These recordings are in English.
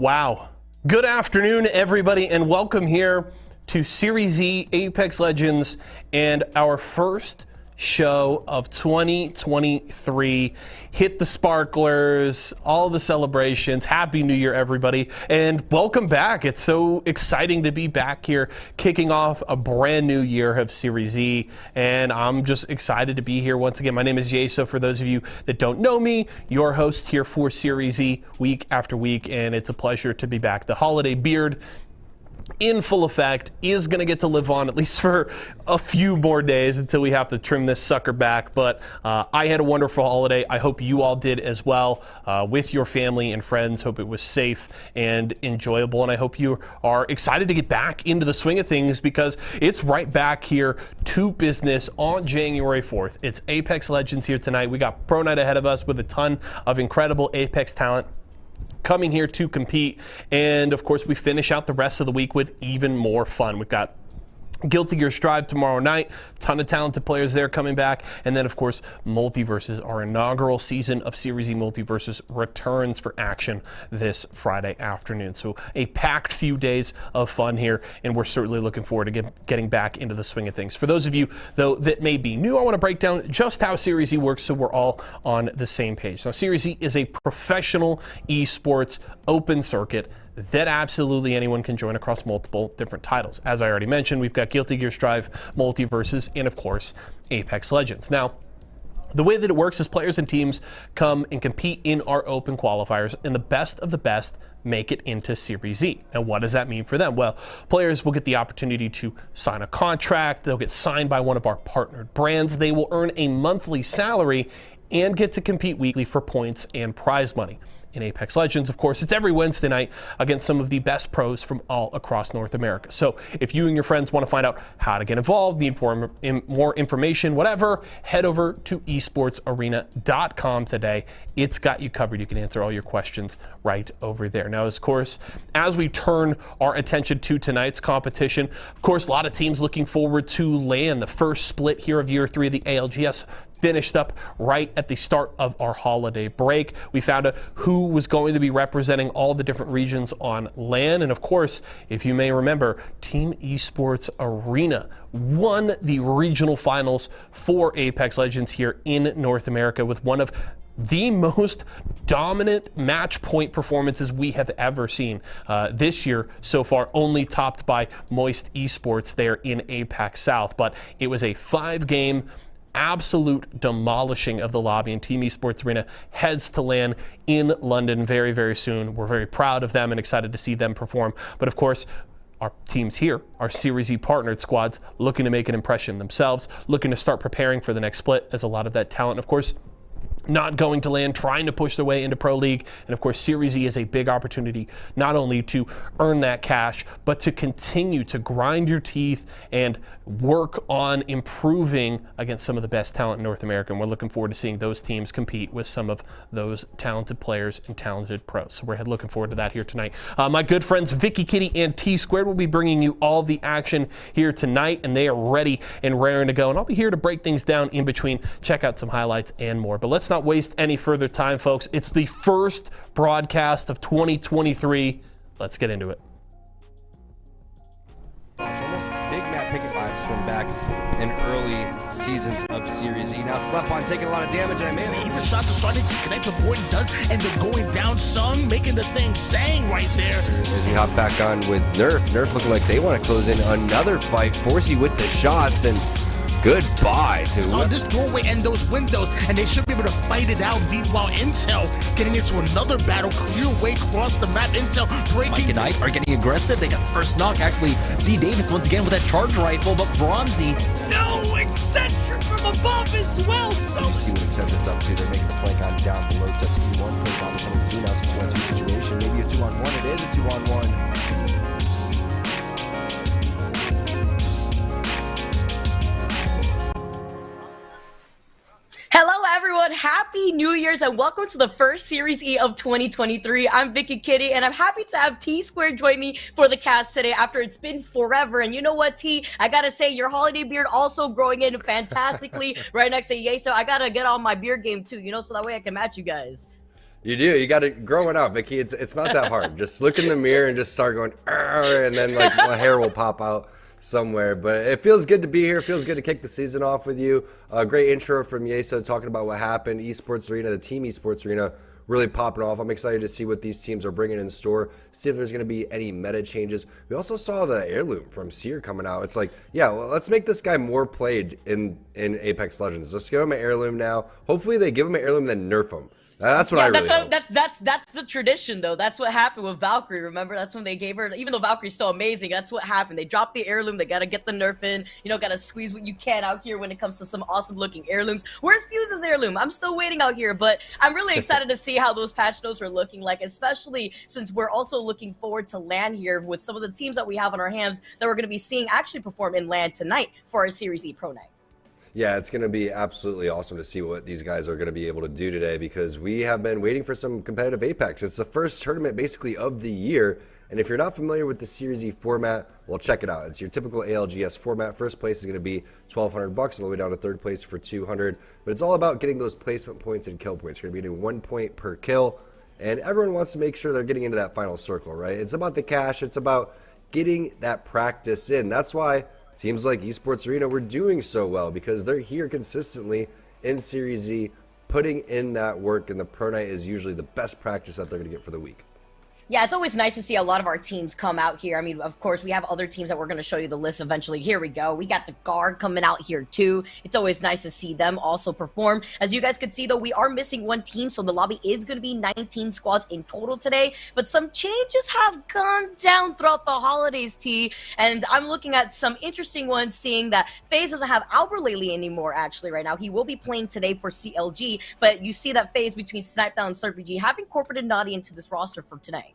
Wow. Good afternoon, everybody, and welcome here to Series E Apex Legends and our first show of 2023. Hit the sparklers, all the celebrations. Happy New Year, everybody, and welcome back. It's so exciting to be back here, kicking off a brand new year of Series E, and I'm just excited to be here once again. My name is Yeso, for those of you that don't know me, your host here for Series E week after week, and it's a pleasure to be back. The holiday beard in full effect is going to get to live on at least for a few more days until we have to trim this sucker back. But I had a wonderful holiday. I hope you all did as well, with your family and friends. Hope it was safe and enjoyable, and I hope you are excited to get back into the swing of things, because it's right back here to business on January 4th. It's Apex Legends here tonight. We got Pro Night ahead of us with a ton of incredible Apex talent coming here to compete, and of course we finish out the rest of the week with even more fun. We've got Guilty Gear Strive tomorrow night, ton of talented players there coming back, and then of course Multiverses, our inaugural season of Series E Multiverses, returns for action this Friday afternoon. So a packed few days of fun here, and we're certainly looking forward to getting back into the swing of things. For those of you though that may be new, I want to break down just how Series E works so we're all on the same page. Now, Series E is a professional esports open circuit that absolutely anyone can join across multiple different titles. As I already mentioned, we've got Guilty Gear Strive, Multiverses, and of course, Apex Legends. Now, the way that it works is players and teams come and compete in our open qualifiers, and the best of the best make it into Series E. Now, what does that mean for them? Well, players will get the opportunity to sign a contract. They'll get signed by one of our partnered brands. They will earn a monthly salary and get to compete weekly for points and prize money. In Apex Legends, of course, it's every Wednesday night against some of the best pros from all across North America. So if you and your friends want to find out how to get involved, need more information, whatever, head over to esportsarena.com today. It's got you covered. You can answer all your questions right over there. Now, of course, as we turn our attention to tonight's competition, of course, a lot of teams looking forward to LAN, the first split here of year 3 of the ALGS. Finished up right at the start of our holiday break. We found out who was going to be representing all the different regions on LAN. And of course, if you may remember, Team Esports Arena won the regional finals for Apex Legends here in North America with one of the most dominant match point performances we have ever seen this year so far, only topped by Moist Esports there in APAC South. But it was a 5-game absolute demolishing of the lobby, and Team Esports Arena heads to LAN in London very, very soon. We're very proud of them and excited to see them perform. But of course, our teams here, our Series E partnered squads, looking to make an impression themselves, looking to start preparing for the next split, as a lot of that talent, of course, not going to LAN, trying to push their way into Pro League. And of course, Series E is a big opportunity not only to earn that cash, but to continue to grind your teeth and work on improving against some of the best talent in North America. And we're looking forward to seeing those teams compete with some of those talented players and talented pros. So we're looking forward to that here tonight. My good friends Vicky Kitty and T Squared will be bringing you all the action here tonight, and they are ready and raring to go. And I'll be here to break things down in between, check out some highlights and more. But let's not waste any further time, folks. It's the first broadcast of 2023. Let's get into it. Almost big Matt Pickett vibes from back in early seasons of Series E. Now Slephon taking a lot of damage, and I mean, The shots are starting to connect with what he does, and they're going down. Sung making the thing sang right there. as he hopped back on with Nerf. Nerf looking like they want to close in another fight. Forsey with the shots, and goodbye to on this doorway and those windows, and they should be able to fight it out. Meanwhile, Intel getting into another battle, clear way across the map. Intel breaking. Mike and Ike are getting aggressive. They got the first knock. Actually, Z Davis once again with that charge rifle, but Bronzy. No, Eccentric from above as well. So you see what Eccentric's up to. They're making the flank on down below to P1. Play down coming through. Now it's a 2-on-2 situation. Maybe a 2-on-1. It is a 2-on-1. Hello everyone, happy New Year's and welcome to the first Series E of 2023. I'm Vicky Kitty and I'm happy to have T Squared join me for the cast today after it's been forever. And you know what, T, I gotta say your holiday beard also growing in fantastically right next to Yeso. I gotta get on my beard game too, you know, so that way I can match you guys. You do. You got to growing up, Vicky. It's not that hard. Just look in the mirror and just start going, "Arr," and then like my hair will pop out somewhere. But it feels good to be here. It feels good to kick the season off with you. A great intro from Yeso talking about what happened. Esports Arena, the Team Esports Arena, really popping off. I'm excited to see what these teams are bringing in store. See if there's going to be any meta changes. We also saw the heirloom from Seer coming out. It's like, yeah, well, let's make this guy more played in Apex Legends. Let's give him an heirloom now. Hopefully they give him an heirloom and then nerf him. That's what I really hope. That's the tradition, though. That's what happened with Valkyrie. Remember, that's when they gave her. Even though Valkyrie's still amazing, that's what happened. They dropped the heirloom. They gotta get the nerf in. You know, gotta squeeze what you can out here when it comes to some awesome looking heirlooms. Where's Fuse's heirloom? I'm still waiting out here, but I'm really excited to see how those patch notes are looking like, especially since we're also looking forward to LAN here with some of the teams that we have on our hands that we're gonna be seeing actually perform in LAN tonight for our Series E Pro Night. Yeah, it's going to be absolutely awesome to see what these guys are going to be able to do today because we have been waiting for some competitive Apex. It's the first tournament basically of the year, and if you're not familiar with the Series E format, well, check it out. It's your typical ALGS format. First place is going to be $1,200 all the way down to third place for $200, but it's all about getting those placement points and kill points. You're going to be doing 1 point per kill, and everyone wants to make sure they're getting into that final circle, right? It's about the cash. It's about getting that practice in. That's why teams like Esports Arena were doing so well because they're here consistently in Series E, putting in that work, and the Pro Night is usually the best practice that they're going to get for the week. Yeah, it's always nice to see a lot of our teams come out here. I mean, of course, we have other teams that we're going to show you the list eventually. Here we go. We got the Guard coming out here, too. It's always nice to see them also perform. As you guys can see, though, we are missing one team, so the lobby is going to be 19 squads in total today. But some changes have gone down throughout the holidays, T. And I'm looking at some interesting ones, seeing that FaZe doesn't have Albert Lately anymore, actually, right now. He will be playing today for CLG, but you see that FaZe between Sniped and SlurpyG have incorporated Naughty into this roster for tonight.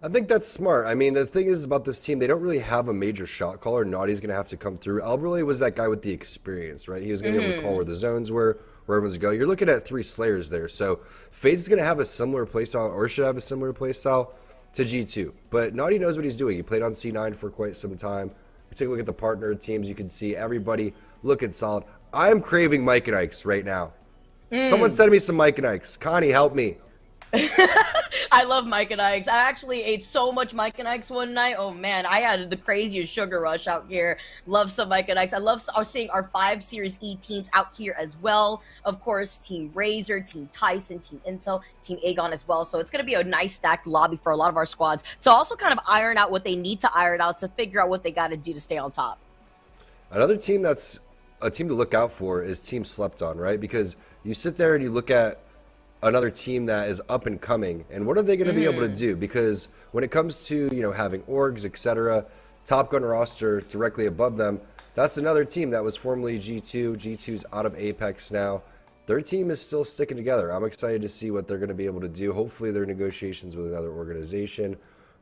I think that's smart. I mean, the thing is about this team, they don't really have a major shot caller. Naughty's going to have to come through. Alberle was that guy with the experience, right? He was going to be able to call where the zones were, where everyone's going to go. You're looking at 3 Slayers there. So FaZe is going to have a similar playstyle, or should have a similar playstyle to G2. But Naughty knows what he's doing. He played on C9 for quite some time. You take a look at the partner teams, you can see everybody looking solid. I'm craving Mike and Ike's right now. Someone send me some Mike and Ike's. Connie, help me. I love Mike and Ike's. I actually ate so much Mike and Ike's one night. Oh man, I had the craziest sugar rush out here. Love some Mike and Ike's. I love seeing our 5 Series E teams out here as well. Of course, Team Razor, Team Tyson, Team Intel, Team Aegon as well. So it's going to be a nice stacked lobby for a lot of our squads to also kind of iron out what they need to iron out to figure out what they got to do to stay on top. Another team that's a team to look out for is Team Slept On, right? Because you sit there and you look at another team that is up and coming, and what are they going to be able to do? Because when it comes to, you know, having orgs, etc., Top Gun roster directly above them, that's another team that was formerly G2. G2's out of Apex now. Their team is still sticking together. I'm excited to see what they're going to be able to do. Hopefully they're in negotiations with another organization,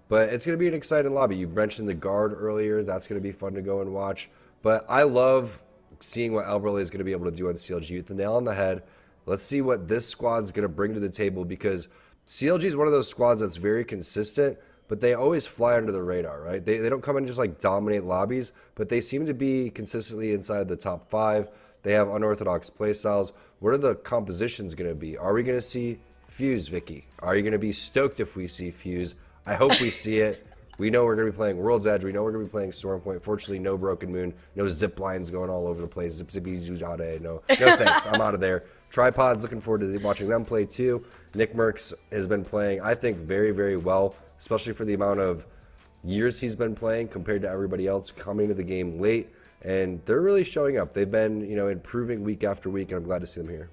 but it's going to be an exciting lobby. You mentioned the Guard earlier. That's going to be fun to go and watch, but I love seeing what Alberle is going to be able to do on CLG. With the nail on the head. Let's see what this squad's going to bring to the table, because CLG is one of those squads that's very consistent, but they always fly under the radar, right? They don't come and just like dominate lobbies, but they seem to be consistently inside the top 5. They have unorthodox playstyles. What are the compositions going to be? Are we going to see Fuse, Vicky? Are you going to be stoked if we see Fuse? I hope we see it. We know we're going to be playing World's Edge. We know we're going to be playing Stormpoint. Fortunately, no Broken Moon, no zip lines going all over the place. Zip zippy zuzade. No thanks. I'm out of there. Tripods, looking forward to watching them play too. Nick Merckx has been playing, I think, very, very well, especially for the amount of years he's been playing compared to everybody else coming to the game late. And they're really showing up. They've been, you know, improving week after week, and I'm glad to see them here.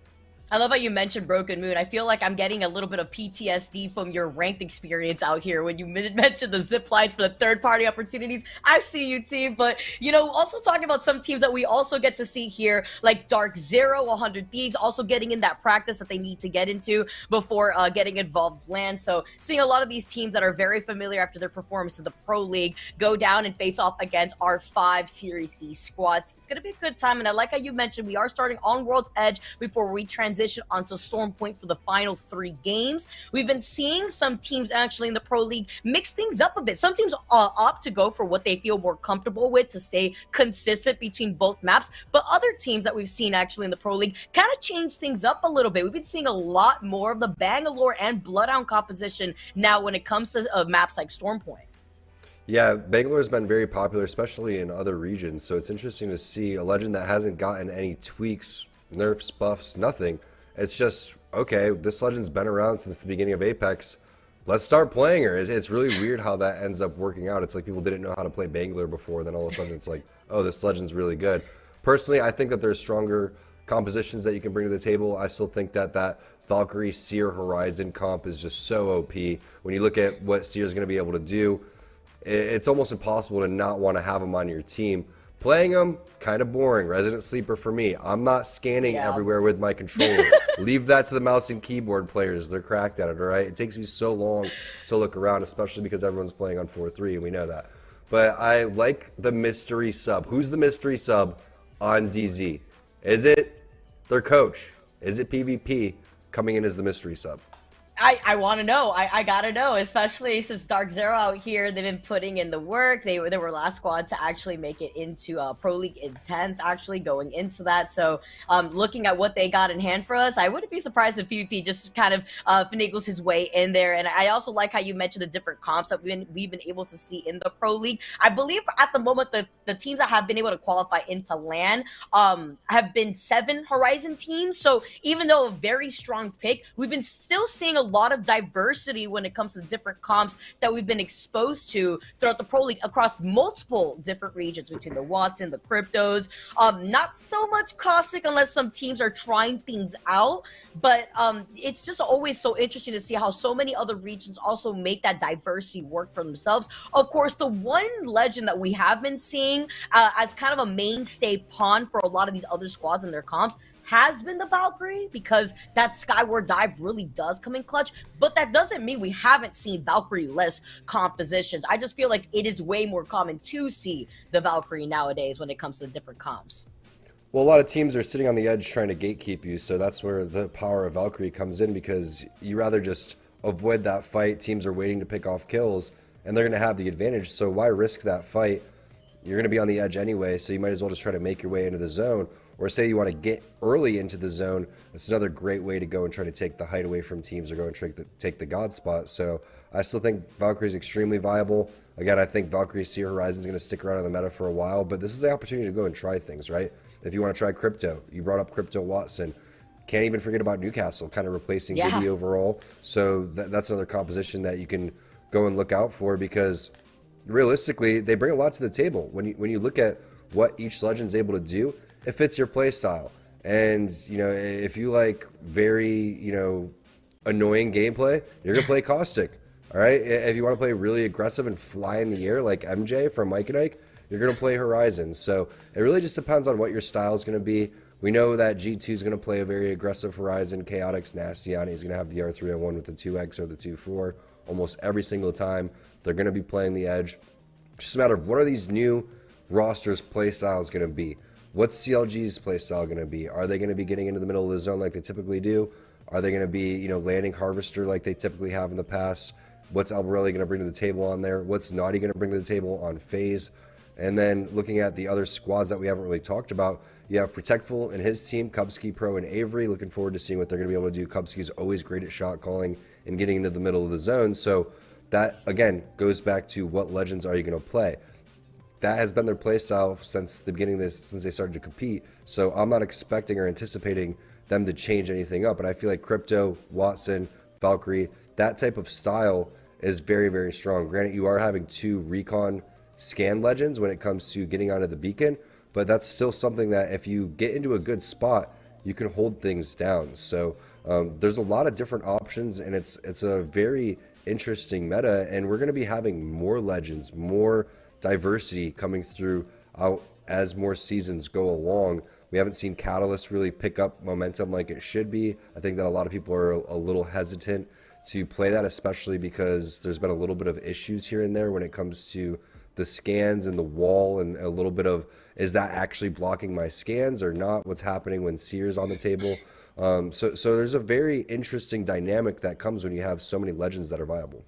I love how you mentioned Broken Moon. I feel like I'm getting a little bit of PTSD from your ranked experience out here when you mentioned the zip lines for the third-party opportunities. I see you, team. But, you know, also talking about some teams that we also get to see here, like Dark Zero, 100 Thieves, also getting in that practice that they need to get into before getting involved with LAN. So seeing a lot of these teams that are very familiar after their performance in the Pro League go down and face off against our 5 Series E squads. It's going to be a good time, and I like how you mentioned we are starting on World's Edge before we transition transition onto Storm Point for the final 3 games. We've been seeing some teams actually in the Pro League mix things up a bit. Some teams opt to go for what they feel more comfortable with to stay consistent between both maps, but other teams that we've seen actually in the Pro League kind of change things up a little bit. We've been seeing a lot more of the Bangalore and Bloodhound composition now when it comes to maps like Storm Point. Yeah, Bangalore has been very popular, especially in other regions. So it's interesting to see a legend that hasn't gotten any tweaks, nerfs, buffs, nothing. It's just, okay, this legend's been around since the beginning of Apex. Let's start playing her. It's really weird how that ends up working out. It's like people didn't know how to play Bangalore before, then all of a sudden it's like, oh, this legend's really good. Personally, I think that there's stronger compositions that you can bring to the table. I still think that that Valkyrie Seer Horizon comp is just so OP. When you look at what Seer's going to be able to do, it's almost impossible to not want to have him on your team. Playing him, kind of boring. Resident Sleeper for me. I'm not scanning everywhere with my controller. Leave that to the mouse and keyboard players. They're cracked at it, all right? It takes me so long to look around, especially because everyone's playing on 4-3, and we know that. But I like the mystery sub. Who's the mystery sub on DZ? Is it their coach? Is it PvP coming in as the mystery sub? I want to know. I gotta know, especially since Dark Zero out here, they've been putting in the work. They were last squad to actually make it into Pro League in 10th, actually going into that. So looking at what they got in hand for us, I wouldn't be surprised if PvP just kind of finagles his way in there. And I also like how you mentioned the different comps that we've been able to see in the Pro League. I believe at the moment the teams that have been able to qualify into LAN have been 7 Horizon teams. So even though a very strong pick, we've been still seeing a lot of diversity when it comes to different comps that we've been exposed to throughout the Pro League across multiple different regions between the Wattson, the Cryptos. Not so much Caustic unless some teams are trying things out, but it's just always so interesting to see how so many other regions also make that diversity work for themselves. Of course, the one legend that we have been seeing as kind of a mainstay pawn for a lot of these other squads and their comps has been the Valkyrie, because that Skyward Dive really does come in clutch, but that doesn't mean we haven't seen Valkyrie-less compositions. I just feel like it is way more common to see the Valkyrie nowadays when it comes to the different comps. Well, a lot of teams are sitting on the edge trying to gatekeep you, so that's where the power of Valkyrie comes in, because you rather just avoid that fight. Teams are waiting to pick off kills, and they're going to have the advantage, so why risk that fight? You're going to be on the edge anyway, so you might as well just try to make your way into the zone. Or say you want to get early into the zone, it's another great way to go and try to take the height away from teams or go and take the God spot. So I still think Valkyrie is extremely viable. Again, I think Valkyrie Seer Horizon is going to stick around in the meta for a while, but this is the opportunity to go and try things, right? If you want to try Crypto, you brought up Crypto Wattson. Can't even forget about Newcastle, kind of replacing Gibby overall. So that's another composition that you can go and look out for, because realistically, they bring a lot to the table. When you look at what each legend's able to do, it fits your play style. And, you know, if you like very, you know, annoying gameplay, you're going to play Caustic. All right? If you want to play really aggressive and fly in the air like MJ from Mike and Ike, you're going to play Horizon. So it really just depends on what your style is going to be. We know that G2 is going to play a very aggressive Horizon. Chaotix Nasty on it. He's going to have the R301 with the 2X or the 2-4 almost every single time. They're going to be playing the edge. It's just a matter of what are these new rosters' play styles going to be. What's CLG's playstyle going to be? Are they going to be getting into the middle of the zone like they typically do? Are they going to be, you know, landing Harvester like they typically have in the past? What's Albarelli going to bring to the table on there? What's Naughty going to bring to the table on FaZe? And then looking at the other squads that we haven't really talked about, you have Protectful and his team, Kubsky, Pro, and Avery. Looking forward to seeing what they're going to be able to do. Kubsky's always great at shot calling and getting into the middle of the zone. So that, again, goes back to what legends are you going to play. That has been their playstyle since the beginning of this, since they started to compete. So I'm not expecting or anticipating them to change anything up. And I feel like Crypto, Wattson, Valkyrie, that type of style is very, very strong. Granted, you are having 2 recon scan legends when it comes to getting onto the beacon, but that's still something that if you get into a good spot, you can hold things down. So there's a lot of different options, and it's a very interesting meta, and we're going to be having more legends, more diversity coming through out as more seasons go along. We haven't seen Catalyst really pick up momentum like it should be. I think that a lot of people are a little hesitant to play that, especially because there's been a little bit of issues here and there when it comes to the scans and the wall, and a little bit of, is that actually blocking my scans or not? What's happening when Seer's on the table? So there's a very interesting dynamic that comes when you have so many legends that are viable.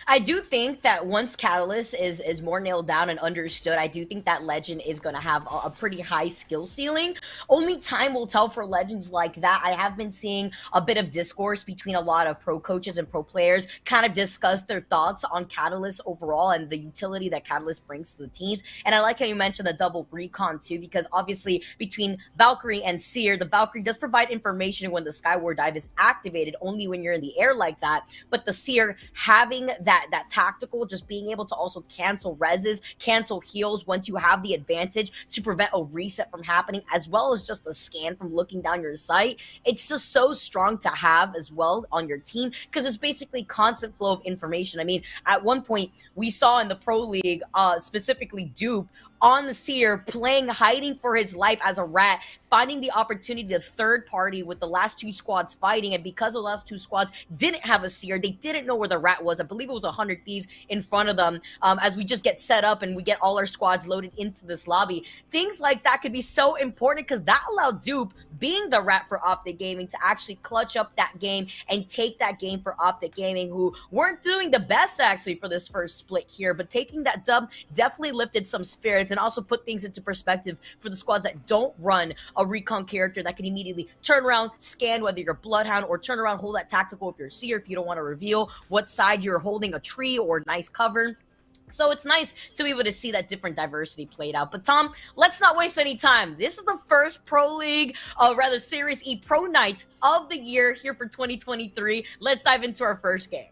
I do think that once Catalyst is more nailed down and understood, I do think that Legend is going to have a pretty high skill ceiling. Only time will tell for legends like that. I have been seeing a bit of discourse between a lot of pro coaches and pro players kind of discuss their thoughts on Catalyst overall and the utility that Catalyst brings to the teams. And I like how you mentioned the double recon too, because obviously between Valkyrie and Seer, the Valkyrie does provide information when the Skyward Dive is activated, only when you're in the air like that. But the Seer having that tactical, just being able to also cancel reses, cancel heals once you have the advantage to prevent a reset from happening, as well as just a scan from looking down your sight. It's just so strong to have as well on your team because it's basically constant flow of information. I mean, at one point we saw in the Pro League, specifically Dupe, on the Seer, playing hiding for his life as a rat, finding the opportunity to third party with the last two squads fighting. And because the last two squads didn't have a Seer, they didn't know where the rat was. I believe it was 100 Thieves in front of them. As we just get set up and we get all our squads loaded into this lobby, things like that could be so important because that allowed Dupe, being the rat for Optic Gaming, to actually clutch up that game and take that game for Optic Gaming, who weren't doing the best actually for this first split here, but taking that dub definitely lifted some spirits and also put things into perspective for the squads that don't run a recon character that can immediately turn around, scan whether you're Bloodhound, or turn around, hold that tactical if you're Seer, if you don't want to reveal what side you're holding a tree or nice cover. So it's nice to be able to see that different diversity played out. But Tom, let's not waste any time. This is the first Pro League, rather Series E Pro Night of the year here for 2023. Let's dive into our first game.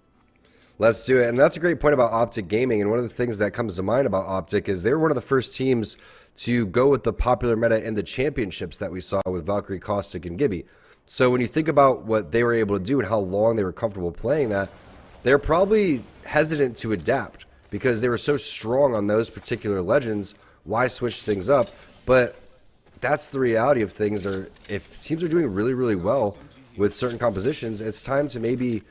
Let's do it. And that's a great point about Optic Gaming. And one of the things that comes to mind about Optic is they were one of the first teams to go with the popular meta in the championships that we saw with Valkyrie, Caustic, and Gibby. So when you think about what they were able to do and how long they were comfortable playing that, they're probably hesitant to adapt because they were so strong on those particular legends. Why switch things up? But that's the reality of things. If teams are doing really, really well with certain compositions, it's time to maybe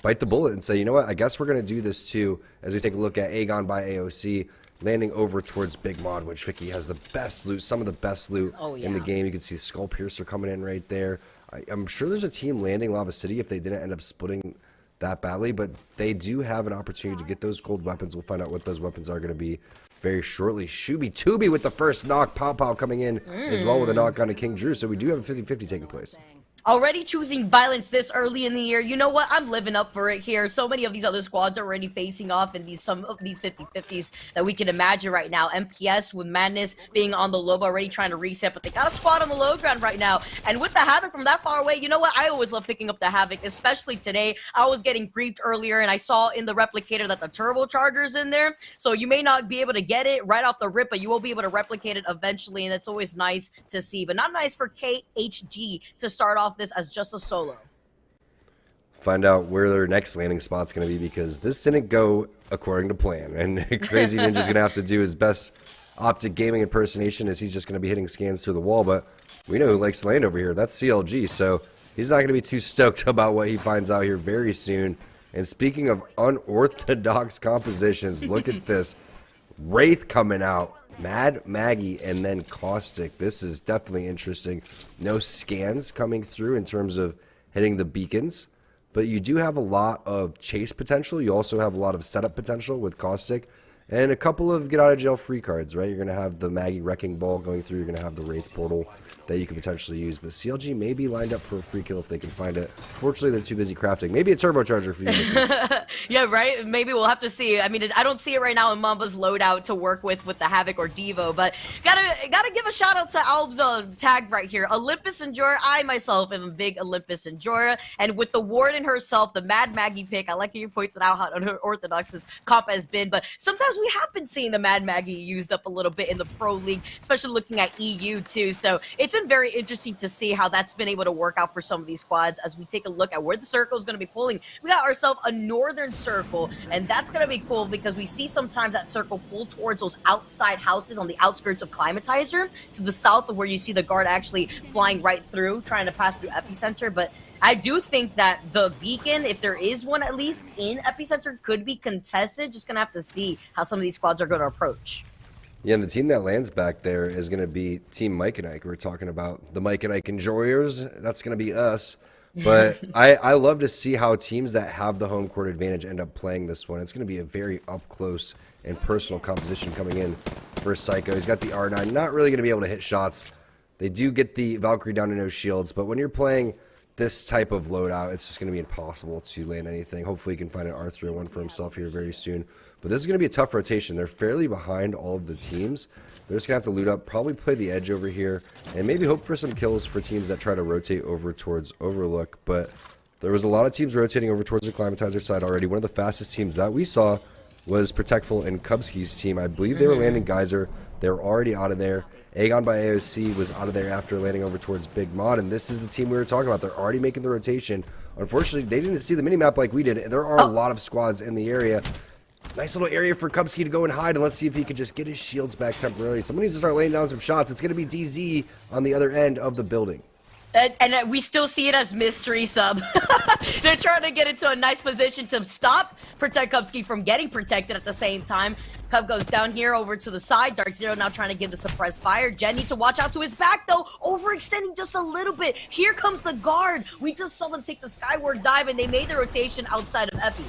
bite the bullet and say, you know what, I guess we're going to do this too, as we take a look at Aegon by AOC, landing over towards Big Mod, which Vicky has the best loot, some of the best loot in the game. You can see Skull Piercer coming in right there. I'm sure there's a team landing Lava City if they didn't end up splitting that badly, but they do have an opportunity to get those gold weapons. We'll find out what those weapons are going to be very shortly. Shubi Tubi with the first knock. Pow Pow coming in as well with a knock on to King Drew. So we do have a 50-50 taking place. Already choosing violence this early in the year. You know what? I'm living up for it here. So many of these other squads are already facing off in some of these 50-50s that we can imagine right now. MPS with Madness being on the low, already trying to reset, but they got a squad on the low ground right now. And with the Havoc from that far away, you know what? I always love picking up the Havoc, especially today. I was getting griefed earlier, and I saw in the replicator that the turbocharger's in there. So you may not be able to get it right off the rip, but you will be able to replicate it eventually, and that's always nice to see. But not nice for KHG to start off this as just a solo. Find out where their next landing spot's going to be, because this didn't go according to plan, and Crazy Ninja's going to have to do his best Optic Gaming impersonation, as he's just going to be hitting scans through the wall. But we know who likes to land over here. That's CLG, so he's not going to be too stoked about what he finds out here very soon. And speaking of unorthodox compositions, look at this. Wraith coming out, Mad Maggie, and then Caustic. This is definitely interesting. No scans coming through in terms of hitting the beacons, but you do have a lot of chase potential. You also have a lot of setup potential with Caustic, and a couple of get out of jail free cards, right? You're going to have the Maggie Wrecking Ball going through. You're going to have the Wraith Portal that you could potentially use, but CLG may be lined up for a free kill if they can find it. Fortunately, they're too busy crafting. Maybe a turbocharger for you. Yeah, right? Maybe we'll have to see. I mean, I don't see it right now in Mamba's loadout to work with the Havoc or Devo, but gotta give a shout out to Alb's tag right here. Olympus Enjora. I myself am a big Olympus Enjora, and with the Warden herself, the Mad Maggie pick, I like how you pointed out how unorthodox comp has been, but sometimes we have been seeing the Mad Maggie used up a little bit in the Pro League, especially looking at EU too, so it's been very interesting to see how that's been able to work out for some of these squads. As we take a look at where the circle is going to be pulling, we got ourselves a northern circle, and that's going to be cool because we see sometimes that circle pull towards those outside houses on the outskirts of Climatizer to the south of where you see the guard actually flying right through, trying to pass through Epicenter. But I do think that the beacon, if there is one at least in Epicenter, could be contested. Just going to have to see how some of these squads are going to approach. Yeah, and the team that lands back there is going to be Team Mike and Ike. We're talking about the Mike and Ike Enjoyers. That's going to be us. But I love to see how teams that have the home court advantage end up playing this one. It's going to be a very up-close and personal composition coming in for Psycho. He's got the R9, not really going to be able to hit shots. They do get the Valkyrie down to no shields, but when you're playing this type of loadout, it's just going to be impossible to land anything. Hopefully he can find an R301 for himself here very soon. But this is going to be a tough rotation. They're fairly behind all of the teams. They're just going to have to loot up, probably play the edge over here, and maybe hope for some kills for teams that try to rotate over towards Overlook. But there was a lot of teams rotating over towards the Climatizer side already. One of the fastest teams that we saw was Protectful and Kubski's team. I believe they were landing Geyser. They were already out of there. Aegon by AOC was out of there after landing over towards Big Mod, and this is the team we were talking about. They're already making the rotation. Unfortunately, they didn't see the minimap like we did. There are a lot of squads in the area. Nice little area for Kubski to go and hide, and let's see if he can just get his shields back temporarily. Someone needs to start laying down some shots. It's going to be DZ on the other end of the building. And we still see it as mystery sub. They're trying to get into a nice position to stop Protect Kubski from getting protected at the same time. Cub goes down here over to the side. Dark Zero now trying to give the suppressed fire. Jen needs to watch out to his back, though. Overextending just a little bit. Here comes the guard. We just saw them take the skyward dive, and they made the rotation outside of Epi.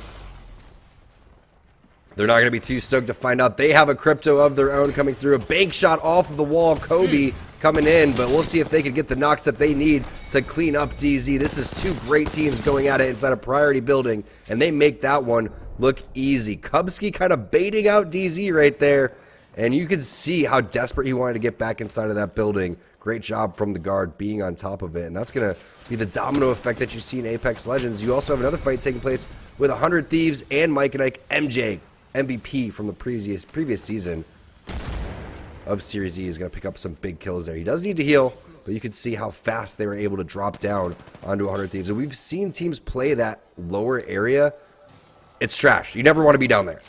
They're not going to be too stoked to find out they have a crypto of their own coming through. A bank shot off of the wall. Kobe coming in, but we'll see if they can get the knocks that they need to clean up DZ. This is two great teams going at it inside a priority building, and they make that one look easy. Kubski kind of baiting out DZ right there, and you can see how desperate he wanted to get back inside of that building. Great job from the guard being on top of it, and that's going to be the domino effect that you see in Apex Legends. You also have another fight taking place with 100 Thieves and Mike and Ike. MJ, MVP from the previous season of Series E, is going to pick up some big kills there. He does need to heal, but you can see how fast they were able to drop down onto 100 Thieves. And we've seen teams play that lower area. It's trash. You never want to be down there.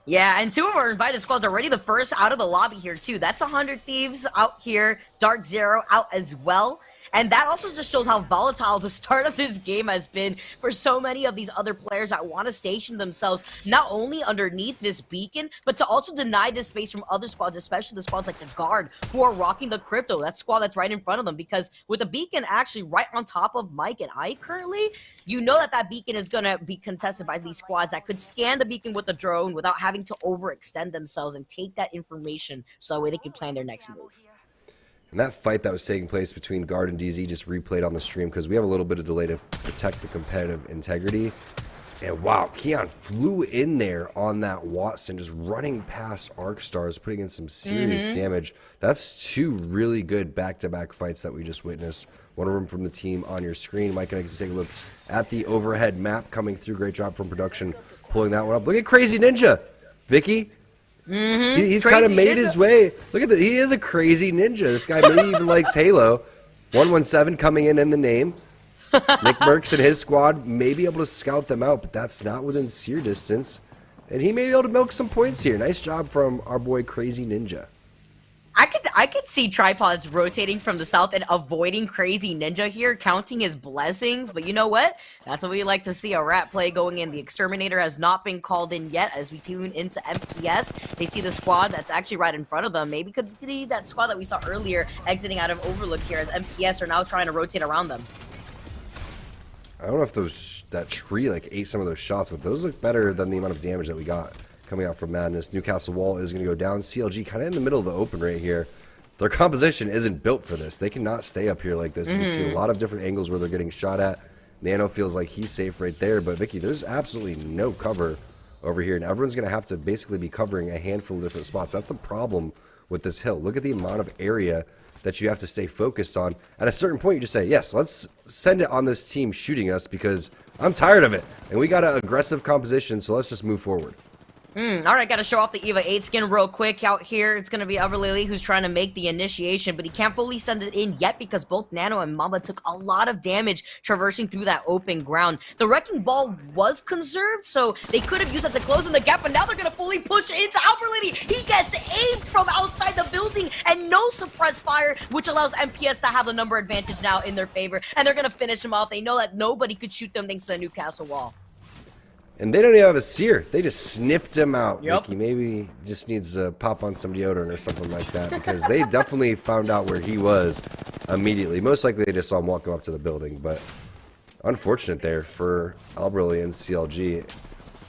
Yeah, and two of our invited squads are already the first out of the lobby here, too. That's 100 Thieves out here. Dark Zero out as well. And that also just shows how volatile the start of this game has been for so many of these other players that want to station themselves not only underneath this beacon, but to also deny this space from other squads, especially the squads like the Guard, who are rocking the crypto. That squad that's right in front of them, because with the beacon actually right on top of Mike and I currently, you know that that beacon is going to be contested by these squads that could scan the beacon with the drone without having to overextend themselves and take that information so that way they can plan their next move. And that fight that was taking place between Guard and DZ just replayed on the stream because we have a little bit of delay to protect the competitive integrity. And wow, Keon flew in there on that Watson, just running past Arc Stars, putting in some serious damage. That's two really good back-to-back fights that we just witnessed. One of them from the team on your screen. Mike and I can take a look at the overhead map coming through. Great job from production pulling that one up. Look at Crazy Ninja, Vicky. He's kind of made his way. Look at that. He is a crazy ninja. This guy maybe even likes Halo. 117 coming in the name. Nick Merckx and his squad may be able to scout them out, but that's not within seer distance. And he may be able to milk some points here. Nice job from our boy Crazy Ninja. I could see Tripods rotating from the south and avoiding Crazy Ninja here, counting his blessings. But you know what? That's what we like to see, a rat play going in. The Exterminator has not been called in yet as we tune into MPS. They see the squad that's actually right in front of them. Maybe could be that squad that we saw earlier exiting out of Overlook here as MPS are now trying to rotate around them. I don't know if that tree like ate some of those shots, but those look better than the amount of damage that we got coming out from Madness. Newcastle Wall is going to go down. CLG kind of in the middle of the open right here. Their composition isn't built for this. They cannot stay up here like this. You can see a lot of different angles where they're getting shot at. Nano feels like he's safe right there, but Vicky, there's absolutely no cover over here, and everyone's going to have to basically be covering a handful of different spots. That's the problem with this hill. Look at the amount of area that you have to stay focused on. At a certain point, you just say, yes, let's send it on this team shooting us because I'm tired of it. And we got an aggressive composition, so let's just move forward. Alright, gotta show off the EVA 8 skin real quick out here. It's gonna be Everlily who's trying to make the initiation, but he can't fully send it in yet because both Nano and Mamba took a lot of damage traversing through that open ground. The Wrecking Ball was conserved, so they could have used it to close in the gap, but now they're gonna fully push into Everlily. He gets aimed from outside the building and no suppressed fire, which allows MPS to have the number advantage now in their favor, and they're gonna finish him off. They know that nobody could shoot them thanks to the Newcastle Wall. And they don't even have a seer. They just sniffed him out. Yep. Mickey maybe just needs to pop on some deodorant or something like that because they definitely found out where he was immediately. Most likely they just saw him walk up to the building, but unfortunate there for Albrelli and CLG.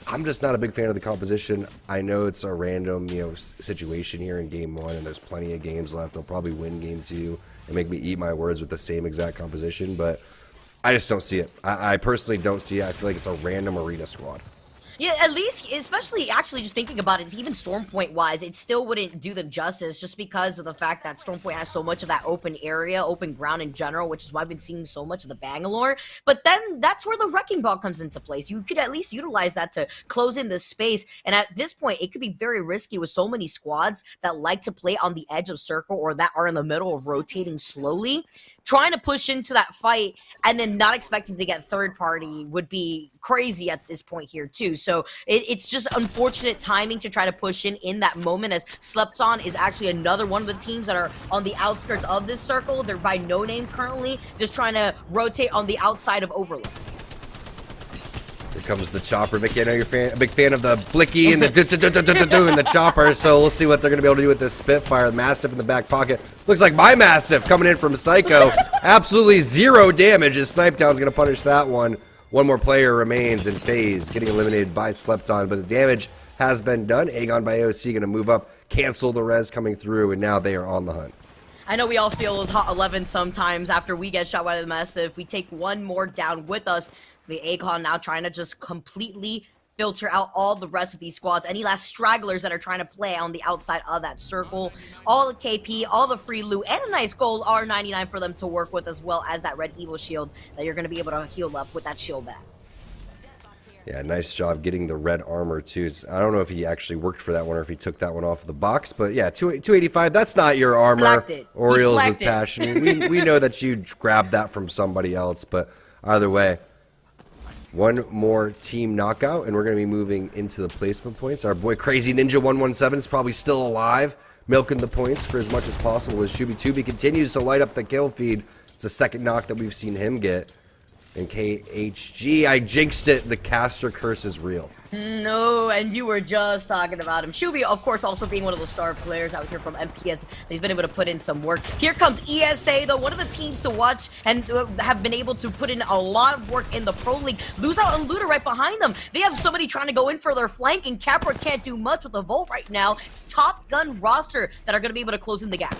I'm just not a big fan of the composition. I know it's a random, situation here in game 1, and there's plenty of games left. They'll probably win game 2 and make me eat my words with the same exact composition, but I just don't see it. I personally don't see it. I feel like it's a random arena squad. Yeah, at least, especially actually just thinking about it, even Stormpoint wise, it still wouldn't do them justice just because of the fact that Stormpoint has so much of that open area, open ground in general, which is why I've been seeing so much of the Bangalore. But then that's where the Wrecking Ball comes into place. You could at least utilize that to close in the space. And at this point, it could be very risky with so many squads that like to play on the edge of circle or that are in the middle of rotating slowly. Trying to push into that fight and then not expecting to get third party would be crazy at this point here too. So it's just unfortunate timing to try to push in that moment, as Slepton is actually another one of the teams that are on the outskirts of this circle. They're by no name currently, just trying to rotate on the outside of Overlook. Here comes the chopper. Mickey, I know you're a big fan of the blicky and the and the chopper, so we'll see what they're going to be able to do with this Spitfire. Massive in the back pocket. Looks like my Massive coming in from Psycho. Absolutely 0 damage as Snipetown's going to punish that one. One more player remains in phase, getting eliminated by Slepton, but the damage has been done. Aegon by AOC going to move up, cancel the res coming through, and now they are on the hunt. I know we all feel those hot 11 sometimes after we get shot by the Mastiff. We take one more down with us. The Aegon now trying to just completely filter out all the rest of these squads. Any last stragglers that are trying to play on the outside of that circle. All the KP, all the free loot, and a nice gold R99 for them to work with, as well as that red evil shield that you're going to be able to heal up with that shield back. Yeah, nice job getting the red armor, too. I don't know if he actually worked for that one or if he took that one off of the box, but yeah, 285, that's not your armor. Orioles with passion. We know that you grabbed that from somebody else, but either way, one more team knockout, and we're going to be moving into the placement points. Our boy Crazy Ninja 117 is probably still alive, milking the points for as much as possible as Shubi continues to light up the kill feed. It's the second knock that we've seen him get. And KHG, I jinxed it. The caster curse is real. No, and you were just talking about him. Shubi, of course, also being one of the star players out here from MPS. He's been able to put in some work. Here comes ESA, though, one of the teams to watch and have been able to put in a lot of work in the Pro League. Lose out on Luda right behind them. They have somebody trying to go in for their flank, and Capra can't do much with the Volt right now. It's Top Gun roster that are going to be able to close in the gap.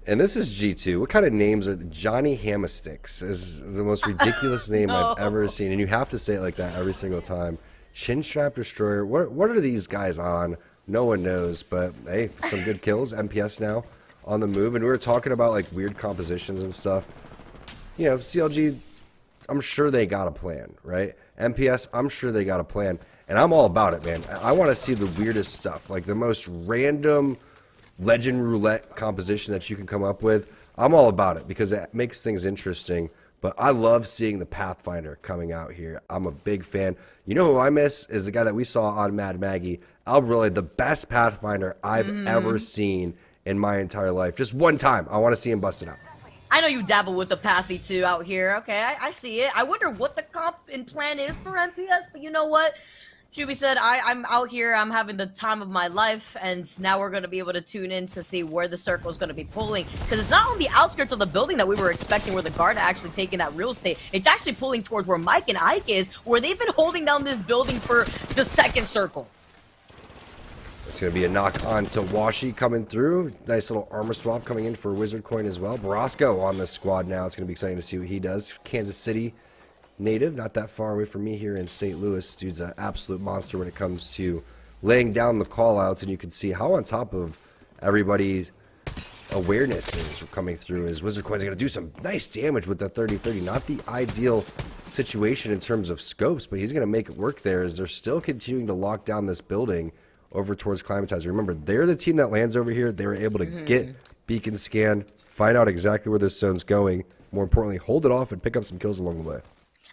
And this is G2. What kind of names are Johnny Hammersticks is the most ridiculous name I've ever seen. And you have to say it like that every single time. Chinstrap Destroyer. What are these guys on? No one knows. But hey, some good kills. MPS now on the move. And we were talking about like weird compositions and stuff. You know, CLG, I'm sure they got a plan, right? MPS, I'm sure they got a plan. And I'm all about it, man. I want to see the weirdest stuff. Like the most random legend roulette composition that you can come up with. I'm all about it because it makes things interesting. But I love seeing the Pathfinder coming out here. I'm a big fan. You know who I miss is the guy that we saw on Mad Maggie. Albrelli, the best Pathfinder I've ever seen in my entire life. Just one time. I want to see him busted out. I know you dabble with the Pathy too out here. Okay, I see it. I wonder what the comp and plan is for MPS, but you know what? Shubi said, I'm out here, I'm having the time of my life, and now we're going to be able to tune in to see where the circle is going to be pulling. Because it's not on the outskirts of the building that we were expecting where the guard actually taking that real estate. It's actually pulling towards where Mike and Ike is, where they've been holding down this building for the second circle. It's going to be a knock on to Washi coming through. Nice little armor swap coming in for Wizard Coin as well. Borrasco on this squad now. It's going to be exciting to see what he does. Kansas City native, not that far away from me here in St. Louis. Dude's an absolute monster when it comes to laying down the call-outs, and you can see how on top of everybody's awareness is coming through. Is Wizard Coin's going to do some nice damage with the 30-30. Not the ideal situation in terms of scopes, but he's going to make it work there as they're still continuing to lock down this building over towards Climatizer. Remember, they're the team that lands over here. They were able to get beacon scanned, find out exactly where this zone's going. More importantly, hold it off and pick up some kills along the way.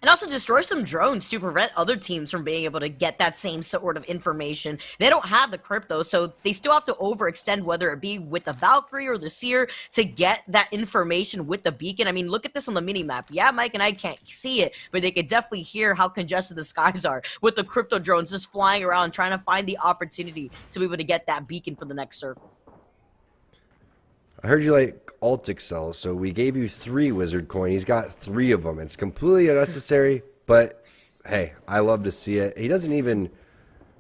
And also destroy some drones to prevent other teams from being able to get that same sort of information. They don't have the crypto, so they still have to overextend, whether it be with the Valkyrie or the Seer, to get that information with the beacon. I mean, look at this on the minimap. Yeah, Mike and I can't see it, but they could definitely hear how congested the skies are with the crypto drones just flying around, trying to find the opportunity to be able to get that beacon for the next circle. I heard you like Alt Excel, so we gave you 3 Wizard Coin. He's got 3 of them. It's completely unnecessary, but hey, I love to see it. He doesn't even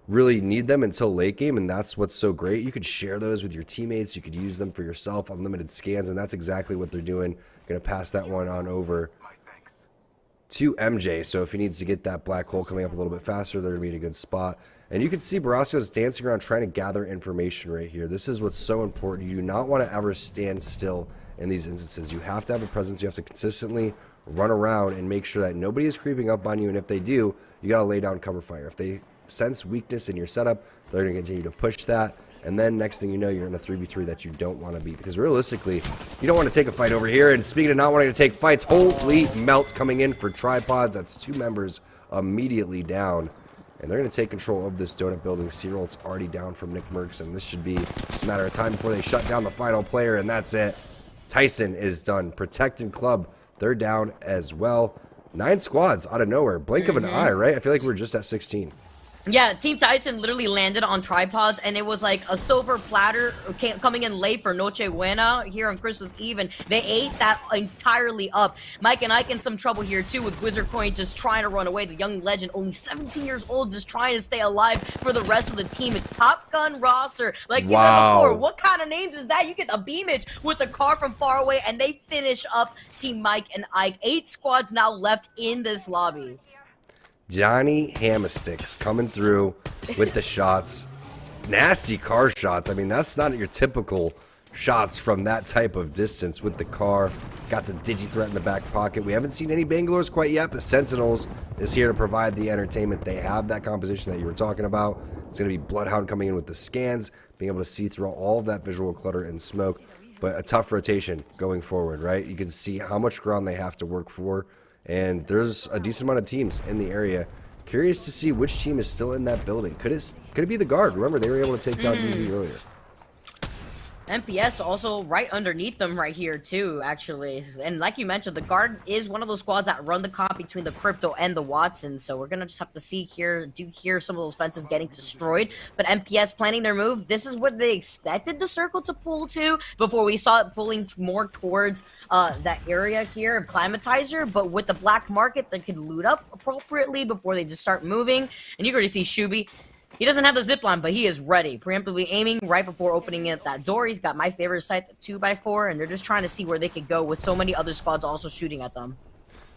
really need them until late game, and that's what's so great. You could share those with your teammates. You could use them for yourself, unlimited scans, and that's exactly what they're doing. Going to pass that one on over to MJ, so if he needs to get that black hole coming up a little bit faster, they're going to be in a good spot. And you can see Barasco's dancing around trying to gather information right here. This is what's so important. You do not want to ever stand still in these instances. You have to have a presence. You have to consistently run around and make sure that nobody is creeping up on you. And if they do, you got to lay down cover fire. If they sense weakness in your setup, they're going to continue to push that. And then next thing you know, you're in a 3v3 that you don't want to beat. Because realistically, you don't want to take a fight over here. And speaking of not wanting to take fights, holy melt coming in for tripods. That's 2 members immediately down. And they're going to take control of this donut building. Cyril's already down from Nick Merckx, and this should be just a matter of time before they shut down the final player, and that's it. Tyson is done. Protected Club, they're down as well. 9 squads out of nowhere. Blink of an eye, right? I feel like we're just at 16. Yeah, Team Tyson literally landed on tripods, and it was like a silver platter coming in late for Noche Buena here on Christmas Eve, and they ate that entirely up. Mike and Ike in some trouble here, too, with Wizard Coin just trying to run away. The young legend, only 17 years old, just trying to stay alive for the rest of the team. It's Top Gun roster. Like you said before, what kind of names is that? You get a Beamage with a car from far away, and they finish up Team Mike and Ike. 8 squads now left in this lobby. Johnny Hammersticks coming through with the shots. Nasty car shots. I mean, that's not your typical shots from that type of distance with the car. Got the Digi-Threat in the back pocket. We haven't seen any Bangalores quite yet, but Sentinels is here to provide the entertainment. They have that composition that you were talking about. It's going to be Bloodhound coming in with the scans, being able to see through all of that visual clutter and smoke. But a tough rotation going forward, right? You can see how much ground they have to work for. And there's a decent amount of teams in the area. Curious to see which team is still in that building. Could it be the Guard? Remember, they were able to take down DZ earlier. MPS also right underneath them right here too, actually. And like you mentioned, the Guard is one of those squads that run the comp between the Crypto and the Watson. So we're going to just have to see here, hear some of those fences getting destroyed. But MPS planning their move. This is what they expected the circle to pull to before we saw it pulling more towards that area here of Climatizer. But with the black market, they can loot up appropriately before they just start moving. And you're going to see Shuby. He doesn't have the zipline, but he is ready. Preemptively aiming right before opening at that door. He's got my favorite sight, the 2x4, and they're just trying to see where they could go with so many other squads also shooting at them.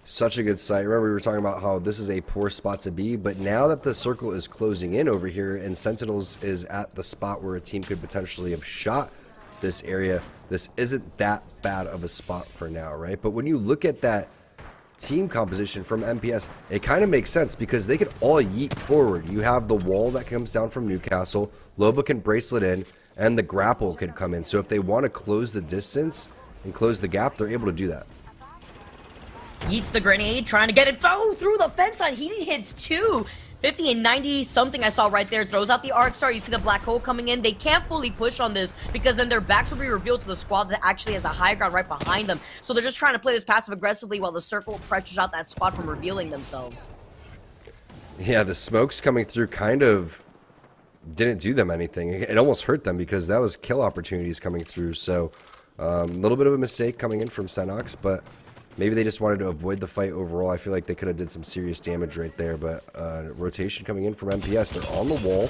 Such a good sight. Remember, we were talking about how this is a poor spot to be, but now that the circle is closing in over here and Sentinels is at the spot where a team could potentially have shot this area, this isn't that bad of a spot for now, right? But when you look at that team composition from MPS, it kind of makes sense because they could all yeet forward. You have the wall that comes down from Newcastle, Loba can bracelet in, and the grapple could come in. So if they want to close the distance and close the gap, they're able to do that. Yeets the grenade, trying to get it through the fence line. He hits 2. 50 and 90 something I saw right there. Throws out the arc star. You see the black hole coming in. They can't fully push on this because then their backs will be revealed to the squad that actually has a high ground right behind them. So they're just trying to play this passive aggressively while the circle pressures out that squad from revealing themselves. Yeah, the smokes coming through kind of didn't do them anything. It almost hurt them because that was kill opportunities coming through. So a little bit of a mistake coming in from Senox, but maybe they just wanted to avoid the fight overall. I feel like they could have did some serious damage right there, but rotation coming in from MPS. They're on the wall.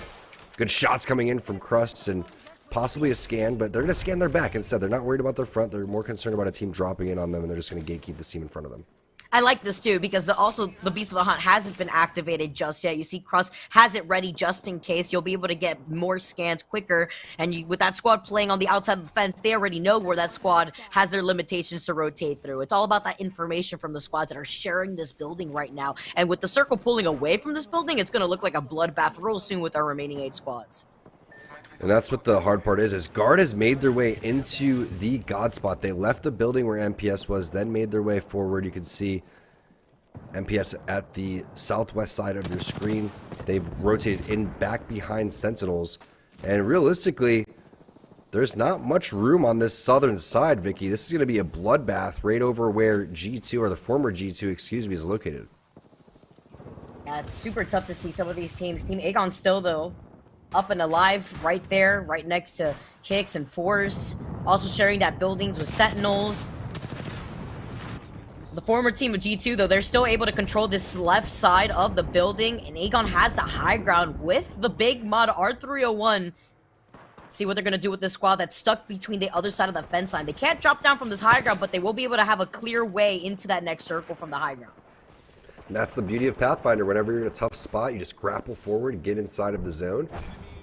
Good shots coming in from Crusts and possibly a scan, but they're going to scan their back instead. They're not worried about their front. They're more concerned about a team dropping in on them, and they're just going to gatekeep the team in front of them. I like this too because also the Beast of the Hunt hasn't been activated just yet. You see Crust has it ready just in case. You'll be able to get more scans quicker, and with that squad playing on the outside of the fence, they already know where that squad has their limitations to rotate through. It's all about that information from the squads that are sharing this building right now, and with the circle pulling away from this building, it's going to look like a bloodbath real soon with our remaining 8 squads. And that's what the hard part is Guard has made their way into the God spot. They left the building where MPS was, then made their way forward. You can see MPS at the southwest side of your screen. They've rotated in back behind Sentinels. And realistically, there's not much room on this southern side, Vicky. This is going to be a bloodbath right over where G2, or the former G2, excuse me, is located. Yeah, it's super tough to see some of these teams. Team Aegon still, though, up and alive right there, right next to Kicks and Force. Also sharing that buildings with Sentinels. The former team of G2, though, they're still able to control this left side of the building. And Aegon has the high ground with the big mod R301. See what they're going to do with this squad that's stuck between the other side of the fence line. They can't drop down from this high ground, but they will be able to have a clear way into that next circle from the high ground. And that's the beauty of Pathfinder. Whenever you're in a tough spot, you just grapple forward, get inside of the zone.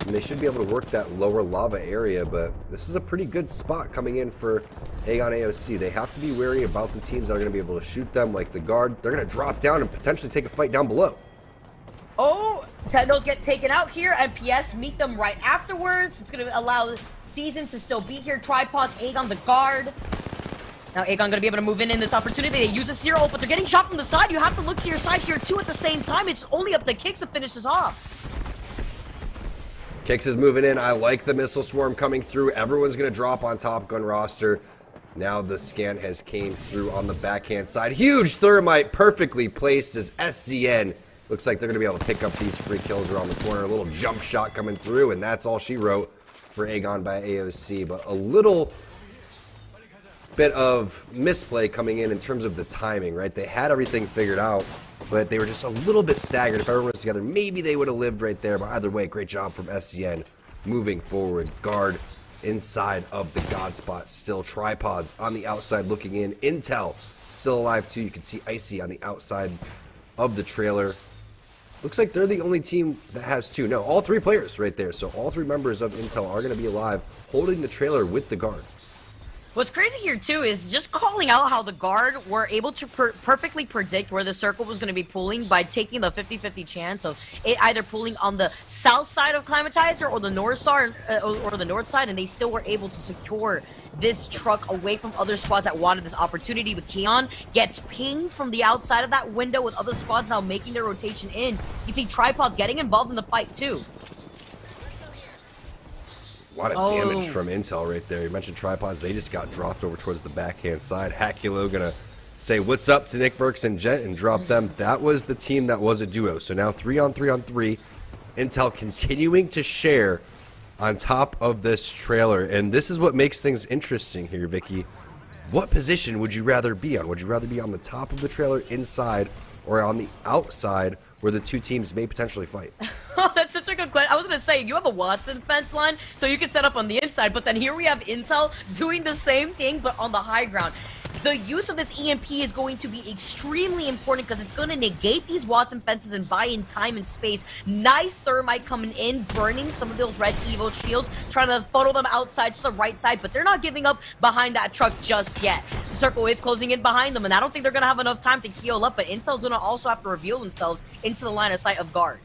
And they should be able to work that lower lava area, but this is a pretty good spot coming in for Aegon AOC. They have to be wary about the teams that are going to be able to shoot them, like the guard. They're going to drop down and potentially take a fight down below. Oh, Sentinels get taken out here. MPS meet them right afterwards. It's going to allow Season to still be here. Tripods, Aegon the guard. Now Aegon going to be able to move in this opportunity. They use a zero, but they're getting shot from the side. You have to look to your side here too at the same time. It's only up to Kicks to finish this off. Kicks is moving in. I like the missile swarm coming through. Everyone's going to drop on Top Gun roster. Now the scan has came through on the backhand side. Huge thermite, perfectly placed as SZN. Looks like they're going to be able to pick up these free kills around the corner. A little jump shot coming through, and that's all she wrote for Aegon by AOC. But a little bit of misplay coming in terms of the timing, right? They had everything figured out, but they were just a little bit staggered. If everyone was together, maybe they would have lived right there. But either way, great job from SCN moving forward. Guard inside of the God spot. Still Tripods on the outside looking in. Intel still alive too. You can see Icy on the outside of the trailer. Looks like they're the only team that has two. No, all three players right there. So all three members of Intel are going to be alive, holding the trailer with the guard. What's crazy here, too, is just calling out how the guard were able to perfectly predict where the circle was going to be pulling by taking the 50-50 chance of it either pulling on the south side of Climatizer or the north side, and they still were able to secure this truck away from other squads that wanted this opportunity. But Keon gets pinged from the outside of that window with other squads now making their rotation in. You see Tripods getting involved in the fight, too. A lot of damage from Intel right there. You mentioned Tripods. They just got dropped over towards the backhand side. Hakulo gonna say what's up to Nick Burks and Jet and drop them. That was the team that was a duo. So now 3-on-3-on-3. Intel continuing to share on top of this trailer. And this is what makes things interesting here, Vicky. What position would you rather be on? Would you rather be on the top of the trailer inside or on the outside where the two teams may potentially fight? Oh, that's such a good question. I was going to say, you have a Watson fence line, so you can set up on the inside, but then here we have Intel doing the same thing, but on the high ground. The use of this EMP is going to be extremely important because it's going to negate these Watson fences and buy in time and space. Nice thermite coming in, burning some of those red Evo shields, trying to funnel them outside to the right side, but they're not giving up behind that truck just yet. The circle is closing in behind them, and I don't think they're going to have enough time to heal up, but Intel's going to also have to reveal themselves into the line of sight of guard.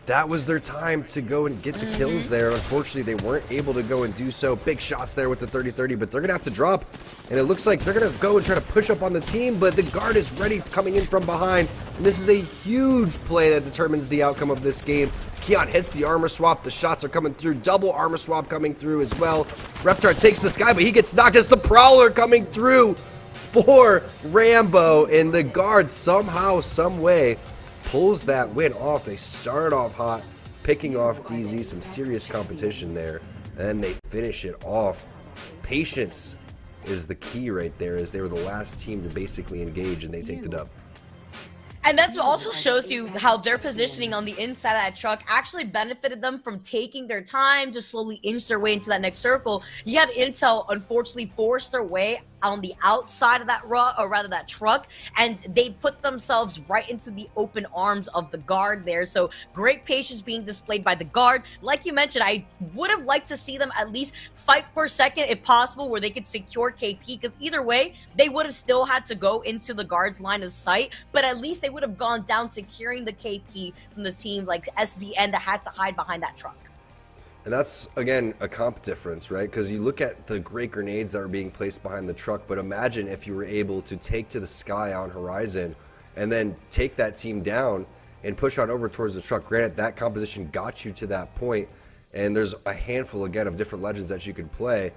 That was their time to go and get the kills there. Unfortunately, they weren't able to go and do so. Big shots there with the 30-30, but they're going to have to drop. And it looks like they're going to go and try to push up on the team, but the guard is ready coming in from behind. And this is a huge play that determines the outcome of this game. Keon hits the armor swap. The shots are coming through. Double armor swap coming through as well. Reptar takes this guy, but he gets knocked as the Prowler coming through for Rambo. And the guard somehow, some way, pulls that win off. They start off hot, picking off DZ, some serious competition there, and they finish it off. Patience is the key right there, as they were the last team to basically engage, and they take the dub. And that also shows you how their positioning on the inside of that truck actually benefited them from taking their time to slowly inch their way into that next circle. You had Intel unfortunately force their way on the outside of that that truck, and they put themselves right into the open arms of the guard there. So great patience being displayed by the guard. Like you mentioned, I would have liked to see them at least fight for a second if possible, where they could secure KP, because either way they would have still had to go into the guard's line of sight, but at least they would have gone down securing the KP from the team like SZN that had to hide behind that truck. And that's, again, a comp difference, right? Because you look at the great grenades that were being placed behind the truck, but imagine if you were able to take to the sky on Horizon and then take that team down and push on over towards the truck. Granted, that composition got you to that point, and there's a handful, again, of different legends that you could play,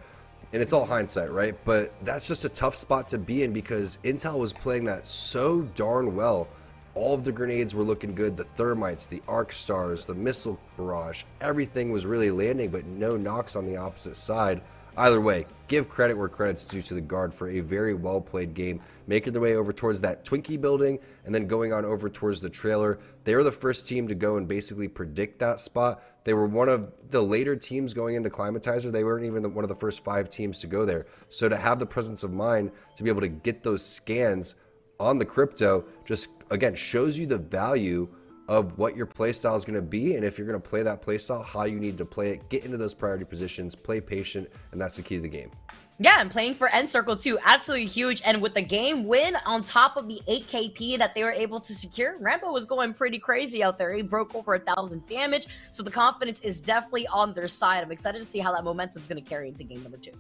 and it's all hindsight, right? But that's just a tough spot to be in because Intel was playing that so darn well. All of the grenades were looking good, the thermites, the arc stars, the missile barrage, everything was really landing, but no knocks on the opposite side. Either way, give credit where credit's due to the Guard for a very well-played game, making their way over towards that Twinkie building and then going on over towards the trailer. They were the first team to go and basically predict that spot. They were one of the later teams going into Climatizer. They weren't even one of the first 5 teams to go there. So to have the presence of mind to be able to get those scans on the crypto just, again, shows you the value of what your playstyle is going to be, and if you're going to play that playstyle, how you need to play it, get into those priority positions, play patient, and that's the key to the game. Yeah, and playing for End Circle too, absolutely huge. And with the game win on top of the 8 KP that they were able to secure, Rambo was going pretty crazy out there. He broke over 1,000 damage, so the confidence is definitely on their side. I'm excited to see how that momentum is going to carry into game number 2.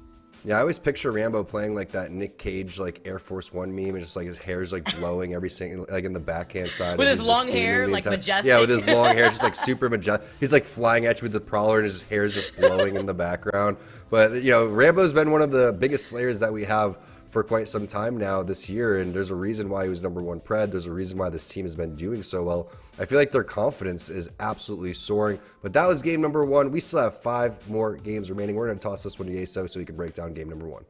Yeah, I always picture Rambo playing like that Nick Cage, like Air Force One meme, and just like his hair's like blowing every single, like in the backhand side. With his long hair, like majestic. Yeah, with his long hair, just like super majestic. He's like flying at you with the prowler, and his hair is just blowing in the background. But, you know, Rambo's been one of the biggest slayers that we have for quite some time now this year, and there's a reason why he was #1 pred. There's a reason why this team has been doing so well. I feel like their confidence is absolutely soaring. But that was game number 1. We still have 5 more games remaining. We're going to toss this one to Yeso so we can break down game number 1.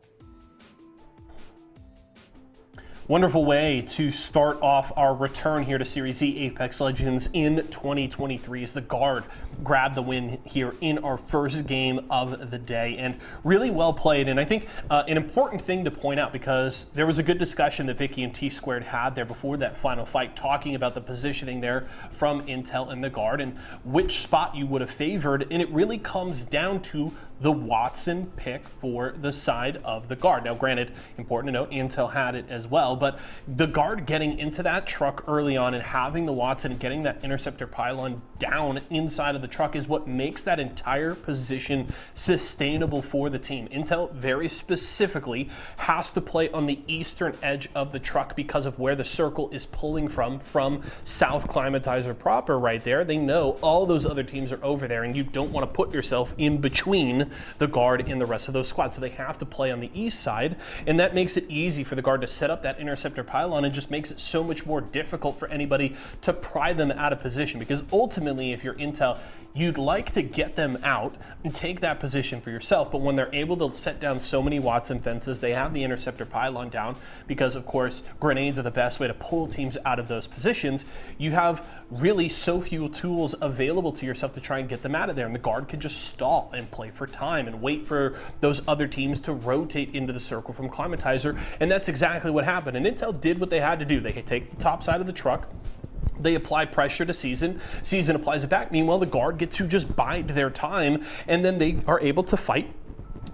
Wonderful way to start off our return here to Series Z Apex Legends in 2023 as the Guard grabbed the win here in our first game of the day, and really well played. And I think an important thing to point out, because there was a good discussion that Vicky and T-Squared had there before that final fight, talking about the positioning there from Intel and the Guard and which spot you would have favored, and it really comes down to the Wattson pick for the side of the Guard. Now, granted, important to note, Intel had it as well, but the Guard getting into that truck early on and having the Wattson and getting that interceptor pylon down inside of the truck is what makes that entire position sustainable for the team. Intel very specifically has to play on the eastern edge of the truck because of where the circle is pulling from South Climatizer proper right there. They know all those other teams are over there, and you don't want to put yourself in between the Guard and the rest of those squads. So they have to play on the east side, and that makes it easy for the Guard to set up that interceptor pylon and just makes it so much more difficult for anybody to pry them out of position, because ultimately if you're Intel, you'd like to get them out and take that position for yourself. But when they're able to set down so many Wattson fences, they have the interceptor pylon down because, of course, grenades are the best way to pull teams out of those positions. You have really so few tools available to yourself to try and get them out of there. And the Guard can just stall and play for time and wait for those other teams to rotate into the circle from Climatizer. And that's exactly what happened. And Intel did what they had to do. They could take the top side of the truck. They apply pressure to Season. Season applies it back. Meanwhile, the Guard get to just bide their time, and then they are able to fight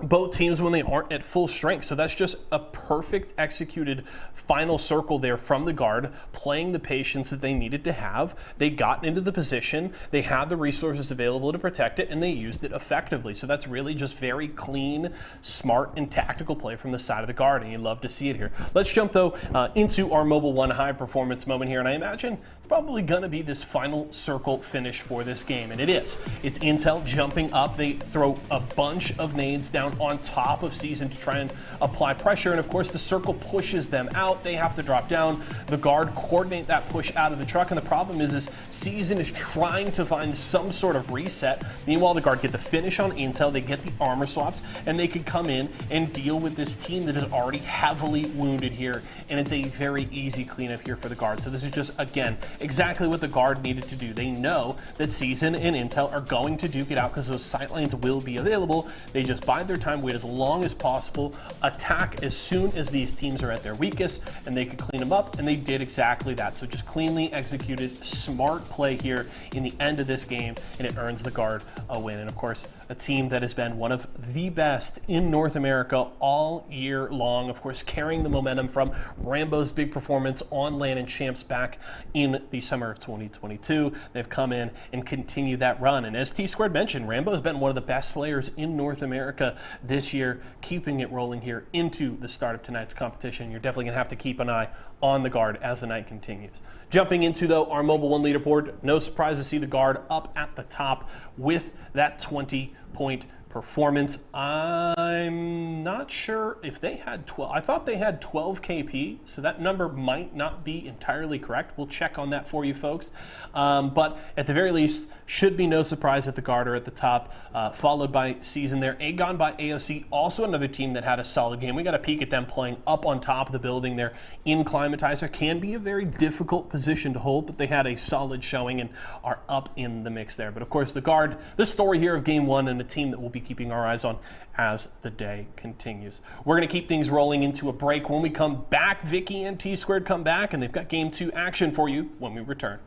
both teams when they aren't at full strength. So that's just a perfect executed final circle there from the Guard, playing the patience that they needed to have. They got into the position, they had the resources available to protect it, and they used it effectively. So that's really just very clean, smart, and tactical play from the side of the Guard, and you love to see it here. Let's jump, though, into our Mobile One high performance moment here, and I imagine it's probably going to be this final circle finish for this game, and it is. It's Intel jumping up. They throw a bunch of nades down on top of Season to try and apply pressure, and of course the circle pushes them out. They have to drop down. The Guard coordinate that push out of the truck, and the problem is Season is trying to find some sort of reset. Meanwhile, the Guard get the finish on Intel, they get the armor swaps, and they can come in and deal with this team that is already heavily wounded here, and it's a very easy cleanup here for the Guard. So this is just, again, exactly what the Guard needed to do. They know that Season and Intel are going to duke it out because those sight lanes will be available. They just bide their time, wait as long as possible, attack as soon as these teams are at their weakest, and they could clean them up, and they did exactly that. So just cleanly executed, smart play here in the end of this game, and it earns the Guard a win. And of course, a team that has been one of the best in North America all year long, of course, carrying the momentum from Rambo's big performance on LAN and Champs back in the summer of 2022. They've come in and continued that run. And as T-Squared mentioned, Rambo has been one of the best slayers in North America this year, keeping it rolling here into the start of tonight's competition. You're definitely going to have to keep an eye on the Guard as the night continues. Jumping into, though, our Mobile One leaderboard, no surprise to see the Guard up at the top with that 20-point performance. I'm not sure if they had 12. I thought they had 12 KP, so that number might not be entirely correct. We'll check on that for you folks. But at the very least, should be no surprise that the Guard are at the top, followed by Season there. Aegon by AOC, also another team that had a solid game. We got a peek at them playing up on top of the building there in Climatizer. Can be a very difficult position to hold, but they had a solid showing and are up in the mix there. But of course, the Guard, the story here of Game 1 and a team that will be keeping our eyes on as the day continues. We're going to keep things rolling into a break. When we come back, Vicky and T-Squared come back, and they've got Game 2 action for you when we return.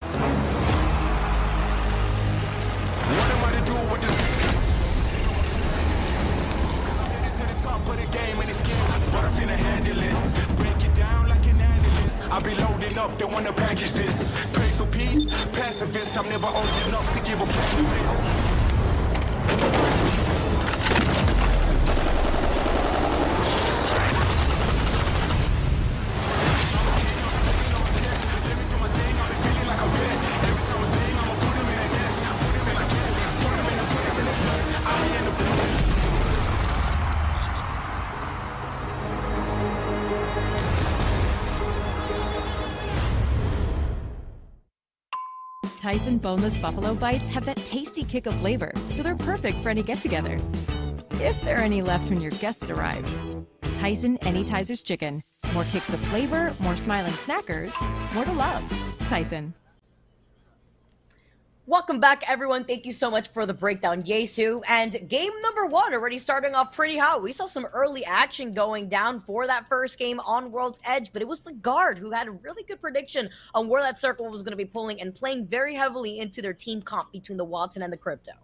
What am I to do with this? I'm headed to the top of the game and it's game, but I'm finna handle it. Break it down like an analyst. I'll be loading up, they wanna package this. Pray for peace, pacifist. I'm never old enough to give a promise. Tyson boneless buffalo bites have that tasty kick of flavor, so they're perfect for any get-together. If there are any left when your guests arrive. Tyson Anytizers Chicken. More kicks of flavor, more smiling snackers, more to love. Tyson. Welcome back, everyone. Thank you so much for the breakdown, Yesu. And game number 1 already starting off pretty hot. We saw some early action going down for that first game on World's Edge, but it was the Guard who had a really good prediction on where that circle was going to be pulling and playing very heavily into their team comp between the Watson and the Crypto.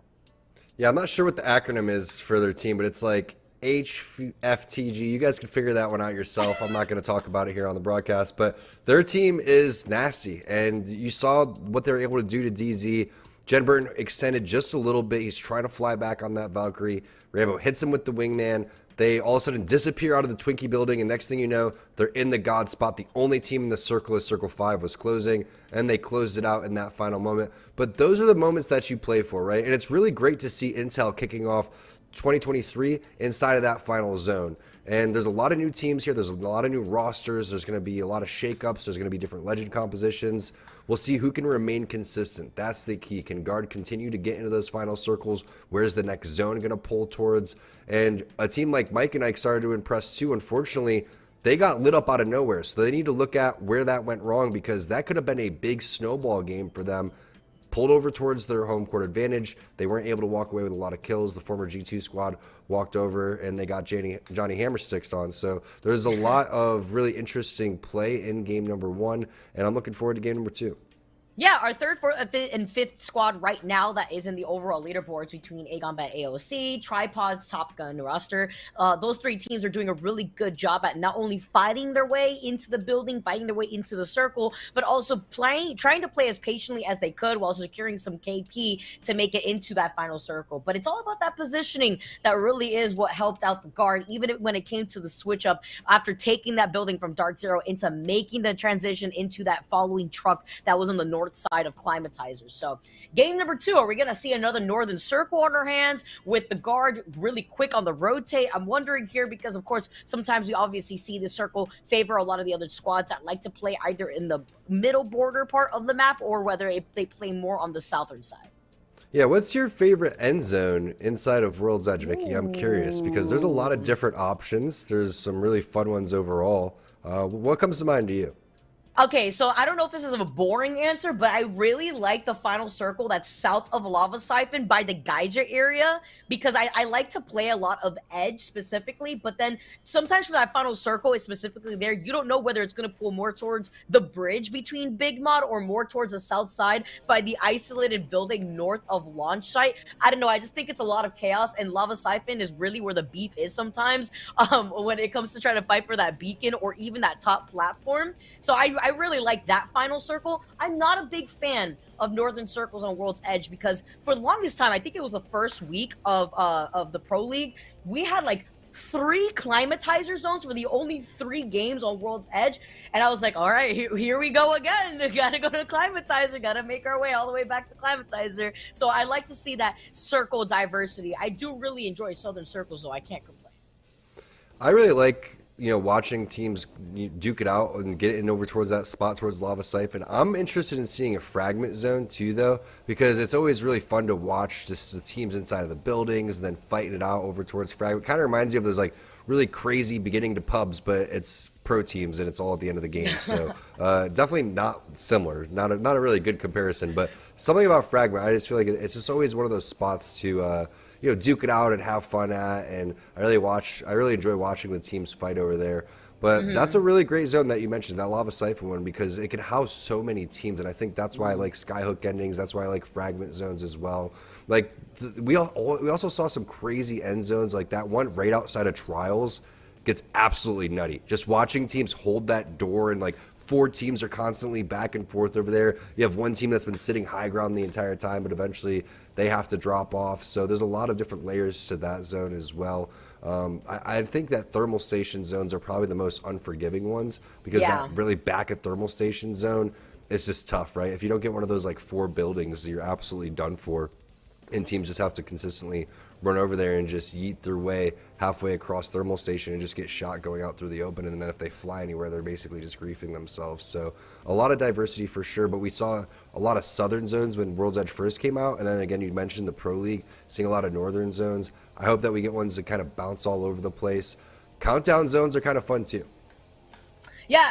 Yeah, I'm not sure what the acronym is for their team, but it's like HFTG. You guys can figure that one out yourself. I'm not going to talk about it here on the broadcast, but their team is nasty, and you saw what they were able to do to DZ. Jen Burton extended just a little bit. He's trying to fly back on that Valkyrie. Rambo hits him with the wingman. They all of a sudden disappear out of the Twinkie building, and next thing you know, they're in the God spot. The only team in the circle as Circle 5 was closing, and they closed it out in that final moment. But those are the moments that you play for, right? And it's really great to see Intel kicking off 2023 inside of that final zone. And there's a lot of new teams here. There's a lot of new rosters. There's going to be a lot of shakeups. There's going to be different legend compositions. We'll see who can remain consistent. That's the key. Can Guard continue to get into those final circles? Where's the next zone going to pull towards? And a team like Mike and Ike started to impress too. Unfortunately, they got lit up out of nowhere. So they need to look at where that went wrong, because that could have been a big snowball game for them. Pulled over towards their home court advantage. They weren't able to walk away with a lot of kills. The former G2 squad walked over and they got Johnny Hammersticks on. So there's a lot of really interesting play in game number 1, and I'm looking forward to game number 2. Yeah, our third, fourth, and fifth squad right now that is in the overall leaderboards between Aegon Bet AOC, Tripods, Top Gun, Roster. Those 3 teams are doing a really good job at not only fighting their way into the building, fighting their way into the circle, but also trying to play as patiently as they could while securing some KP to make it into that final circle. But it's all about that positioning that really is what helped out the Guard, even when it came to the switch up after taking that building from Dark Zero into making the transition into that following truck that was on the north side of Climatizers. So game number 2, are we going to see another Northern Circle on our hands with the Guard really quick on the rotate? I'm wondering here because, of course, sometimes we obviously see the Circle favor a lot of the other squads that like to play either in the middle border part of the map or whether they play more on the southern side. Yeah, what's your favorite end zone inside of World's Edge, Vicky? I'm curious because there's a lot of different options. There's some really fun ones overall. What comes to mind to you? Okay, so I don't know if this is a boring answer, but I really like the final circle that's south of Lava Siphon by the Geyser area because I like to play a lot of Edge specifically, but then sometimes for that final circle is specifically there, you don't know whether it's going to pull more towards the bridge between Big Mod or more towards the south side by the isolated building north of launch site. I don't know, I just think it's a lot of chaos, and Lava Siphon is really where the beef is sometimes when it comes to trying to fight for that beacon or even that top platform. So I I really like that final circle. I'm not a big fan of northern circles on World's Edge because for the longest time, I think it was the first week of the Pro League, we had like 3 climatizer zones for the only 3 games on World's Edge, and I was like, all right, here we go again. Gotta go to climatizer, gotta make our way all the way back to climatizer. So I like to see that circle diversity. I do really enjoy southern circles, though. I can't complain. I really like, watching teams duke it out and get it in over towards that spot towards Lava Siphon. I'm interested in seeing a fragment zone too, though, because it's always really fun to watch just the teams inside of the buildings and then fighting it out over towards fragment. Kind of reminds you of those like really crazy beginning to pubs, but it's pro teams and it's all at the end of the game. So definitely not similar, not a really good comparison, but something about fragment, I just feel like it's just always one of those spots to duke it out and have fun at, and I really enjoy watching the teams fight over there. But that's a really great zone that you mentioned, that Lava Siphon one, because it can house so many teams, and I think that's why I like Skyhook endings, that's why I like fragment zones as well. Like, we also saw some crazy end zones, like that one right outside of Trials gets absolutely nutty. Just watching teams hold that door and like 4 teams are constantly back and forth over there. You have one team that's been sitting high ground the entire time, but eventually they have to drop off. So there's a lot of different layers to that zone as well. I think that thermal station zones are probably the most unforgiving ones because that really back at thermal station zone is just tough, right? If you don't get one of those like 4 buildings, you're absolutely done for. And teams just have to consistently run over there and just yeet their way halfway across thermal station and just get shot going out through the open, and then if they fly anywhere, they're basically just griefing themselves. So a lot of diversity for sure, but we saw a lot of southern zones when World's Edge first came out, and then again you mentioned the Pro League, seeing a lot of northern zones. I hope that we get ones that kind of bounce all over the place. Countdown zones are kind of fun too. Yeah,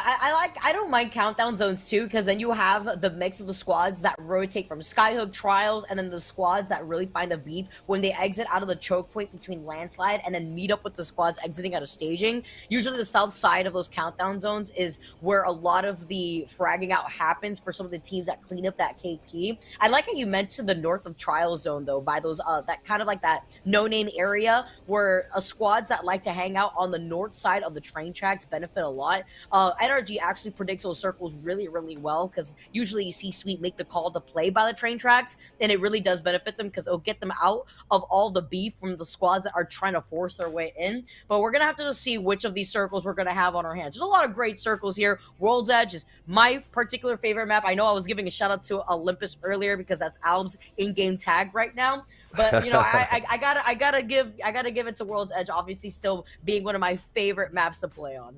I don't mind countdown zones too, because then you have the mix of the squads that rotate from Skyhook, Trials, and then the squads that really find a beef when they exit out of the choke point between Landslide and then meet up with the squads exiting out of staging. Usually the south side of those countdown zones is where a lot of the fragging out happens for some of the teams that clean up that KP. I like how you mentioned the north of Trials zone though, by those that kind of like that no-name area where squads that like to hang out on the north side of the train tracks benefit a lot. NRG actually predicts those circles really, really well because usually you see Sweet make the call to play by the train tracks, and it really does benefit them because it'll get them out of all the beef from the squads that are trying to force their way in. But we're going to have to just see which of these circles we're going to have on our hands. There's a lot of great circles here. World's Edge is my particular favorite map. I know I was giving a shout out to Olympus earlier because that's Alb's in-game tag right now. But I gotta give it to World's Edge, obviously still being one of my favorite maps to play on.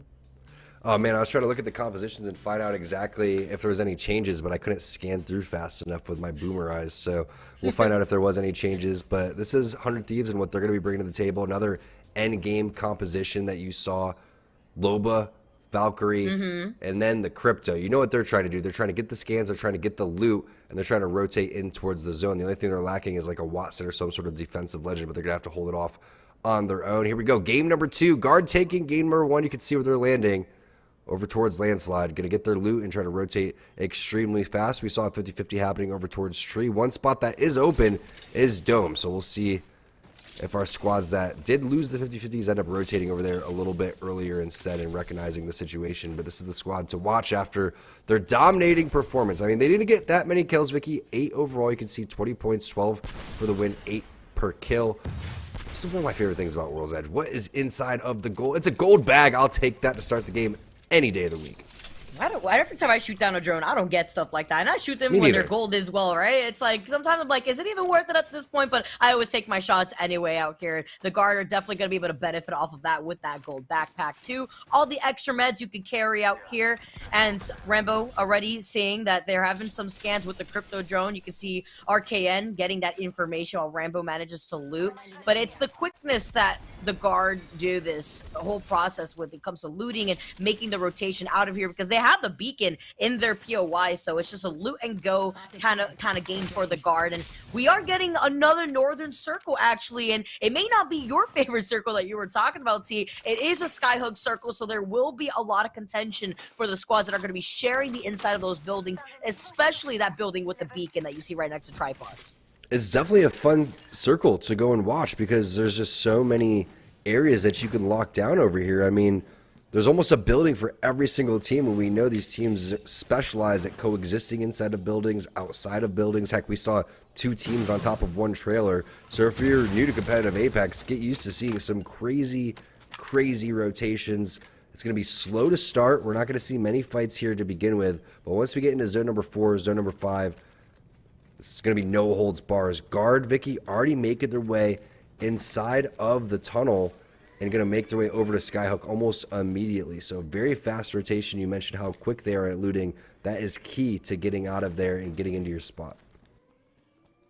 Oh man, I was trying to look at the compositions and find out exactly if there was any changes, but I couldn't scan through fast enough with my boomer eyes. So we'll find out if there was any changes. But this is 100 Thieves and what they're going to be bringing to the table. Another end game composition that you saw: Loba, Valkyrie, and then the Crypto. You know what they're trying to do? They're trying to get the scans, they're trying to get the loot, and they're trying to rotate in towards the zone. The only thing they're lacking is like a Wattson or some sort of defensive legend, but they're going to have to hold it off on their own. Here we go. Game number 2. Guard taking. Game number 1, you can see where they're landing. Over towards Landslide, going to get their loot and try to rotate extremely fast. We saw a 50-50 happening over towards Tree. One spot that is open is Dome, so we'll see if our squads that did lose the 50-50s end up rotating over there a little bit earlier instead and recognizing the situation. But this is the squad to watch after their dominating performance. I mean, they didn't get that many kills, Vicky. 8 overall. You can see 20 points, 12 for the win, 8 per kill. This is one of my favorite things about World's Edge. What is inside of the gold? It's a gold bag. I'll take that to start the game any day of the week. Every time I shoot down a drone, I don't get stuff like that. And I shoot them when they're gold as well, right? It's like, sometimes I'm like, is it even worth it at this point? But I always take my shots anyway out here. The guard are definitely going to be able to benefit off of that with that gold backpack too. All the extra meds you can carry out here. And Rambo already seeing that they're having some scans with the Crypto drone. You can see RKN getting that information while Rambo manages to loot. But it's the quickness that the guard do this whole process when it comes to looting and making the rotation out of here, because they have the beacon in their POI, so it's just a loot and go kind of game for the guard. And we are getting another northern circle actually, and it may not be your favorite circle that you were talking about, T. It is a Skyhook circle, so there will be a lot of contention for the squads that are going to be sharing the inside of those buildings, especially that building with the beacon that you see right next to tripods. It's definitely a fun circle to go and watch because there's just so many areas that you can lock down over here. I mean, there's almost a building for every single team, and we know these teams specialize at coexisting inside of buildings, outside of buildings. Heck, we saw 2 teams on top of one trailer. So if you're new to competitive Apex, get used to seeing some crazy rotations. It's going to be slow to start. We're not going to see many fights here to begin with, but once we get into zone number 4, zone number 5, it's going to be no holds bars. Guard, Vicky already making their way inside of the tunnel and going to make their way over to Skyhook almost immediately. So very fast rotation. You mentioned how quick they are at looting. That is key to getting out of there and getting into your spot.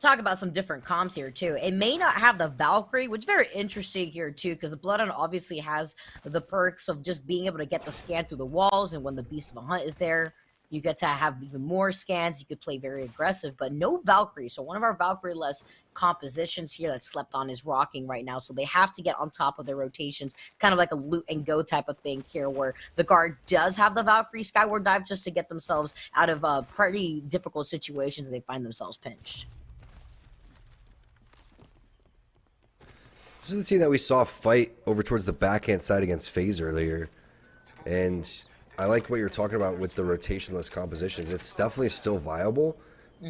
Talk about some different comps here too. It may not have the Valkyrie, which is very interesting here too, because the Bloodhound obviously has the perks of just being able to get the scan through the walls, and when the Beast of a Hunt is there, you get to have even more scans. You could play very aggressive, but no Valkyrie. So one of our Valkyrie-less compositions here that slept on is rocking right now. So they have to get on top of their rotations. It's kind of like a loot and go type of thing here, where the guard does have the Valkyrie Skyward Dive just to get themselves out of pretty difficult situations and they find themselves pinched. This is the team that we saw fight over towards the backhand side against FaZe earlier. And I like what you're talking about with the rotationless compositions. It's definitely still viable,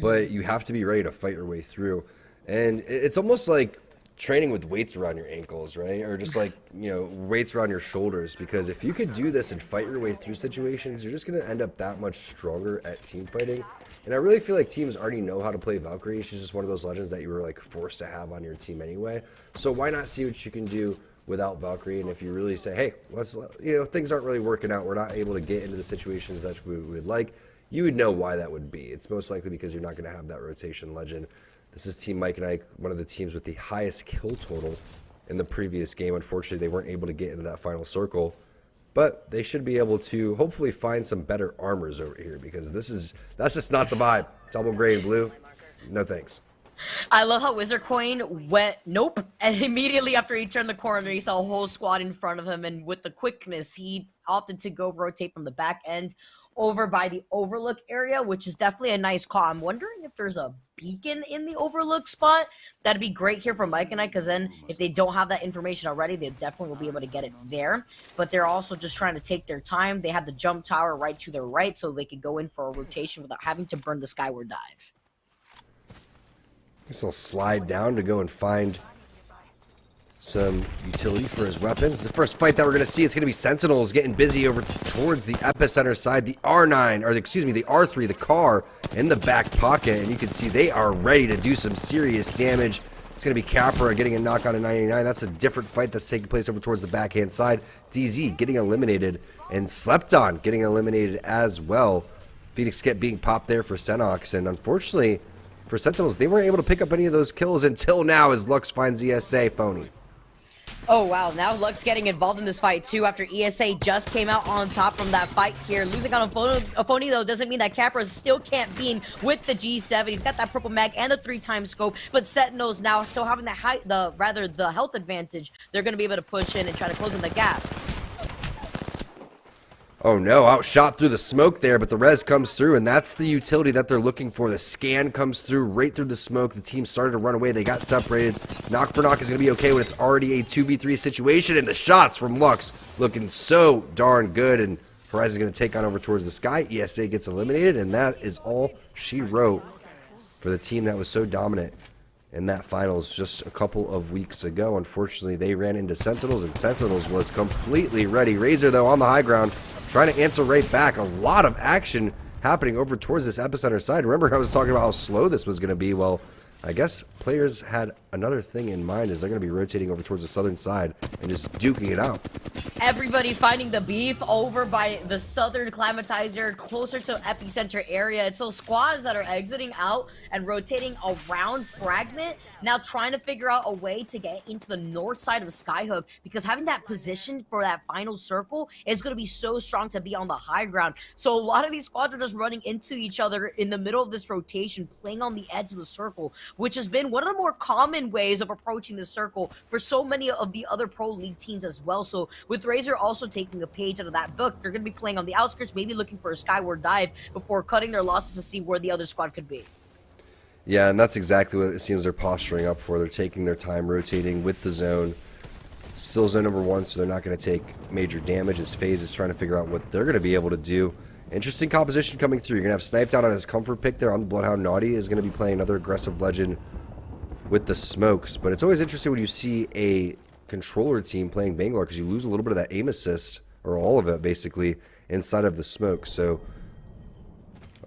but you have to be ready to fight your way through. And it's almost like training with weights around your ankles, right? Or just like, you know, weights around your shoulders. Because if you could do this and fight your way through situations, you're just going to end up that much stronger at team fighting. And I really feel like teams already know how to play Valkyrie. She's just one of those legends that you were like forced to have on your team anyway. So why not see what you can do without Valkyrie? And if you really say, hey, things aren't really working out, we're not able to get into the situations that we would like, you would know why that would be. It's most likely because you're not going to have that rotation legend. This is Team Mike and Ike, one of the teams with the highest kill total in the previous game. Unfortunately, they weren't able to get into that final circle, but they should be able to hopefully find some better armors over here, because that's just not the vibe. Double gray and blue, no thanks. I love how Wizard Coin went nope, and immediately after he turned the corner, he saw a whole squad in front of him, and with the quickness, he opted to go rotate from the back end over by the overlook area, which is definitely a nice call. I'm wondering if there's a beacon in the overlook spot. That'd be great here for Mike and I, because then if they don't have that information already, they definitely will be able to get it there. But they're also just trying to take their time. They have the jump tower right to their right, so they could go in for a rotation without having to burn the Skyward Dive. Guess I'll slide down to go and find some utility for his weapons. The first fight that we're going to see, it's going to be Sentinels getting busy over towards the epicenter side. The R9, or excuse me, the R3, the car in the back pocket. And you can see they are ready to do some serious damage. It's going to be Capra getting a knock on a 99. That's a different fight that's taking place over towards the backhand side. DZ getting eliminated, and Slepton getting eliminated as well. Phoenix Kit being popped there for Senox, and unfortunately for Sentinels, they weren't able to pick up any of those kills until now, as Lux finds ESA phony. Oh, wow. Now Lux getting involved in this fight, too, after ESA just came out on top from that fight here. Losing on a phony, though, doesn't mean that Capra still can't beam with the G7. He's got that purple mag and the 3-time scope, but Sentinels now still having the health advantage. They're going to be able to push in and try to close in the gap. Oh no, outshot through the smoke there, but the res comes through, and that's the utility that they're looking for. The scan comes through right through the smoke. The team started to run away. They got separated. Knock for knock is going to be okay when it's already a 2v3 situation, and the shots from Lux looking so darn good, and Horizon's going to take on over towards the sky. ESA gets eliminated, and that is all she wrote for the team that was so dominant in that finals just a couple of weeks ago. Unfortunately, they ran into Sentinels, and Sentinels was completely ready. Razor, though, on the high ground, trying to answer right back. A lot of action happening over towards this epicenter side. Remember, I was talking about how slow this was going to be. Well, I guess players had another thing in mind, as they're going to be rotating over towards the southern side and just duking it out. Everybody finding the beef over by the southern climatizer, closer to epicenter area. It's those squads that are exiting out and rotating around Fragment, now trying to figure out a way to get into the north side of Skyhook, because having that position for that final circle is going to be so strong to be on the high ground. So a lot of these squads are just running into each other in the middle of this rotation, playing on the edge of the circle, which has been one of the more common ways of approaching the circle for so many of the other pro league teams as well. So with Razor also taking a page out of that book, they're going to be playing on the outskirts, maybe looking for a Skyward Dive before cutting their losses to see where the other squad could be. Yeah, and that's exactly what it seems they're posturing up for. They're taking their time rotating with the zone. still zone number 1, so they're not going to take major damage as FaZe is trying to figure out what they're going to be able to do. Interesting composition coming through. You're going to have Sniped out on his comfort pick there on the Bloodhound. Naughty is going to be playing another aggressive legend with the smokes, but it's always interesting when you see a controller team playing Bangalore because you lose a little bit of that aim assist, or all of it basically, inside of the smoke. So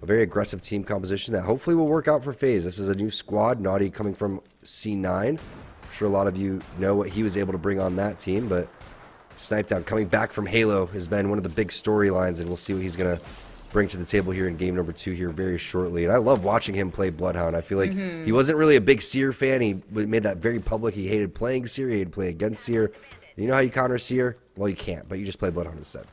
a very aggressive team composition that hopefully will work out for FaZe. This is a new squad. Naughty coming from C9. I'm sure a lot of you know what he was able to bring on that team, but Sniped out coming back from Halo has been one of the big storylines, and we'll see what he's going to bring to the table here in game number 2 here very shortly. And I love watching him play Bloodhound. I feel like he wasn't really a big Seer fan. He made that very public. He hated playing Seer. He hated playing against Seer. You know how you counter Seer? Well, you can't, but you just play Bloodhound instead.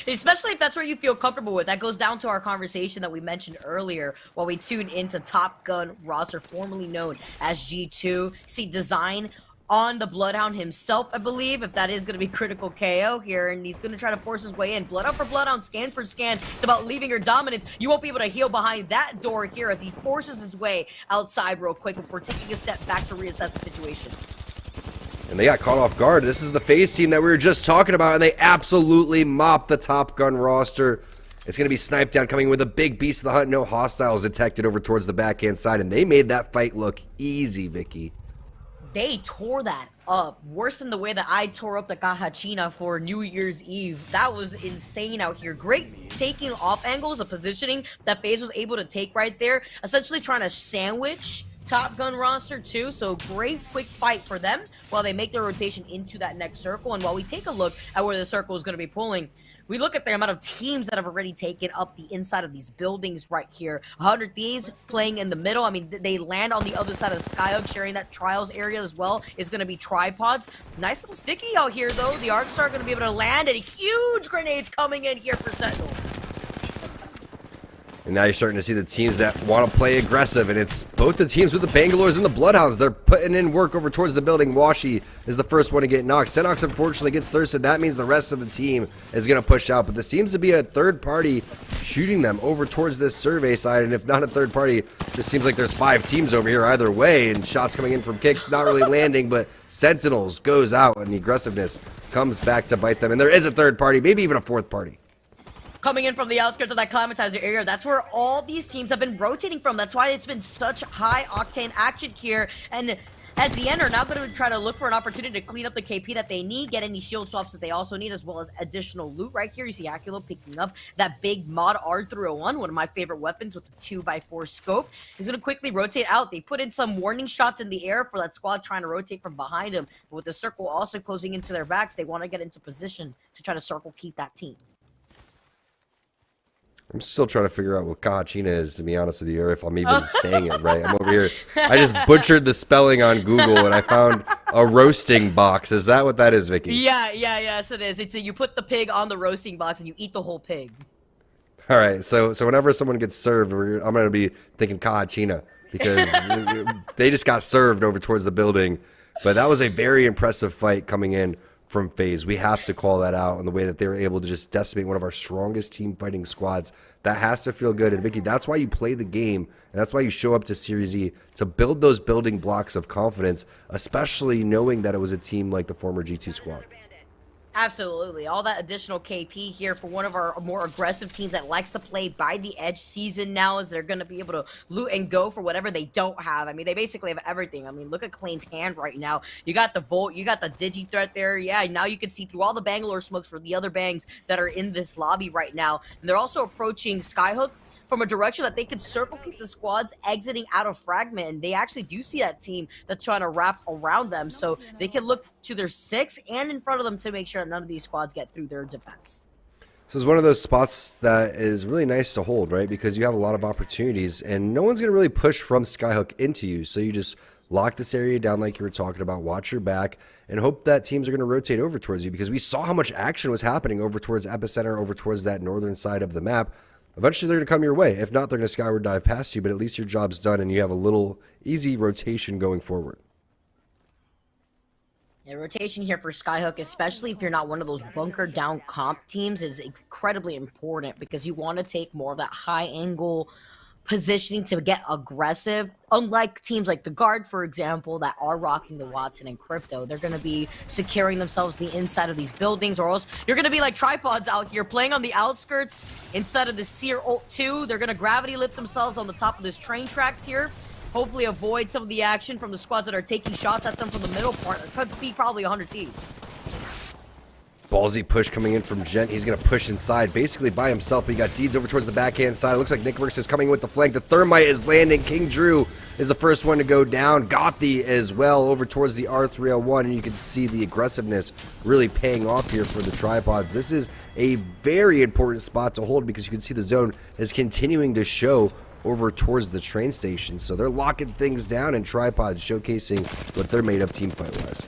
Especially if that's where you feel comfortable with. That goes down to our conversation that we mentioned earlier while we tuned into Top Gun roster, formerly known as G2. See, Design on the Bloodhound himself, I believe, if that is going to be critical KO here, and he's going to try to force his way in. Bloodhound for Bloodhound, scan for scan. It's about leaving your dominance. You won't be able to heal behind that door here as he forces his way outside real quick before taking a step back to reassess the situation. And they got caught off guard. This is the FaZe team that we were just talking about, and they absolutely mopped the Top Gun roster. It's going to be Sniped down, coming with a big beast of the hunt. No hostiles detected over towards the backhand side, and they made that fight look easy, Vicky. They tore that up worse than the way that I tore up the Kahachina for New Year's Eve. That was insane out here. Great taking off angles of positioning that FaZe was able to take right there, essentially trying to sandwich Top Gun roster too. So great quick fight for them while they make their rotation into that next circle. And while we take a look at where the circle is going to be pulling, we look at the amount of teams that have already taken up the inside of these buildings right here. 100 Thieves playing in the middle. I mean, they land on the other side of Skyhook, sharing that Trials area as well. It's going to be Tripods. Nice little sticky out here, though. The Arcstar are going to be able to land, and huge grenades coming in here for Sentinels. And now you're starting to see the teams that want to play aggressive, and it's both the teams with the Bangalores and the Bloodhounds. They're putting in work over towards the building. Washi is the first one to get knocked. Senox unfortunately gets thirsted. That means the rest of the team is going to push out, but there seems to be a third party shooting them over towards this survey side, and if not a third party, just seems like there's 5 teams over here either way, and shots coming in from kicks, not really landing, but Sentinels goes out, and the aggressiveness comes back to bite them, and there is a third party, maybe even a fourth party. Coming in from the outskirts of that climatizer area. That's where all these teams have been rotating from. That's why it's been such high-octane action here. And as the end are now going to try to look for an opportunity to clean up the KP that they need, get any shield swaps that they also need, as well as additional loot. Right here, you see Aculo picking up that big mod R301, one of my favorite weapons with the 2x4 scope. He's going to quickly rotate out. They put in some warning shots in the air for that squad trying to rotate from behind him. But with the circle also closing into their backs, they want to get into position to try to circle keep that team. I'm still trying to figure out what Kahachina is, to be honest with you, or if I'm even saying it right. I'm over here. I just butchered the spelling on Google, and I found a roasting box. Is that what that is, Vicky? Yes, it is. It's you put the pig on the roasting box, and you eat the whole pig. All right, so whenever someone gets served, I'm going to be thinking Kahachina, because they just got served over towards the building. But that was a very impressive fight coming in from FaZe. We have to call that out in the way that they were able to just decimate one of our strongest team fighting squads. That has to feel good. And Vicky, that's why you play the game, and that's why you show up to Series E, to build those building blocks of confidence, especially knowing that it was a team like the former G2 squad. Absolutely. All that additional KP here for one of our more aggressive teams that likes to play by the edge season now, as they're going to be able to loot and go for whatever they don't have. I mean, they basically have everything. I mean, look at Clayton's hand right now. You got the Volt, you got the Digi threat there. Yeah, now you can see through all the Bangalore smokes for the other bangs that are in this lobby right now. And they're also approaching Skyhook from a direction that they could circle keep the squads exiting out of Fragment. And they actually do see that team that's trying to wrap around them. So they can look to their 6 and in front of them to make sure that none of these squads get through their defense. This is one of those spots that is really nice to hold, right? Because you have a lot of opportunities, and no one's going to really push from Skyhook into you. So you just lock this area down like you were talking about, watch your back, and hope that teams are going to rotate over towards you, because we saw how much action was happening over towards Epicenter, over towards that northern side of the map. Eventually, they're going to come your way. If not, they're going to skyward dive past you, but at least your job's done, and you have a little easy rotation going forward. Yeah, rotation here for Skyhook, especially if you're not one of those bunker down comp teams, is incredibly important, because you want to take more of that high angle positioning to get aggressive. Unlike teams like the Guard, for example, that are rocking the Wattson and Crypto, they're going to be securing themselves the inside of these buildings, or else you're going to be like Tripods out here playing on the outskirts inside of the Seer ult 2. They're going to gravity lift themselves on the top of this train tracks here. Hopefully avoid some of the action from the squads that are taking shots at them from the middle part. It could be probably 100 Thieves. Ballsy push coming in from Gent. He's going to push inside basically by himself. But you got Deeds over towards the backhand side. It looks like Nickmercs is coming with the flank. The Thermite is landing. King Drew is the first one to go down. Gothi as well over towards the R301. And you can see the aggressiveness really paying off here for the Tripods. This is a very important spot to hold because you can see the zone is continuing to show over towards the train station. So they're locking things down, and Tripods showcasing what they're made of team fight-wise.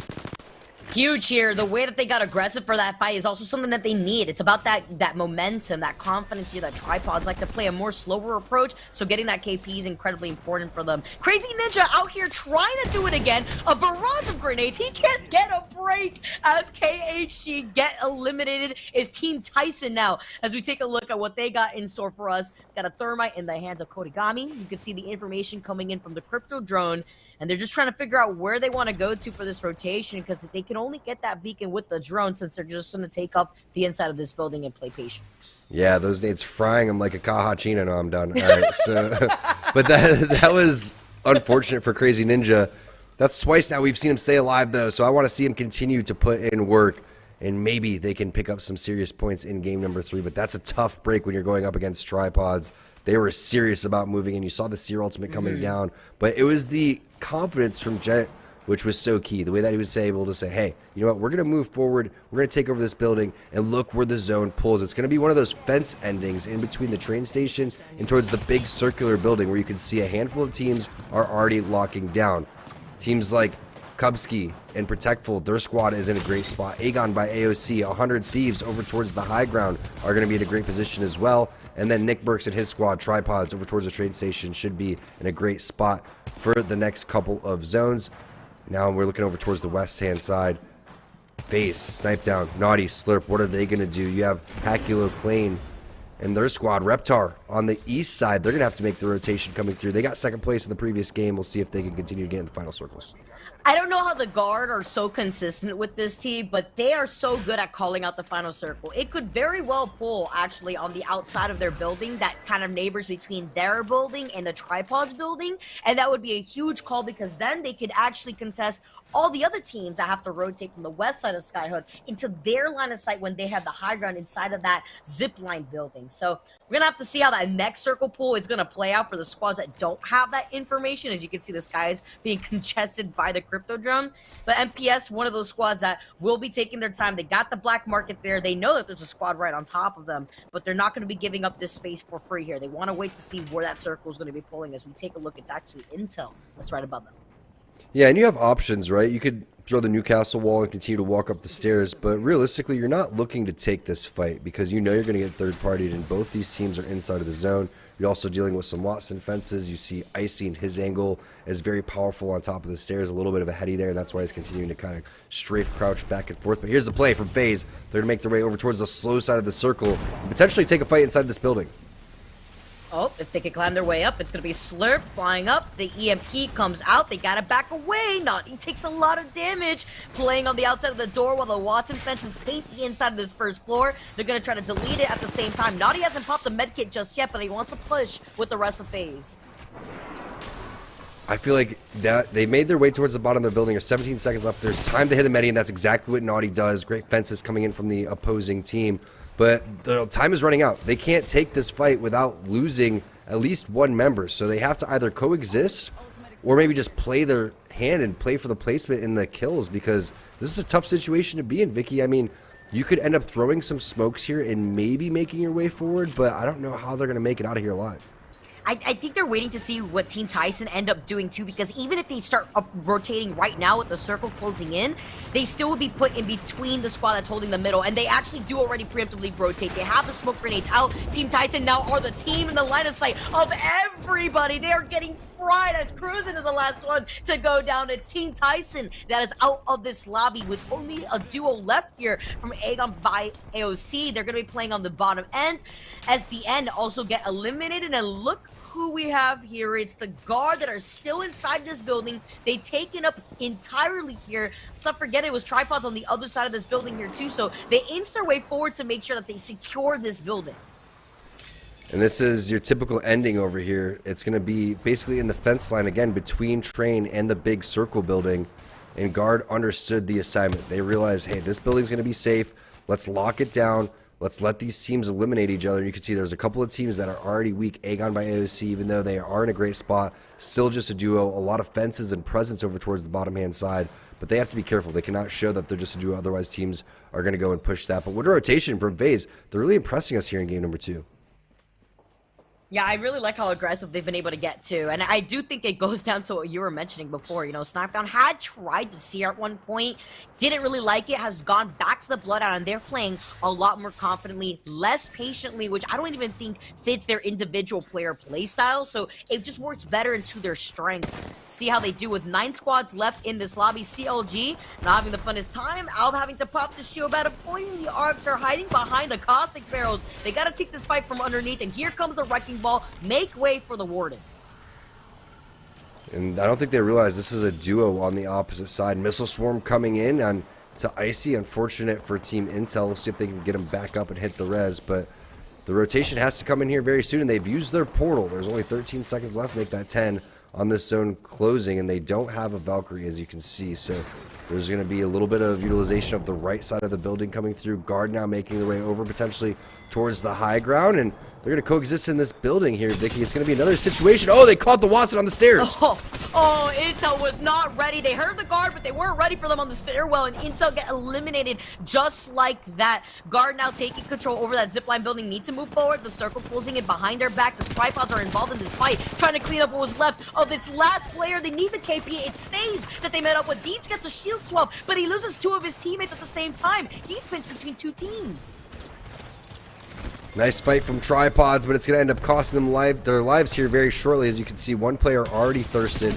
Huge here. The way that they got aggressive for that fight is also something that they need. It's about that momentum, that confidence here that Tripods like to play a more slower approach, so getting that KP is incredibly important for them. Crazy Ninja out here trying to do it again. A barrage of grenades. He can't get a break as KHG get eliminated. Is Team Tyson now as we take a look at what they got in store for us. Got a Thermite in the hands of Kodigami. You can see the information coming in from the Crypto drone, and they're just trying to figure out where they want to go to for this rotation, because they can only get that beacon with the drone since they're just going to take up the inside of this building and play patient. Yeah, those nades frying them like a Kahachina. No, I'm done. All right, so, but that was unfortunate for Crazy Ninja. That's twice now we've seen him stay alive, though, so I want to see him continue to put in work, and maybe they can pick up some serious points in game number 3, but that's a tough break when you're going up against Tripods. They were serious about moving, and you saw the Seer ultimate coming down, but it was the confidence from Jet which was so key. The way that he was able to say, hey, you know what, we're going to move forward, we're going to take over this building, and look where the zone pulls. It's going to be one of those fence endings in between the train station and towards the big circular building where you can see a handful of teams are already locking down. Teams like Kubsky and Protectful, their squad is in a great spot. Aegon by AOC, 100 Thieves over towards the high ground are going to be in a great position as well. And then Nickmercs and his squad, Tripods, over towards the train station should be in a great spot for the next couple of zones. Now we're looking over towards the west-hand side. FaZe, Snipe Down, Naughty, Slurp, what are they going to do? You have Hakulo, Clane, and their squad, Reptar, on the east side. They're going to have to make the rotation coming through. They got second place in the previous game. We'll see if they can continue to get in the final circles. I don't know how the Guard are so consistent with this team, but they are so good at calling out the final circle. It could very well pull, actually, on the outside of their building, that kind of neighbors between their building and the Tripods building, and that would be a huge call because then they could actually contest all the other teams that have to rotate from the west side of Skyhook into their line of sight when they have the high ground inside of that zipline building. So we're going to have to see how that next circle pool is going to play out for the squads that don't have that information. As you can see, the skies being congested by the Crypto drone. But MPS, one of those squads that will be taking their time. They got the black market there. They know that there's a squad right on top of them, but they're not going to be giving up this space for free here. They want to wait to see where that circle is going to be pulling. As we take a look, it's actually Intel that's right above them. Yeah, and you have options, right? You could throw the Newcastle wall and continue to walk up the stairs, but realistically, you're not looking to take this fight because you know you're going to get third-partied, and both these teams are inside of the zone. You're also dealing with some Wattson fences. You see Icy and his angle is very powerful on top of the stairs, a little bit of a heady there, and that's why he's continuing to kind of strafe crouch back and forth. But here's the play from FaZe. They're going to make their way over towards the slow side of the circle and potentially take a fight inside this building. Oh, if they can climb their way up, it's going to be Slurp flying up. The EMP comes out. They got to back away. Naughty takes a lot of damage playing on the outside of the door while the Wattson fences paint the inside of this first floor. They're going to try to delete it at the same time. Naughty hasn't popped the medkit just yet, but he wants to push with the rest of FaZe. I feel like that they made their way towards the bottom of the building. There's 17 seconds left. There's time to hit a medi, and that's exactly what Naughty does. Great fences coming in from the opposing team. But the time is running out. They can't take this fight without losing at least one member. So they have to either coexist or maybe just play their hand and play for the placement in the kills, because this is a tough situation to be in, Vicky. I mean, you could end up throwing some smokes here and maybe making your way forward, but I don't know how they're going to make it out of here alive. I think they're waiting to see what Team Tyson end up doing too, because even if they start rotating right now with the circle closing in, they still would be put in between the squad that's holding the middle, and they actually do already preemptively rotate. They have the smoke grenades out. Team Tyson now are the team in the line of sight of everybody. They are getting fried as Cruisin is the last one to go down. It's Team Tyson that is out of this lobby with only a duo left here from Aegon by AOC. They're going to be playing on the bottom end. SCN also get eliminated, and look who we have here. It's the guard that are still inside this building. They taken up entirely here. Let's not forget it was tripods on the other side of this building here too, so they inch their way forward to make sure that they secure this building. And this is your typical ending over here. It's going to be basically in the fence line again between Train and the big circle building. And Guard understood the assignment. They realized, hey, this building's going to be safe. Let's lock it down. Let's let these teams eliminate each other. You can see there's a couple of teams that are already weak. Aegon by AOC, even though they are in a great spot, still just a duo. A lot of fences and presence over towards the bottom-hand side. But they have to be careful. They cannot show that they're just a duo. Otherwise, teams are going to go and push that. But with rotation from FaZe, they're really impressing us here in game number 2. Yeah, I really like how aggressive they've been able to get to. And I do think it goes down to what you were mentioning before. You know, Snipedown had tried to see her at one point, didn't really like it, has gone back to the Bloodhound, and they're playing a lot more confidently, less patiently, which I don't even think fits their individual player playstyle. So it just works better into their strengths. See how they do with 9 squads left in this lobby. CLG not having the funnest time. Alb having to pop the shield out of point. The Arcs are hiding behind the Caustic Barrels. They got to take this fight from underneath, and here comes the Wrecking Ball. Make way for the Warden. And I don't think they realize this is a duo on the opposite side. Missile Swarm coming in on to Icy. Unfortunate for Team Intel. We'll see if they can get him back up and hit the res. But the rotation has to come in here very soon. And they've used their portal. There's only 13 seconds left to make that 10 on this zone closing. And they don't have a Valkyrie, as you can see. So there's going to be a little bit of utilization of the right side of the building coming through. Guard now making their way over potentially towards the high ground. And they're going to coexist in this building here, Vicky. It's going to be another situation. Oh, they caught the Watson on the stairs. Oh, Intel was not ready. They heard the guard, but they weren't ready for them on the stairwell, and Intel get eliminated just like that. Guard now taking control over that zipline building. Need to move forward. The circle closing in behind their backs as tripods are involved in this fight, trying to clean up what was left of this last player. They need the KP. It's FaZe that they met up with. Deeds gets a shield swap, but he loses 2 of his teammates at the same time. He's pinched between 2 teams. Nice fight from Tripods, but it's going to end up costing them their lives here very shortly. As you can see, one player already thirsted.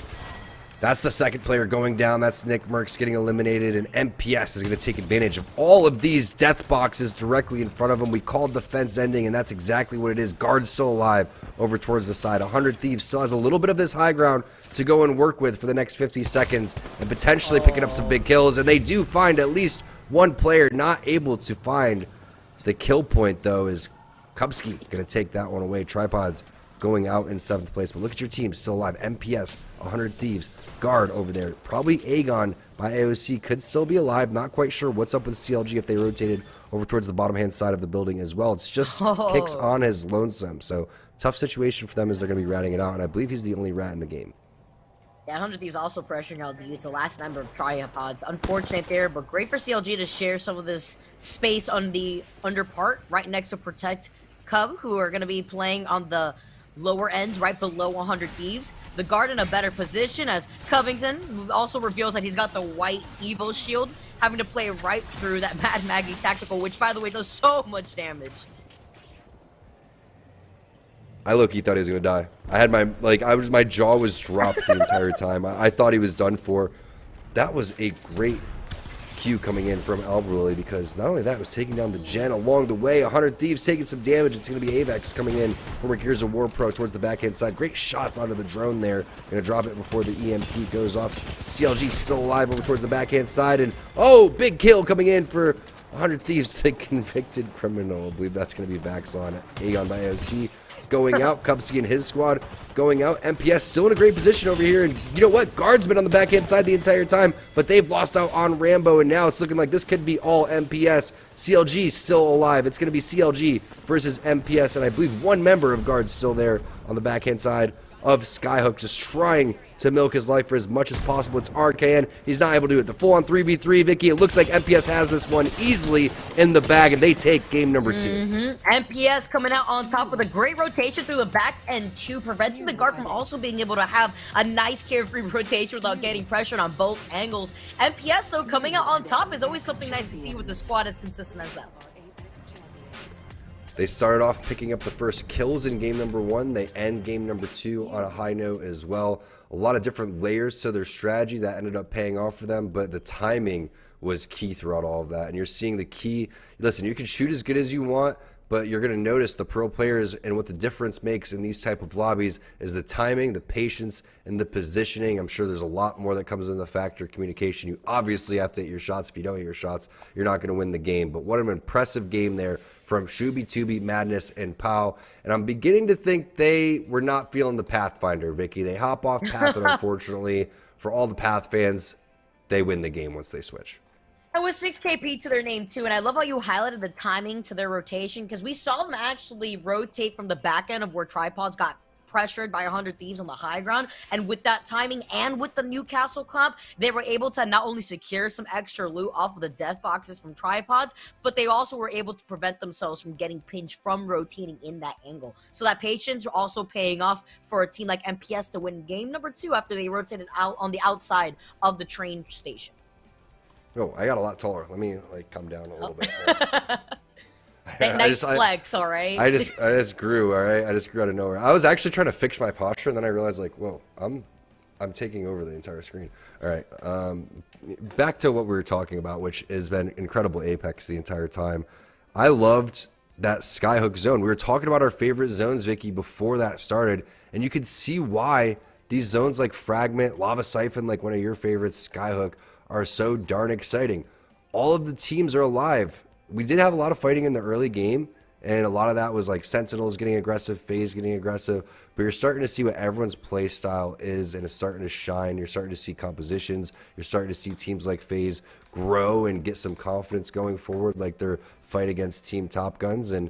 That's the second player going down. That's Nick Mercs getting eliminated, and MPS is going to take advantage of all of these death boxes directly in front of him. We called the fence ending, and that's exactly what it is. Guard's still alive over towards the side. 100 Thieves still has a little bit of this high ground to go and work with for the next 50 seconds and potentially picking up some big kills, and they do find at least one player. Not able to find the kill point, though, is Kubsky going to take that one away. Tripods going out in 7th place. But look at your team still alive. MPS, 100 Thieves, Guard over there. Probably Aegon by AOC could still be alive. Not quite sure what's up with CLG if they rotated over towards the bottom-hand side of the building as well. It's just Kicks on his lonesome. So tough situation for them as they're going to be ratting it out. And I believe he's the only rat in the game. Yeah, 100 Thieves also pressuring LD. It's the last member of Tripods. Unfortunate there, but great for CLG to share some of this space on the under part, right next to Protect Cub, who are going to be playing on the lower end, right below 100 Thieves. The Guard in a better position as Covington also reveals that he's got the white Evo shield, having to play right through that Mad Maggie tactical, which, by the way, does so much damage. I low-key thought he was gonna die. I had my jaw was dropped the entire time. I thought he was done for. That was a great Q coming in from Albrully, because not only that, it was taking down the Gen along the way. 100 Thieves taking some damage. It's gonna be Avex coming in from Gears of War Pro towards the backhand side. Great shots onto the drone there. Gonna drop it before the EMP goes off. CLG still alive over towards the backhand side, and oh, big kill coming in for 100 Thieves, the convicted criminal. I believe that's going to be Vaxon. Aegon by AOC going out. Kubsky and his squad going out. MPS still in a great position over here. And you know what? Guard's been on the backhand side the entire time, but they've lost out on Rambo, and now it's looking like this could be all MPS. CLG still alive. It's going to be CLG versus MPS, and I believe one member of Guard's still there on the backhand side of Skyhook, just trying to milk his life for as much as possible. It's RKN. He's not able to do it. The full-on 3v3, Vicky. It looks like MPS has this one easily in the bag, and they take game number 2. MPS coming out on top with a great rotation through the back end too, preventing the Guard from also being able to have a nice carefree rotation without getting pressured on both angles. MPS, though, coming out on top is always something nice to see with the squad as consistent as that. They started off picking up the first kills in game number 1. They end game number 2 on a high note as well. A lot of different layers to their strategy that ended up paying off for them, but the timing was key throughout all of that. And you're seeing the key. Listen, you can shoot as good as you want, but you're going to notice the pro players, and what the difference makes in these type of lobbies is the timing, the patience, and the positioning. I'm sure there's a lot more that comes into the factor. Communication. You obviously have to hit your shots. If you don't hit your shots, you're not going to win the game. But what an impressive game there from Shubi, Tubi, Madness, and Pau. And I'm beginning to think they were not feeling the Pathfinder, Vicky. They hop off Path, and unfortunately, for all the Path fans, they win the game once they switch. And with 6KP to their name, too, and I love how you highlighted the timing to their rotation, because we saw them actually rotate from the back end of where Tripods got pressured by 100 Thieves on the high ground, and with that timing and with the Newcastle comp, they were able to not only secure some extra loot off of the death boxes from Tripods, but they also were able to prevent themselves from getting pinched from rotating in that angle. So that patience also paying off for a team like MPS to win game number 2 after they rotated out on the outside of the train station. Oh, I got a lot taller. Let me come down a little bit. Nice flex, all right? I just grew, all right? I just grew out of nowhere. I was actually trying to fix my posture, and then I realized, whoa, I'm taking over the entire screen. All right, back to what we were talking about, which has been incredible Apex the entire time. I loved that Skyhook zone. We were talking about our favorite zones, Vicky, before that started, and you could see why these zones like Fragment, Lava Siphon, like one of your favorites, Skyhook, are so darn exciting. All of the teams are alive. We did have a lot of fighting in the early game, and a lot of that was like Sentinels getting aggressive, FaZe getting aggressive, but you're starting to see what everyone's play style is, and it's starting to shine. You're starting to see compositions. You're starting to see teams like FaZe grow and get some confidence going forward, like their fight against Team Top Guns, and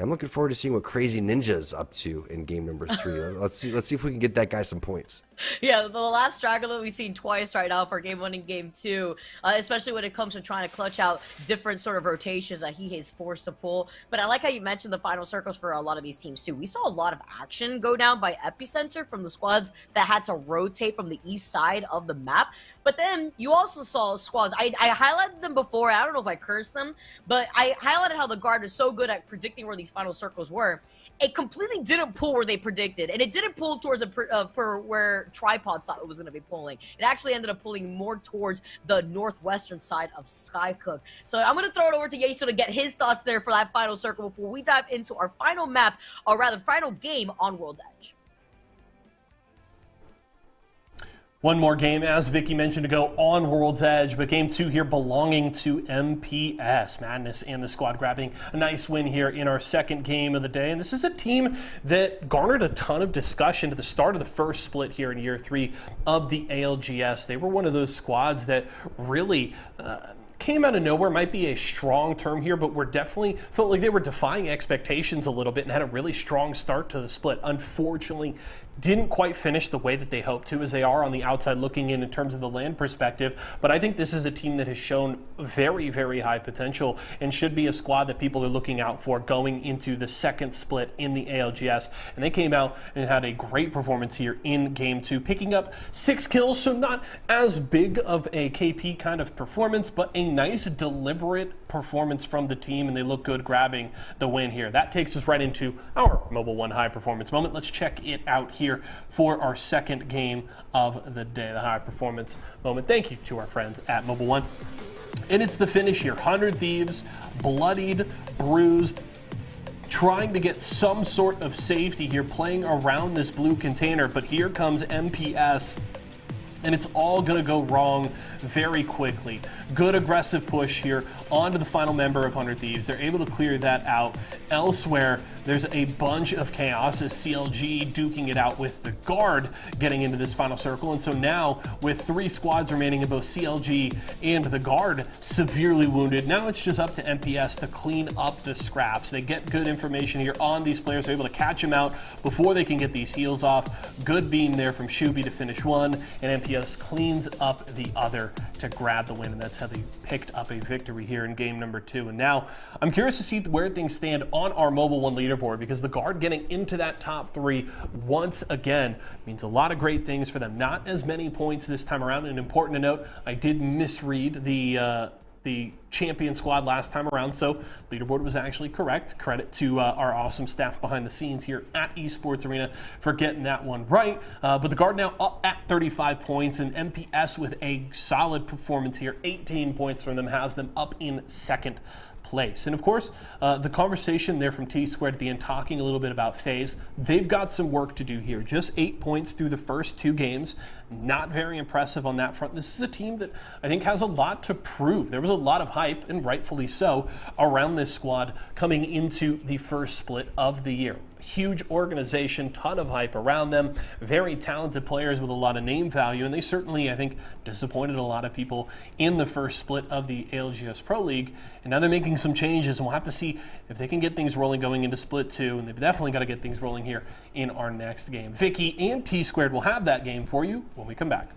I'm looking forward to seeing what Crazy Ninja's up to in game number 3. Let's see if we can get that guy some points. Yeah, the last straggler we've seen twice right now for game 1 and game 2, especially when it comes to trying to clutch out different sort of rotations that he is forced to pull. But I like how you mentioned the final circles for a lot of these teams too. We saw a lot of action go down by Epicenter from the squads that had to rotate from the east side of the map. But then you also saw squads. I highlighted them before. I don't know if I cursed them, but I highlighted how the guard is so good at predicting where these final circles were. It completely didn't pull where they predicted, and it didn't pull towards per where Tripods thought it was going to be pulling. It actually ended up pulling more towards the northwestern side of Skyhook. So I'm going to throw it over to Yeso to get his thoughts there for that final circle before we dive into our final map, or rather final game on World's Edge. One more game, as Vicky mentioned, to go on World's Edge, but game 2 here belonging to MPS. Madness and the squad grabbing a nice win here in our second game of the day. And this is a team that garnered a ton of discussion at the start of the first split here in year 3 of the ALGS. They were one of those squads that really came out of nowhere. Might be a strong term here, but definitely felt like they were defying expectations a little bit and had a really strong start to the split. Unfortunately, didn't quite finish the way that they hoped to, as they are on the outside looking in terms of the land perspective. But I think this is a team that has shown very, very high potential and should be a squad that people are looking out for going into the second split in the ALGS. And they came out and had a great performance here in game 2, picking up 6 kills. So not as big of a KP kind of performance, but a nice deliberate performance from the team, and they look good grabbing the win here. That takes us right into our Mobile One high performance moment. Let's check it out here for our second game of the day, the high performance moment. Thank you to our friends at Mobile One. And it's the finish here. 100 Thieves, bloodied, bruised, trying to get some sort of safety here, playing around this blue container, but here comes MPS, and it's all going to go wrong very quickly. Good aggressive push here onto the final member of 100 Thieves. They're able to clear that out. Elsewhere, there's a bunch of chaos as CLG duking it out with the guard getting into this final circle. And so now, with 3 squads remaining in both CLG and the guard severely wounded, now it's just up to MPS to clean up the scraps. They get good information here on these players. They're able to catch them out before they can get these heals off. Good beam there from Shubi to finish one, and MPS cleans up the other to grab the win, and that's how they picked up a victory here in game number 2. And now I'm curious to see where things stand on our Mobile One leaderboard, because the guard getting into that top 3 once again means a lot of great things for them. Not as many points this time around, and important to note, I did misread the the champion squad last time around, so leaderboard was actually correct. Credit to our awesome staff behind the scenes here at Esports Arena for getting that one right. But the Guard now up at 35 points, and MPS with a solid performance here. 18 points from them has them up in second place. And of course, the conversation there from T-Squared at the end, talking a little bit about FaZe. They've got some work to do here. Just 8 points through the first 2 games. Not very impressive on that front. This is a team that I think has a lot to prove. There was a lot of hype, and rightfully so, around this squad coming into the first split of the year. Huge organization, ton of hype around them, very talented players with a lot of name value, and they certainly, I think, disappointed a lot of people in the first split of the ALGS Pro League. And now they're making some changes, and we'll have to see if they can get things rolling going into split 2, and they've definitely got to get things rolling here in our next game. Vicky and T-Squared will have that game for you when we come back.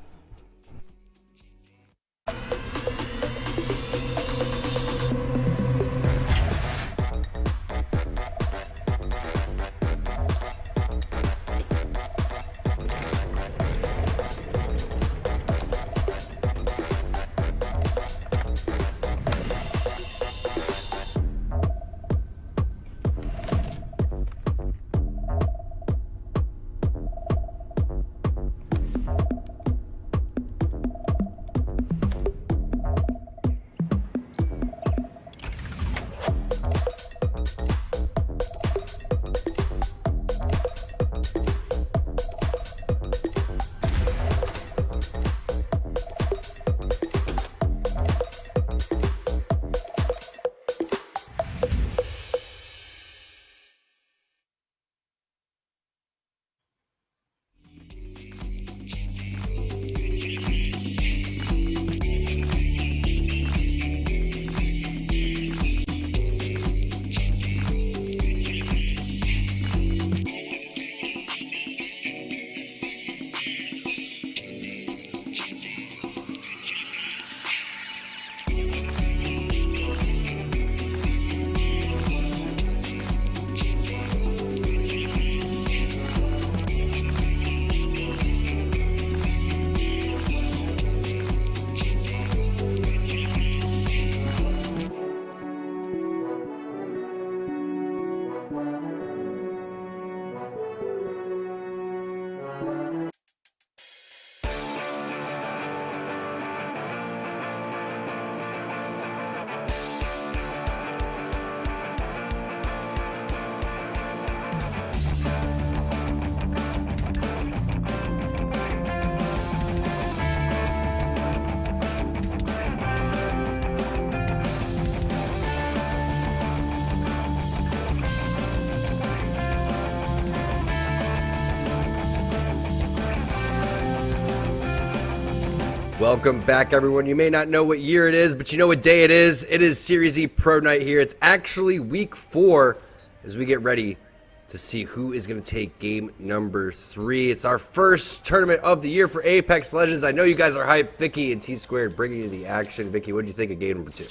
Welcome back, everyone. You may not know what year it is, but you know what day it is. It is Series E Pro Night here. It's actually week 4 as we get ready to see who is going to take game number 3. It's our first tournament of the year for Apex Legends. I know you guys are hyped. Vicky and T-Squared bringing you the action. Vicky, what did you think of game number 2?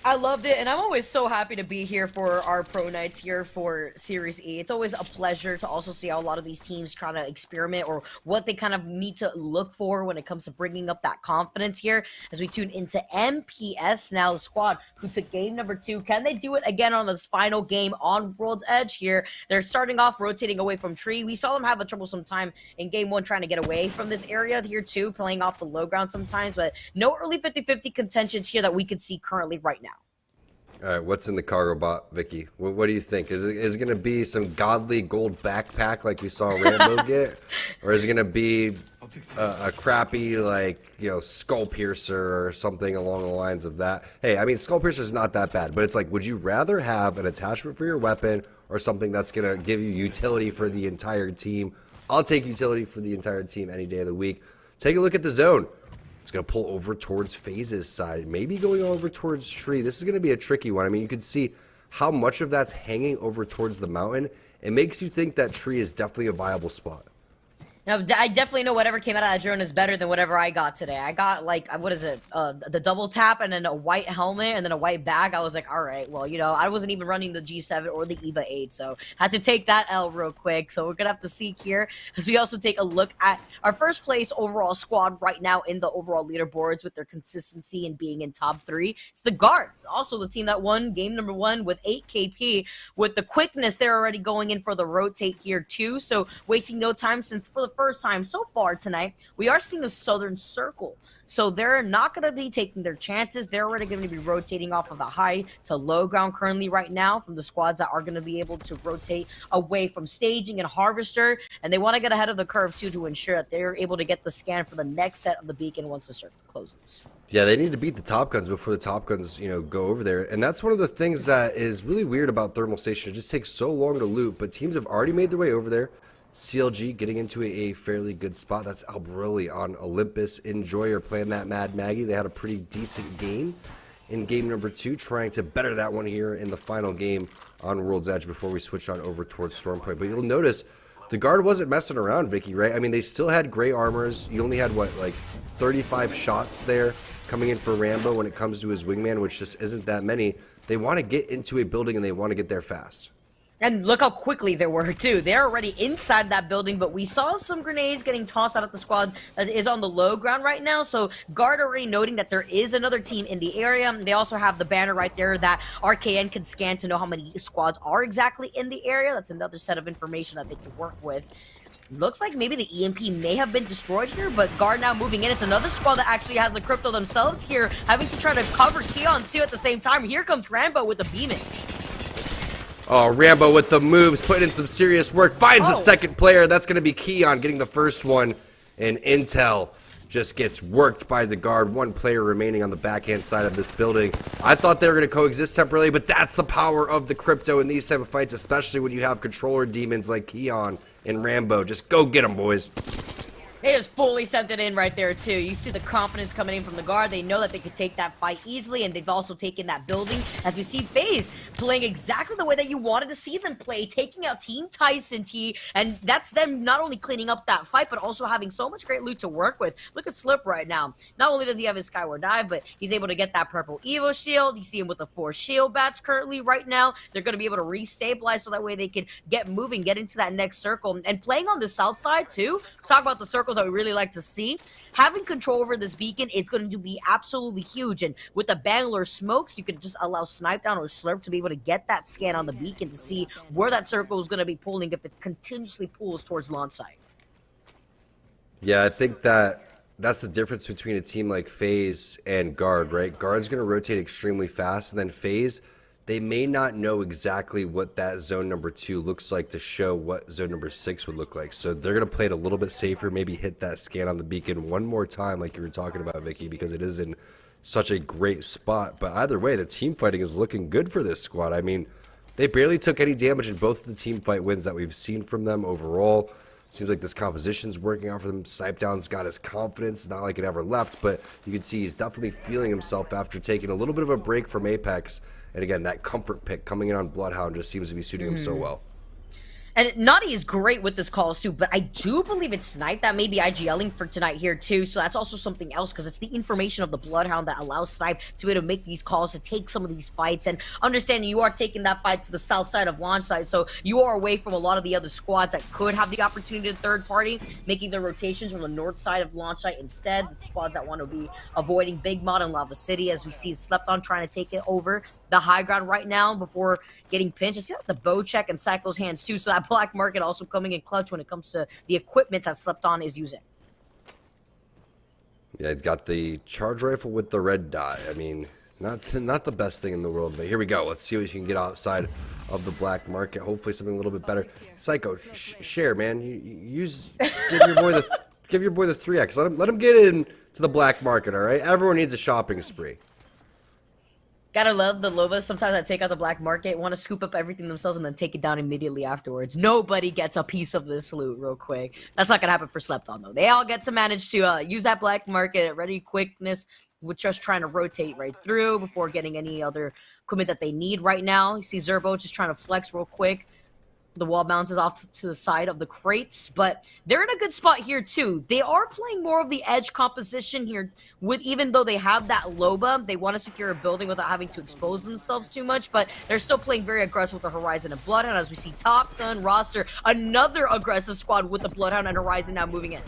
I loved it, and I'm always so happy to be here for our pro nights here for Series E. It's always a pleasure to also see how a lot of these teams trying to experiment or what they kind of need to look for when it comes to bringing up that confidence here as we tune into MPS now, the squad who took game number 2. Can they do it again on this final game on World's Edge here? They're starting off rotating away from Tree. We saw them have a troublesome time in game 1 trying to get away from this area here too, playing off the low ground sometimes, but no early 50-50 contentions here that we could see currently right now. All right, what's in the cargo bot, Vicky? What do you think? Is it going to be some godly gold backpack like we saw Rambo get? Or is it going to be a crappy, like, you know, Skull Piercer or something along the lines of that? Hey, I mean, Skull Piercer is not that bad, but it's like, would you rather have an attachment for your weapon or something that's going to give you utility for the entire team? I'll take utility for the entire team any day of the week. Take a look at the zone. It's going to pull over towards FaZe's side, maybe going over towards Tree. This is going to be a tricky one. I mean, you can see how much of that's hanging over towards the mountain. It makes you think that Tree is definitely a viable spot. No, I definitely know whatever came out of that drone is better than whatever I got today. I got like, what is it? The double tap and then a white helmet and then a white bag. I was like, all right, well, I wasn't even running the G7 or the EVA 8, so had to take that L real quick. So we're gonna have to see here as we also take a look at our first place overall squad right now in the overall leaderboards with their consistency and being in top 3. It's the Guard, also the team that won game number 1 with 8 KP. With the quickness, they're already going in for the rotate here too. So wasting no time, since for the first time so far tonight, we are seeing a Southern Circle. So they're not going to be taking their chances. They're already going to be rotating off of the high to low ground currently right now from the squads that are going to be able to rotate away from staging and harvester. And they want to get ahead of the curve too to ensure that they're able to get the scan for the next set of the beacon once the circle closes. Yeah, they need to beat the Top Guns before the Top Guns, go over there. And that's one of the things that is really weird about Thermal Station. It just takes so long to loot, but teams have already made their way over there. CLG getting into a fairly good spot. That's Albrelli on Olympus. Enjoyer playing that Mad Maggie. They had a pretty decent game in game number 2, trying to better that one here in the final game on World's Edge before we switch on over towards Stormpoint. But you'll notice the Guard wasn't messing around, Vicky, right? I mean, they still had gray armors. You only had, what, like 35 shots there coming in for Rambo when it comes to his wingman, which just isn't that many. They want to get into a building and they want to get there fast. And look how quickly they were, too. They're already inside that building, but we saw some grenades getting tossed out of the squad that is on the low ground right now. So Guard already noting that there is another team in the area. They also have the banner right there that RKN can scan to know how many squads are exactly in the area. That's another set of information that they can work with. Looks like maybe the EMP may have been destroyed here, but Guard now moving in. It's another squad that actually has the crypto themselves here, having to try to cover Keon, too, at the same time. Here comes Rambo with the beamage. Oh, Rambo with the moves, putting in some serious work. Finds the second player. That's going to be Keon getting the first one. And Intel just gets worked by the Guard. One player remaining on the backhand side of this building. I thought they were going to coexist temporarily, but that's the power of the crypto in these type of fights, especially when you have controller demons like Keon and Rambo. Just go get them, boys. They just fully sent it in right there, too. You see the confidence coming in from the Guard. They know that they could take that fight easily, and they've also taken that building. As we see FaZe playing exactly the way that you wanted to see them play, taking out Team Tyson T, and that's them not only cleaning up that fight, but also having so much great loot to work with. Look at Slip right now. Not only does he have his Skyward Dive, but he's able to get that purple Evo shield. You see him with a 4 shield badge currently right now. They're going to be able to restabilize so that way they can get moving, get into that next circle. And playing on the south side, too, talk about the circles that we really like to see. Having control over this beacon, it's going to be absolutely huge. And with the Bangalore smokes, you could just allow Snipe Down or Slurp to be able to get that scan on the beacon to see where that circle is going to be pulling if it continuously pulls towards launch site. Yeah, I think that's the difference between a team like FaZe and Guard, right? Guard's going to rotate extremely fast, and then FaZe, they may not know exactly what that zone number 2 looks like to show what zone number 6 would look like. So they're going to play it a little bit safer, maybe hit that scan on the beacon one more time like you were talking about, Vicky, because it is in such a great spot. But either way, the team fighting is looking good for this squad. I mean, they barely took any damage in both of the team fight wins that we've seen from them overall. Seems like this composition's working out for them. Snipedown's got his confidence, not like it ever left, but you can see he's definitely feeling himself after taking a little bit of a break from Apex. And again, that comfort pick coming in on Bloodhound just seems to be suiting him so well. And Naughty is great with this calls too, but I do believe it's Snipe that may be IGLing for tonight here too, so that's also something else because it's the information of the Bloodhound that allows Snipe to be able to make these calls, to take some of these fights, and understanding you are taking that fight to the south side of launch side, so you are away from a lot of the other squads that could have the opportunity to third party, making the rotations from the north side of launch site instead, the squads that want to be avoiding Big Mod and Lava City, as we see Slept On trying to take it over the high ground right now before getting pinched. I see that the bow check and Psycho's hands too, so that black market also coming in clutch when it comes to the equipment that Slept On is using. Yeah, he's got the charge rifle with the red dot. I mean, not the best thing in the world, but here we go. Let's see what you can get outside of the black market. Hopefully something a little bit better. Psycho, share, man. Give your boy the 3x. Let him get in to the black market, all right? Everyone needs a shopping spree. Gotta love the Lobas. Sometimes I take out the black market, want to scoop up everything themselves, and then take it down immediately afterwards. Nobody gets a piece of this loot real quick. That's not gonna happen for Slept On, though. They all get to manage to use that black market at ready quickness, with just trying to rotate right through before getting any other equipment that they need right now. You see Zerbo just trying to flex real quick. The wall bounces off to the side of the crates, but they're in a good spot here too. They are playing more of the edge composition here, with even though they have that Loba, they want to secure a building without having to expose themselves too much, but they're still playing very aggressive with the Horizon and Bloodhound, as we see Top Gun roster, another aggressive squad with the Bloodhound and Horizon now moving in.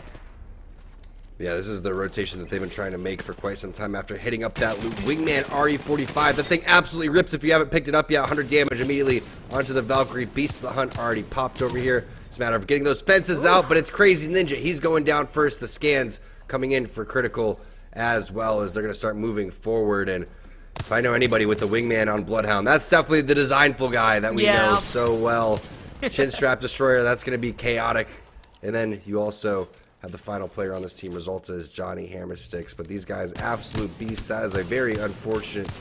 Yeah, this is the rotation that they've been trying to make for quite some time after hitting up that loot. Wingman RE45. The thing absolutely rips if you haven't picked it up yet. 100 damage immediately onto the Valkyrie. Beast of the Hunt already popped over here. It's a matter of getting those fences out, but it's Crazy Ninja. He's going down first. The scans coming in for critical as well as they're going to start moving forward. And if I know anybody with the Wingman on Bloodhound, that's definitely the designful guy that we know so well. Chinstrap Destroyer, that's going to be chaotic. And then you also have the final player on this team. Resulta is Johnny Hammersticks, but these guys, absolute beasts. That is a very unfortunate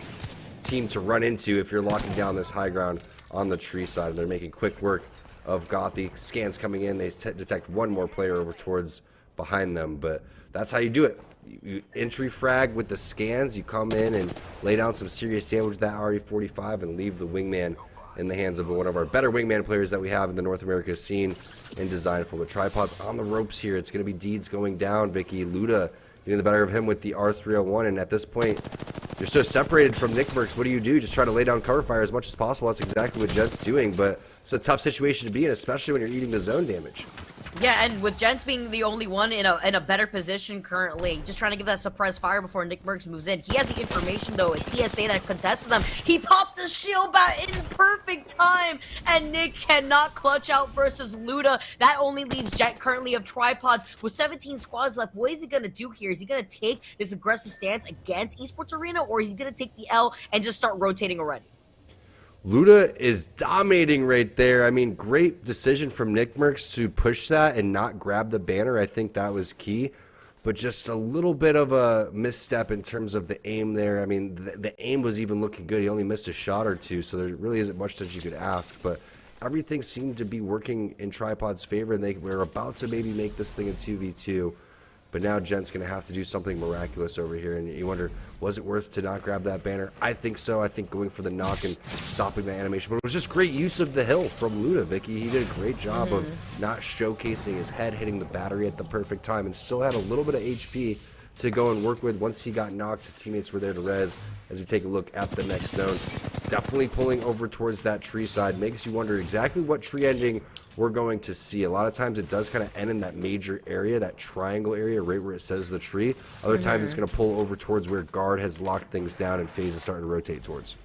team to run into if you're locking down this high ground on the tree side. They're making quick work of Gothy. Scans coming in. They detect one more player over towards behind them, but that's how you do it. You entry frag with the scans. You come in and lay down some serious damage with that RE45 and leave the Wingman in the hands of one of our better Wingman players that we have in the North America scene in Designful. The Tripod's on the ropes here. It's going to be Deeds going down. Vicky Luda getting the better of him with the R301, and at this point, you're so separated from Nickmercs. What do you do? Just try to lay down cover fire as much as possible. That's exactly what Gents doing, but it's a tough situation to be in, especially when you're eating the zone damage. Yeah, and with Gents being the only one in a better position currently, just trying to give that suppressed fire before Nickmercs moves in. He has the information, though, a TSA that contests them. He popped the shield back in perfect time, and Nick cannot clutch out versus Luda. That only leaves Jet currently of Tripods with 17 squads left. What is he going to do here? Is he going to take this aggressive stance against Esports Arena, or is he going to take the L and just start rotating already? Luda is dominating right there. I mean, great decision from Nickmercs to push that and not grab the banner. I think that was key. But just a little bit of a misstep in terms of the aim there. I mean, the aim was even looking good. He only missed a shot or two, so there really isn't much that you could ask. But everything seemed to be working in Tripod's favor, and they were about to maybe make this thing a 2v2. But now Gent's going to have to do something miraculous over here. And you wonder, was it worth to not grab that banner? I think so. I think going for the knock and stopping the animation. But it was just great use of the hill from Luda, Vicky. He did a great job of not showcasing his head, hitting the battery at the perfect time, and still had a little bit of HP to go and work with. Once he got knocked, his teammates were there to res. As we take a look at the next zone, definitely pulling over towards that tree side. Makes you wonder exactly what tree ending we're going to see. A lot of times it does kind of end in that major area, that triangle area right where it says the tree. Other times it's going to pull over towards where guard has locked things down and FaZe is starting to rotate towards.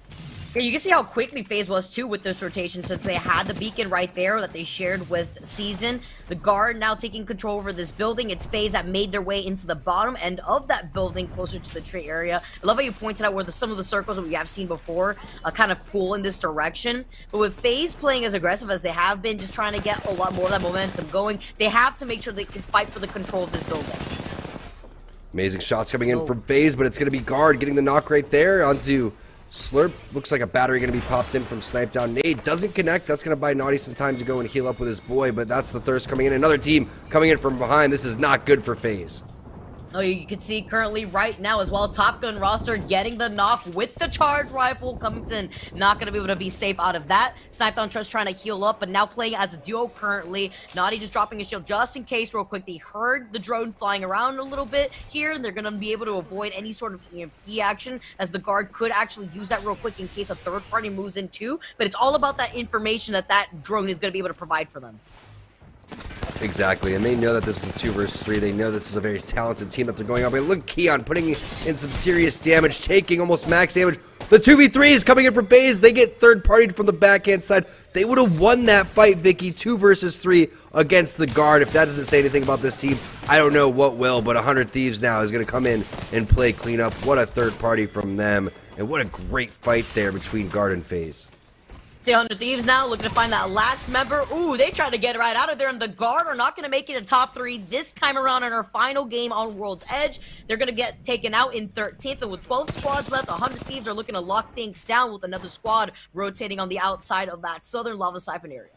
Yeah, you can see how quickly FaZe was too with this rotation, since they had the beacon right there that they shared with Season. The guard now taking control over this building. It's FaZe that made their way into the bottom end of that building closer to the tree area. I love how you pointed out where some of the circles that we have seen before kind of pull in this direction. But with FaZe playing as aggressive as they have been, just trying to get a lot more of that momentum going, they have to make sure they can fight for the control of this building. Amazing shots coming in from FaZe, but it's going to be guard getting the knock right there onto Slurp. Looks like a battery going to be popped in from Snipe Down. Nade doesn't connect. That's going to buy Naughty some time to go and heal up with his boy, but that's the Thirst coming in. Another team coming in from behind. This is not good for FaZe. Oh, you can see currently right now as well, Top Gun roster getting the knock with the charge rifle. Cummington not going to be able to be safe out of that. Sniped on Trust trying to heal up, but now playing as a duo currently. Naughty just dropping his shield just in case real quick. They heard the drone flying around a little bit here, and they're going to be able to avoid any sort of EMP action, as the guard could actually use that real quick in case a third party moves in too. But it's all about that information that drone is going to be able to provide for them. Exactly, and they know that this is a 2 versus 3. They know this is a very talented team that they're going up. But look, Keon putting in some serious damage, taking almost max damage. The 2v3 is coming in from FaZe. They get third-partied from the backhand side. They would have won that fight, Vicky, 2 versus 3 against the guard. If that doesn't say anything about this team, I don't know what will. But 100 Thieves now is going to come in and play cleanup. What a third party from them, and what a great fight there between guard and FaZe. 100 Thieves now looking to find that last member. Ooh, they tried to get right out of there, and the guard are not going to make it a top 3 this time around in our final game on World's Edge. They're going to get taken out in 13th, and with 12 squads left, 100 Thieves are looking to lock things down with another squad rotating on the outside of that southern Lava Siphon area.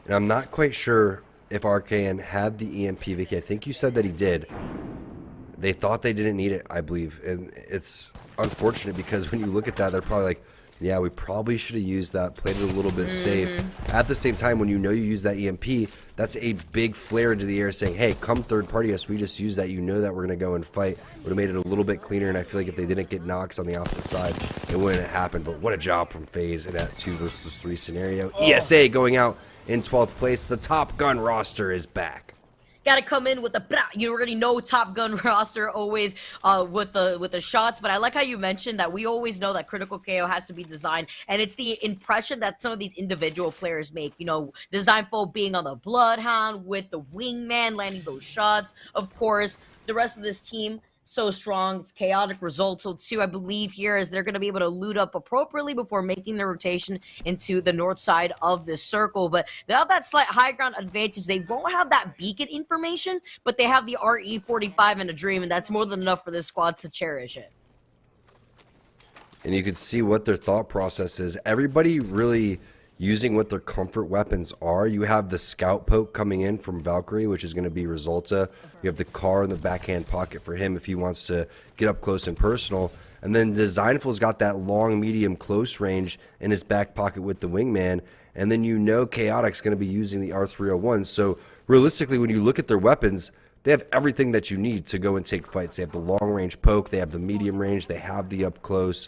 And I'm not quite sure if RKN had the EMP, Vicky. I think you said that he did. They thought they didn't need it, I believe. And it's unfortunate because when you look at that, they're probably like, Yeah, we probably should have used that, played it a little bit safe. At the same time, when you know you use that EMP, that's a big flare into the air saying, hey, come third party us, we just use that, you know that we're going to go and fight. Would have made it a little bit cleaner, and I feel like if they didn't get knocks on the opposite side, it wouldn't have happened. But what a job from FaZe in that 2 versus 3 scenario. ESA going out in 12th place. The Top Gun roster is back. Gotta come in with the you already know Top Gun roster always with the shots, but I like how you mentioned that we always know that critical KO has to be designed, and it's the impression that some of these individual players make. You know, Designful being on the Bloodhound with the Wingman landing those shots. Of course, the rest of this team so strong. It's chaotic results. So too, I believe here is they're going to be able to loot up appropriately before making the rotation into the north side of this circle. But they have that slight high ground advantage. They won't have that beacon information, but they have the RE45 and a Dream, and that's more than enough for this squad to cherish it. And you can see what their thought process is. Everybody really using what their comfort weapons are. You have the scout poke coming in from Valkyrie, which is going to be Resulta. You have the car in the backhand pocket for him if he wants to get up close and personal. And then Designful's got that long, medium, close range in his back pocket with the Wingman. And then you know Chaotic's going to be using the R301. So realistically, when you look at their weapons, they have everything that you need to go and take fights. They have the long range poke, they have the medium range, they have the up close.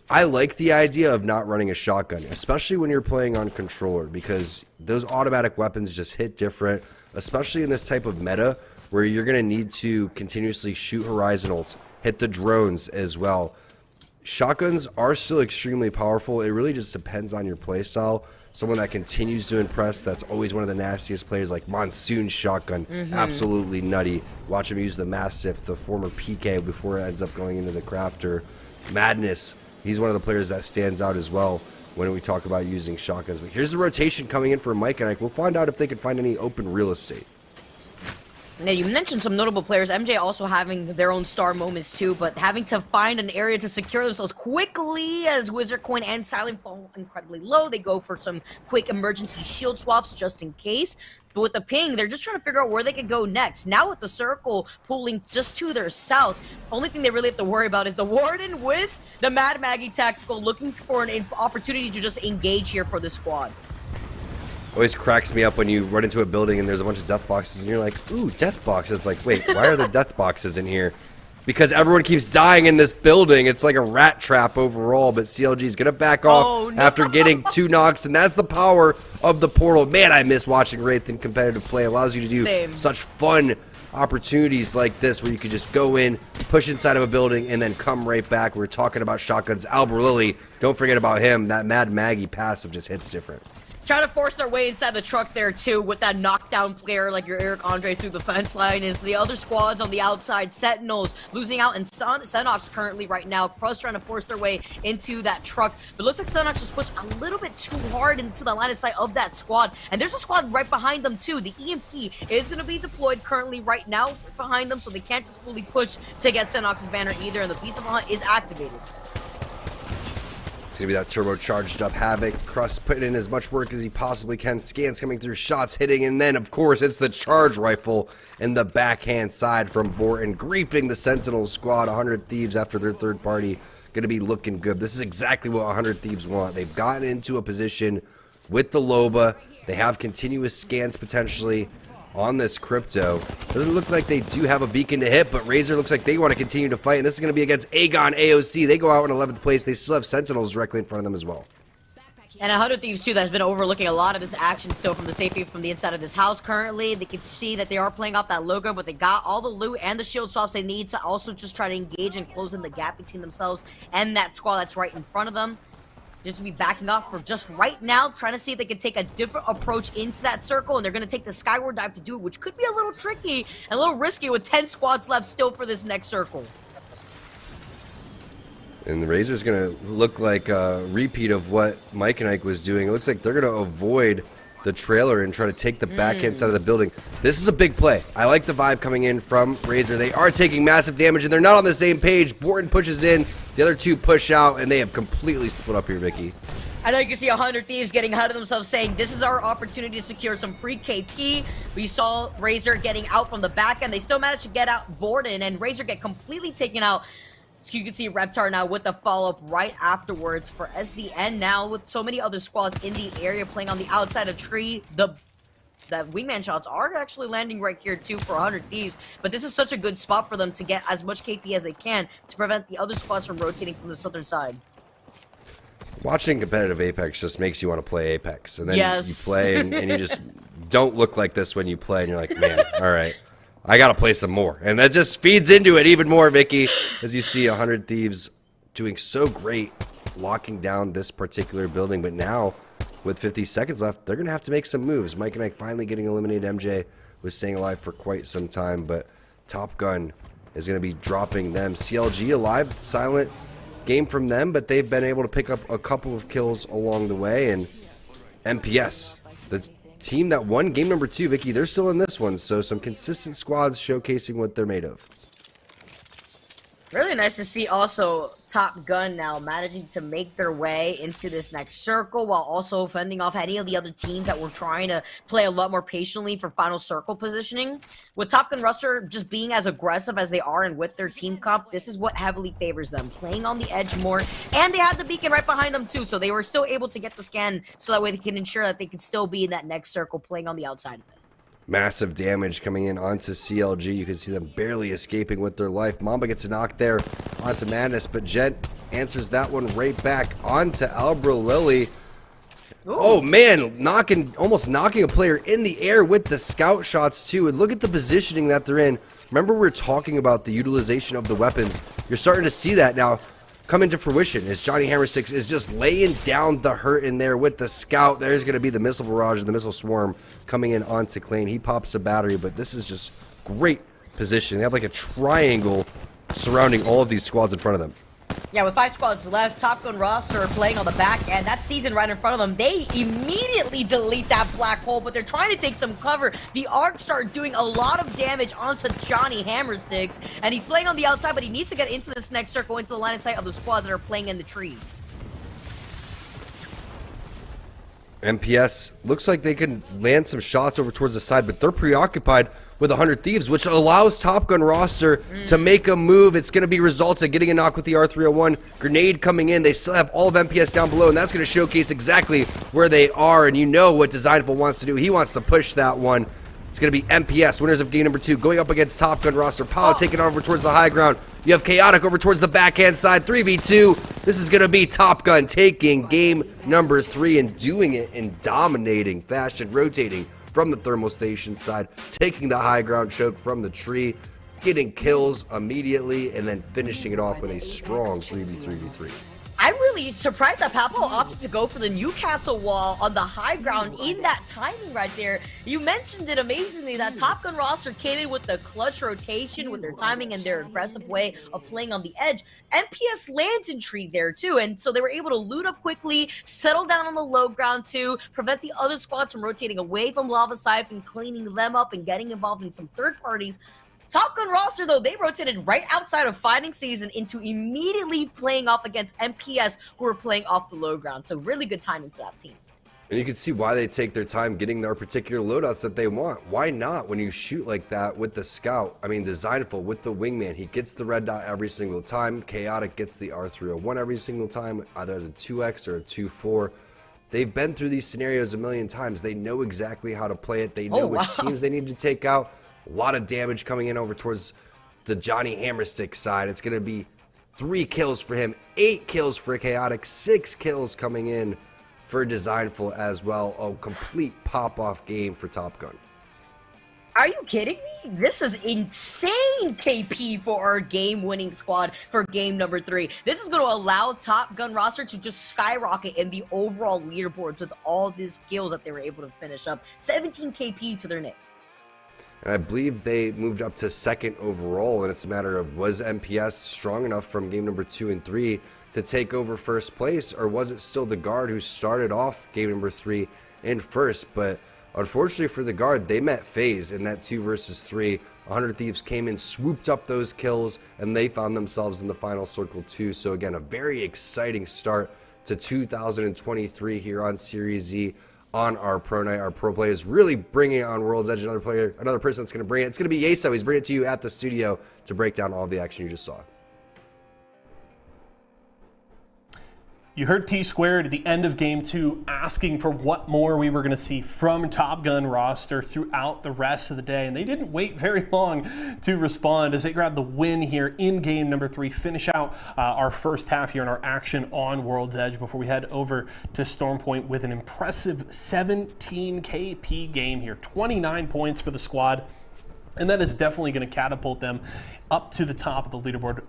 I like the idea of not running a shotgun, especially when you're playing on controller, because those automatic weapons just hit different, especially in this type of meta where you're going to need to continuously shoot horizon ults, hit the drones as well. Shotguns are still extremely powerful. It really just depends on your playstyle. Someone that continues to impress, that's always one of the nastiest players, like Monsoon Shotgun. Absolutely nutty. Watch him use the Mastiff, the former PK, before it ends up going into the Crafter. Madness. He's one of the players that stands out as well when we talk about using shotguns. But here's the rotation coming in for Mike and Ike. We'll find out if they can find any open real estate. Now, you mentioned some notable players. MJ also having their own star moments too, but having to find an area to secure themselves quickly as Wizard Coin and Silent fall incredibly low. They go for some quick emergency shield swaps just in case. But with the ping, they're just trying to figure out where they could go next. Now with the circle pulling just to their south, only thing they really have to worry about is the Warden with the Mad Maggie Tactical looking for an opportunity to just engage here for the squad. Always cracks me up when you run into a building and there's a bunch of death boxes and you're like, ooh, death boxes. Like, wait, why are there death boxes in here? Because everyone keeps dying in this building. It's like a rat trap overall, but CLG is going to back off after getting 2 knocks, and that's the power of the portal. Man, I miss watching Wraith in competitive play. It allows you to do such fun opportunities like this where you can just go in, push inside of a building, and then come right back. We're talking about shotguns. Albert Lilly, don't forget about him. That Mad Maggie passive just hits different. Trying to force their way inside the truck there too with that knockdown player like your Eric Andre through the fence line is the other squads on the outside. Sentinels losing out, and Senox currently right now. Crust trying to force their way into that truck, but it looks like Senox just pushed a little bit too hard into the line of sight of that squad, and there's a squad right behind them too. The EMP is going to be deployed currently right now behind them, so they can't just fully push to get Senox's banner either, and the Beast of the Hunt is activated. It's going to be that turbocharged up Havoc. Crust putting in as much work as he possibly can. Scans coming through, shots hitting, and then, of course, it's the charge rifle in the backhand side from Borton, griefing the Sentinel squad. 100 Thieves after their third party. Going to be looking good. This is exactly what 100 Thieves want. They've gotten into a position with the Loba. They have continuous scans potentially on this Crypto. Doesn't look like they do have a beacon to hit, but Razor looks like they want to continue to fight, and this is going to be against Aegon AOC. They go out in 11th place. They still have Sentinels directly in front of them as well. And 100 Thieves too, that's been overlooking a lot of this action still from the safety from the inside of this house currently. They can see that they are playing off that logo, but they got all the loot and the shield swaps they need to also just try to engage and close in the gap between themselves and that squad that's right in front of them. Just to be backing off for just right now, trying to see if they can take a different approach into that circle, and they're going to take the skyward dive to do it, which could be a little tricky and a little risky with 10 squads left still for this next circle. And the Razor's going to look like a repeat of what Mike and Ike was doing. It looks like they're going to avoid the trailer and try to take the backhand side of the building. This is a big play. I like the vibe coming in from Razor. They are taking massive damage, and they're not on the same page. Borton pushes in. The other two push out, and they have completely split up here, Vicky. I know you can see 100 Thieves getting ahead of themselves saying, this is our opportunity to secure some free KP. We saw Razor getting out from the back end. They still managed to get out Borton, and Razor get completely taken out. So you can see Reptar now with the follow-up right afterwards for SZN now with so many other squads in the area playing on the outside of tree. The wingman shots are actually landing right here too for 100 Thieves, but this is such a good spot for them to get as much KP as they can to prevent the other squads from rotating from the southern side. Watching competitive Apex just makes you want to play Apex, and then Yes. you play and you just don't look like this when you play, and you're like, man, all right, I gotta play some more, and that just feeds into it even more, Vicky, as you see 100 Thieves doing so great, locking down this particular building, but now with 50 seconds left, they're gonna have to make some moves. Mike and Ike finally getting eliminated. MJ was staying alive for quite some time, but Top Gun is gonna be dropping them. CLG alive, silent game from them, but they've been able to pick up a couple of kills along the way. And MPS, the team that won game number 2, Vicky, they're still in this one, so some consistent squads showcasing what they're made of. Really nice to see also Top Gun now managing to make their way into this next circle while also fending off any of the other teams that were trying to play a lot more patiently for final circle positioning. With Top Gun Roster just being as aggressive as they are and with their team comp, this is what heavily favors them, playing on the edge more, and they had the beacon right behind them too, so they were still able to get the scan so that way they can ensure that they can still be in that next circle playing on the outside of it. Massive damage coming in onto CLG. You can see them barely escaping with their life. Mamba gets knocked there onto Madness, but Jet answers that one right back onto Albra Lily. Oh man, almost knocking a player in the air with the scout shots too. And look at the positioning that they're in. Remember we were talking about the utilization of the weapons. You're starting to see that now come into fruition as Johnny Hammersticks is just laying down the hurt in there with the scout. There's going to be the missile barrage and the missile swarm coming in onto Klein. He pops a battery, but this is just great position. They have like a triangle surrounding all of these squads in front of them. Yeah, with 5 squads left, Top Gun Roster playing on the back end. That season right in front of them, they immediately delete that black hole, but they're trying to take some cover. The Arc start doing a lot of damage onto Johnny Hammersticks, and he's playing on the outside, but he needs to get into this next circle, into the line of sight of the squads that are playing in the tree. MPS looks like they can land some shots over towards the side, but they're preoccupied with 100 Thieves, which allows Top Gun Roster to make a move. It's going to be Resulta getting a knock with the R301. Grenade coming in. They still have all of MPS down below, and that's going to showcase exactly where they are. And you know what Designful wants to do. He wants to push that one. It's going to be MPS, winners of game number 2, going up against Top Gun Roster. Pao taking over towards the high ground. You have Chaotic over towards the backhand side. 3v2. This is going to be Top Gun taking game number 3 and doing it in dominating fashion, rotating from the thermal station side, taking the high ground choke from the tree, getting kills immediately, and then finishing it off with a strong 3v3v3. I'm really surprised that Papo opted to go for the Newcastle wall on the high ground in that timing right there. You mentioned it amazingly that Top Gun Roster came in with the clutch rotation, with their timing and their aggressive way of playing on the edge. MPS lands in tree there too, and so they were able to loot up quickly, settle down on the low ground too, prevent the other squads from rotating away from Lava Siphon, cleaning them up and getting involved in some third parties. Top Gun Roster, though, they rotated right outside of fighting season into immediately playing off against MPS, who were playing off the low ground. So really good timing for that team. And you can see why they take their time getting their particular loadouts that they want. Why not when you shoot like that with the scout? I mean, Designful with the wingman, he gets the red dot every single time. Chaotic gets the R301 every single time, either as a 2x or a 2-4. They've been through these scenarios a million times. They know exactly how to play it. They know which teams they need to take out. A lot of damage coming in over towards the Johnny Hammerstick side. It's going to be 3 kills for him, 8 kills for Chaotic, 6 kills coming in for Designful as well. A complete pop-off game for Top Gun. Are you kidding me? This is insane KP for our game-winning squad for game number 3. This is going to allow Top Gun Roster to just skyrocket in the overall leaderboards with all these kills that they were able to finish up. 17 KP to their name. And I believe they moved up to 2nd overall, and it's a matter of, was MPS strong enough from game number 2 and 3 to take over 1st place, or was it still the Guard who started off game number 3 in 1st? But unfortunately for the Guard, they met FaZe in that 2 versus 3. 100 Thieves came in, swooped up those kills, and they found themselves in the final circle too. So again, a very exciting start to 2023 here on Series Z. On our pro night, our pro play is really bringing it on World's Edge. Another person that's going to bring it. It's going to be Yeso. He's bringing it to you at the studio to break down all the action you just saw. You heard T Squared at the end of Game 2 asking for what more we were going to see from Top Gun roster throughout the rest of the day, and they didn't wait very long to respond as they grabbed the win here in Game number 3, finish out our first half here in our action on World's Edge before we head over to Storm Point with an impressive 17 KP game here, 29 points for the squad, and that is definitely going to catapult them up to the top of the leaderboard.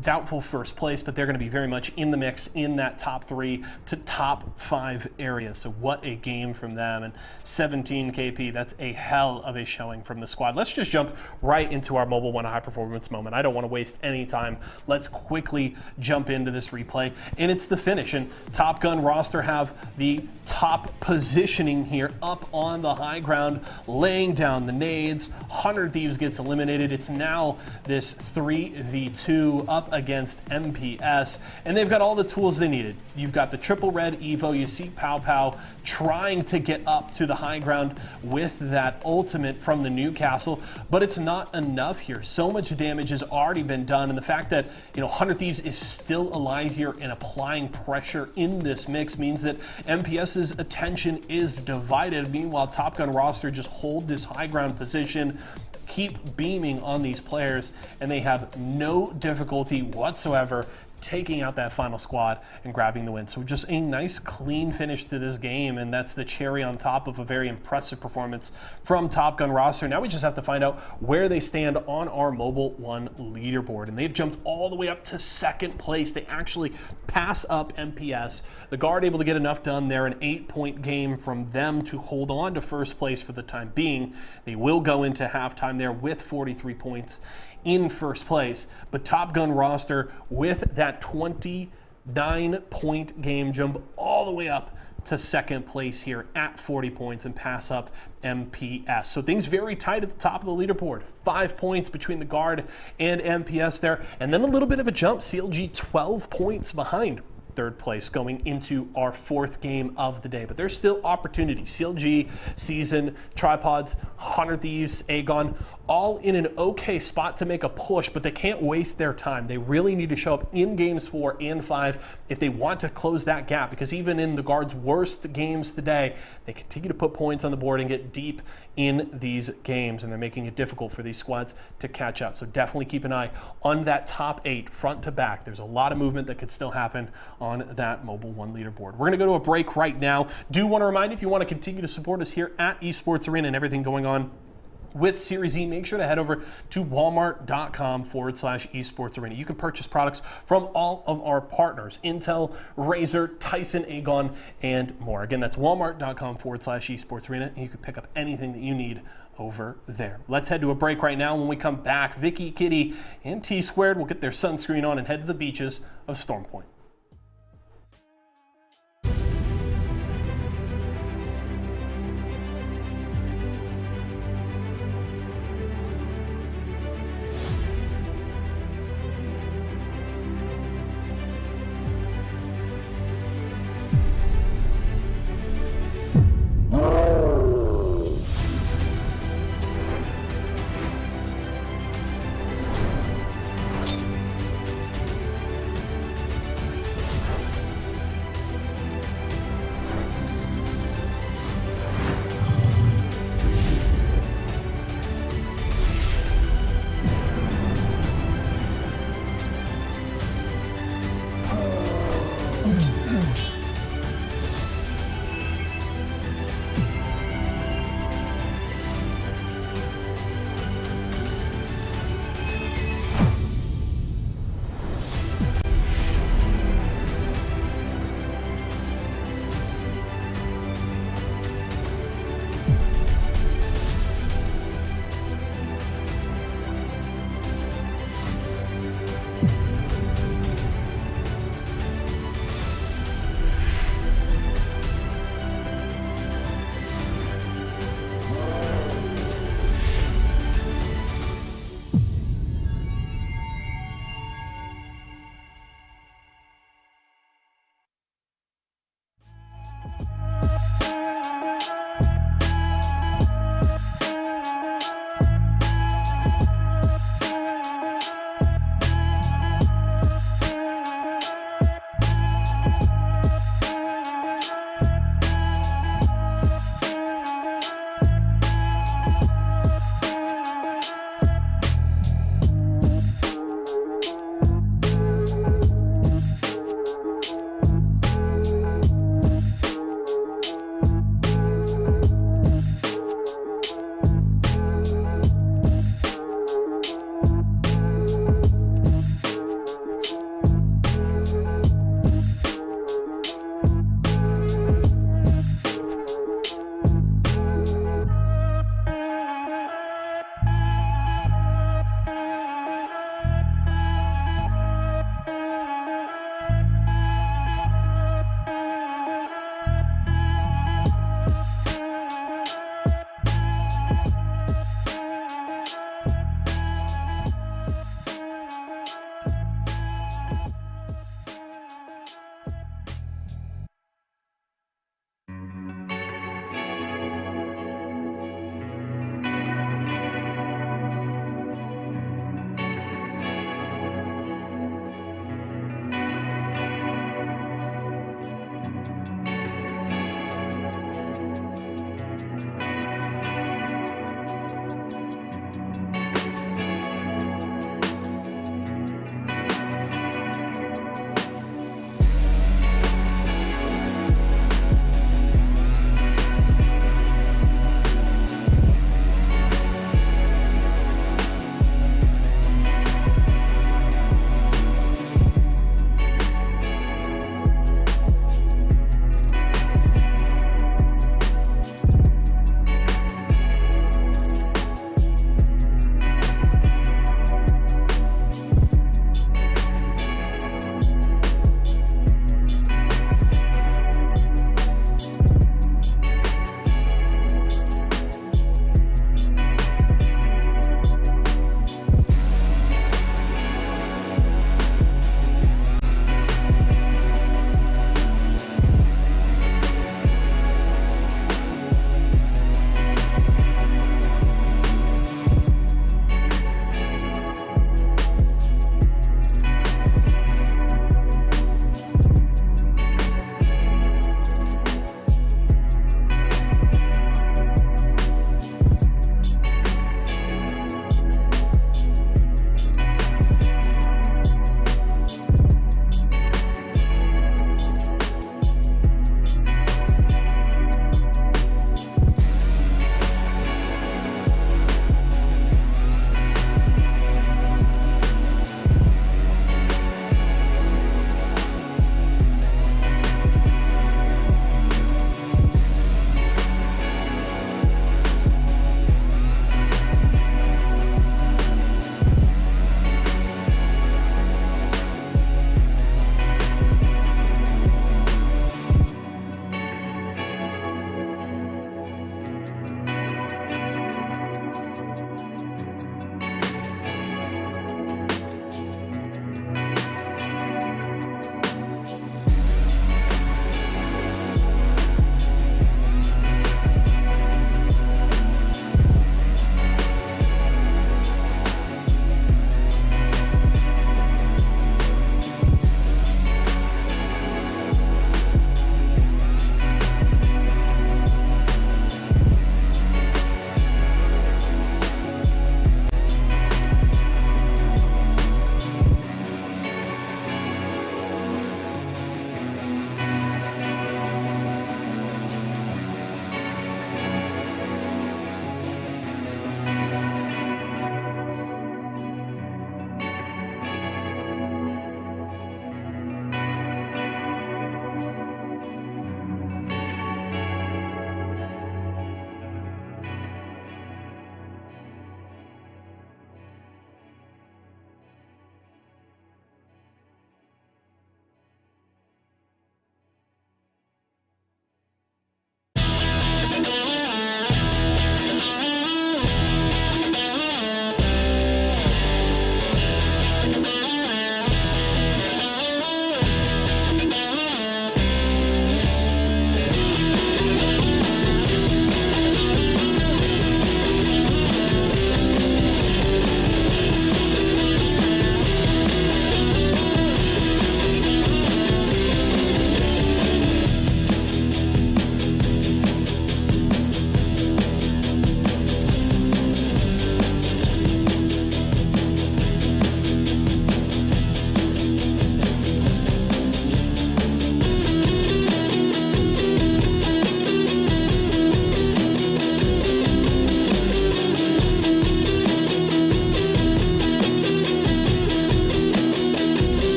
Doubtful first place, but they're going to be very much in the mix in that top 3 to top 5 area. So what a game from them, and 17 KP, that's a hell of a showing from the squad. Let's just jump right into our Mobile One high performance moment. I don't want to waste any time. Let's quickly jump into this replay, and it's the finish. And Top Gun roster have the top positioning here up on the high ground, laying down the nades. 100 Thieves gets eliminated. It's now this 3v2 up against MPS, and they've got all the tools they needed. You've got the triple red Evo. You see Pow Pow trying to get up to the high ground with that ultimate from the Newcastle, but it's not enough here. So much damage has already been done, and the fact that 100 Thieves is still alive here and applying pressure in this mix means that MPS's attention is divided. Meanwhile, Top Gun roster just hold this high ground position, keep beaming on these players, and they have no difficulty whatsoever taking out that final squad and grabbing the win. So just a nice clean finish to this game, and that's the cherry on top of a very impressive performance from Top Gun roster. Now we just have to find out where they stand on our Mobile One leaderboard, and they've jumped all the way up to second place. They actually pass up MPS. The Guard able to get enough done there, an 8-point game from them to hold on to first place for the time being. They will go into halftime there with 43 points in first place, but Top Gun roster with that 29-point game jump all the way up to second place here at 40 points and pass up MPS. So things very tight at the top of the leaderboard. 5 points between the Guard and MPS there, and then a little bit of a jump. CLG 12 points behind third place going into our fourth game of the day. But there's still opportunity. CLG, Season, Tripods, 100 Thieves, Aegon, all in an okay spot to make a push, but they can't waste their time. They really need to show up in games 4 and 5 if they want to close that gap, because even in the Guard's worst games today, they continue to put points on the board and get deep in these games, and they're making it difficult for these squads to catch up. So definitely keep an eye on that top 8 front to back. There's a lot of movement that could still happen on that Mobile One leaderboard. We're going to go to a break right now. Do want to remind you, if you want to continue to support us here at Esports Arena and everything going on with Series E, make sure to head over to walmart.com/esports arena. You can purchase products from all of our partners: Intel, Razer, Tyson, Aegon, and more. Again, that's walmart.com/esports arena, and you can pick up anything that you need over there. Let's head to a break right now. When we come back, Vicky, Kitty, and T Squared will get their sunscreen on and head to the beaches of Storm Point.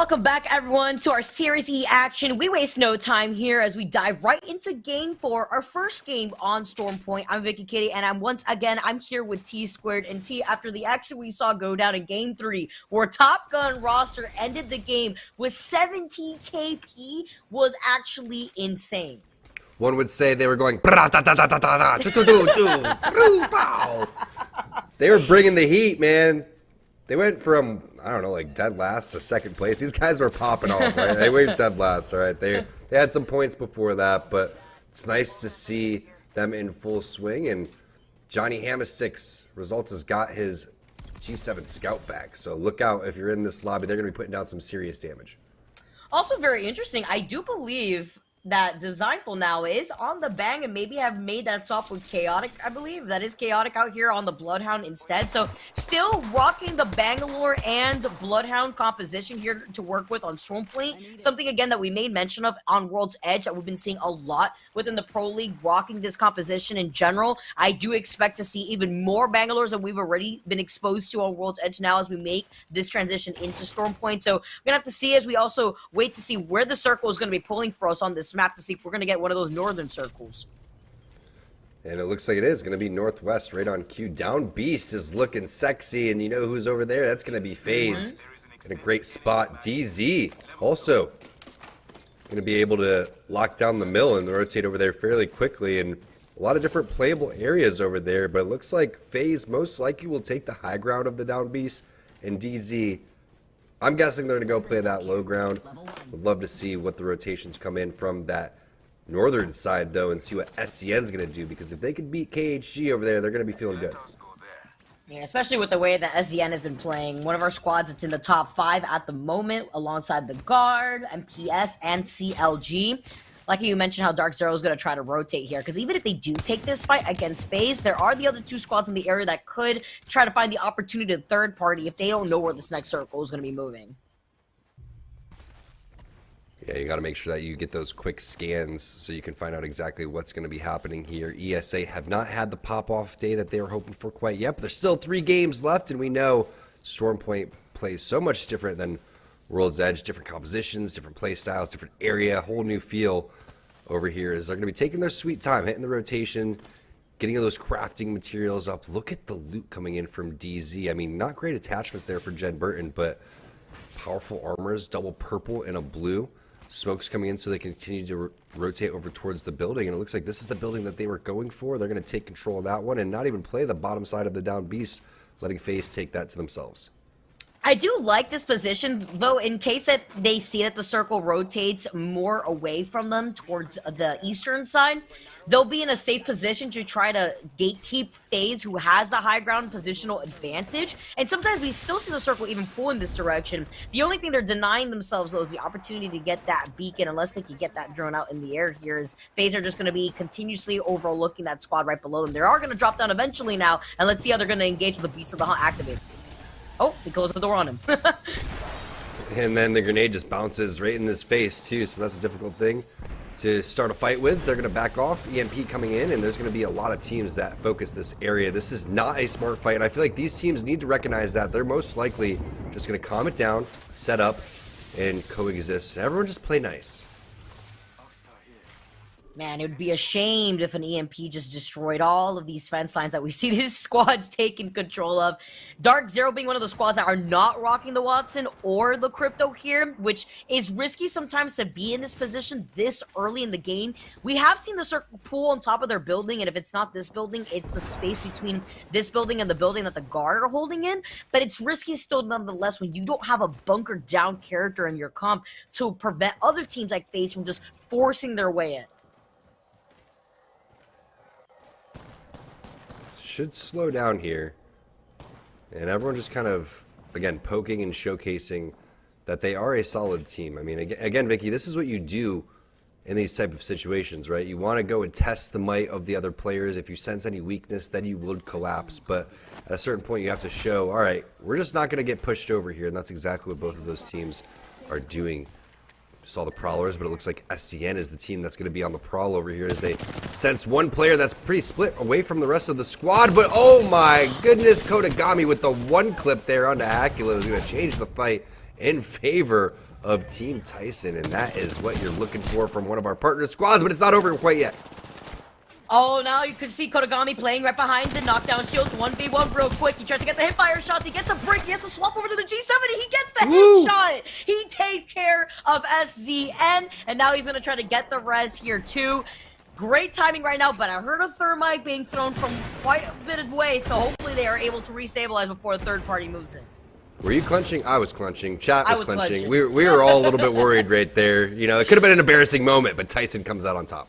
Welcome back, everyone, to our Series E action. We waste no time here as we dive right into Game 4, our first game on Storm Point. I'm Vicky Kitty, and I'm here with T Squared. And T, after the action we saw go down in Game 3, where Top Gun roster ended the game with 17 KP, was actually insane. One would say they were going. They were bringing the heat, man. They went from, I don't know, like dead last to second place. These guys were popping off, right? They went dead last, all right? They had some points before that, but it's nice to see them in full swing. And Johnny Hammer6 Results has got his G7 Scout back. So look out if you're in this lobby. They're going to be putting down some serious damage. Also very interesting, I do believe that Designful now is on the bang and maybe have made that swap with Chaotic, I believe. That is Chaotic out here on the Bloodhound instead. So still rocking the Bangalore and Bloodhound composition here to work with on Storm Point. Something, again, that we made mention of on World's Edge that we've been seeing a lot within the Pro League, rocking this composition in general. I do expect to see even more Bangalores than we've already been exposed to on World's Edge now as we make this transition into Storm Point. So we're going to have to see as we also wait to see where the circle is going to be pulling for us on this map to see if we're going to get one of those northern circles. And it looks like it is going to be northwest right on cue. Down Beast is looking sexy, and you know who's over there? That's going to be FaZe in a great spot. DZ also going to be able to lock down the mill and rotate over there fairly quickly, and a lot of different playable areas over there, but it looks like FaZe most likely will take the high ground of the Down Beast, and DZ, I'm guessing they're going to go play that low ground. Would love to see what the rotations come in from that northern side, though, and see what SCN's going to do, because if they can beat KHG over there, they're going to be feeling good. Yeah, especially with the way that SCN has been playing. One of our squads that's in the top 5 at the moment, alongside the Guard, MPS, and CLG. Like you mentioned how Dark Zero is going to try to rotate here, because even if they do take this fight against FaZe, there are the other 2 squads in the area that could try to find the opportunity to third party if they don't know where this next circle is going to be moving. Yeah, you got to make sure that you get those quick scans so you can find out exactly what's going to be happening here. ESA have not had the pop-off day that they were hoping for quite yet, but there's still 3 games left, and we know Storm Point plays so much different than World's Edge. Different compositions, different play styles, different area, whole new feel over here. Is they're going to be taking their sweet time, hitting the rotation, getting those crafting materials up. Look at the loot coming in from DZ. I mean, not great attachments there for Jen Burton, but powerful armors, double purple and a blue. Smoke's coming in so they continue to rotate over towards the building, and it looks like this is the building that they were going for. They're going to take control of that one and not even play the bottom side of the Down Beast, letting FaZe take that to themselves. I do like this position, though, in case that they see that the circle rotates more away from them towards the eastern side, they'll be in a safe position to try to gatekeep FaZe, who has the high ground positional advantage. And sometimes we still see the circle even pull in this direction. The only thing they're denying themselves, though, is the opportunity to get that beacon, unless they can get that drone out in the air here, as FaZe are just going to be continuously overlooking that squad right below them. They are going to drop down eventually now, and let's see how they're going to engage with the Beast of the Hunt activated. Oh, he closed the door on him. And then the grenade just bounces right in his face, too, so that's a difficult thing to start a fight with. They're going to back off, EMP coming in, and there's going to be a lot of teams that focus this area. This is not a smart fight, and I feel like these teams need to recognize that. They're most likely just going to calm it down, set up, and coexist. Everyone just play nice. Man, it would be ashamed if an EMP just destroyed all of these fence lines that we see these squads taking control of. Dark Zero being one of the squads that are not rocking the Watson or the Crypto here, which is risky sometimes to be in this position this early in the game. We have seen the circle pull on top of their building, and if it's not this building, it's the space between this building and the building that the Guard are holding in. But it's risky still nonetheless when you don't have a bunkered down character in your comp to prevent other teams like FaZe from just forcing their way in. Should slow down here, and everyone just kind of, again, poking and showcasing that they are a solid team. I mean, again, Vicky, this is what you do in these type of situations, right? You want to go and test the might of the other players. If you sense any weakness, then you would collapse, but at a certain point you have to show, all right, we're just not going to get pushed over here, and that's exactly what both of those teams are doing. Saw the Prowlers, but it looks like SCN is the team that's going to be on the prowl over here as they sense one player that's pretty split away from the rest of the squad. But oh my goodness, Kodagami with the one clip there onto Hakula is going to change the fight in favor of Team Tyson, and that is what you're looking for from one of our partner squads, but it's not over quite yet. Oh, now you can see Kodagami playing right behind the knockdown shields. 1v1 real quick. He tries to get the hipfire shots. He gets a break. He has to swap over to the G7. And he gets the headshot. He takes care of SZN. And now he's going to try to get the res here too. Great timing right now, but I heard a thermite being thrown from quite a bit of way. So hopefully they are able to restabilize before the third party moves in. Were you clenching? I was clenching. Chat was clenching. clenching. We were all a little bit worried right there. You know, it could have been an embarrassing moment, but Tyson comes out on top.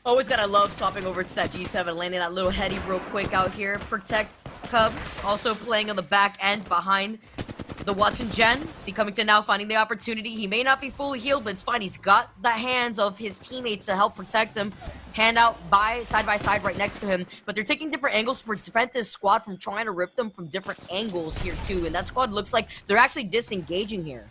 Always gotta love swapping over to that G7, landing that little heady real quick out here. Protect Cub, also playing on the back end behind the Watson Gen. See Covington now finding the opportunity. He may not be fully healed, but it's fine. He's got the hands of his teammates to help protect them. Hand out side by side right next to him. But they're taking different angles to prevent this squad from trying to rip them from different angles here too. And that squad looks like they're actually disengaging here.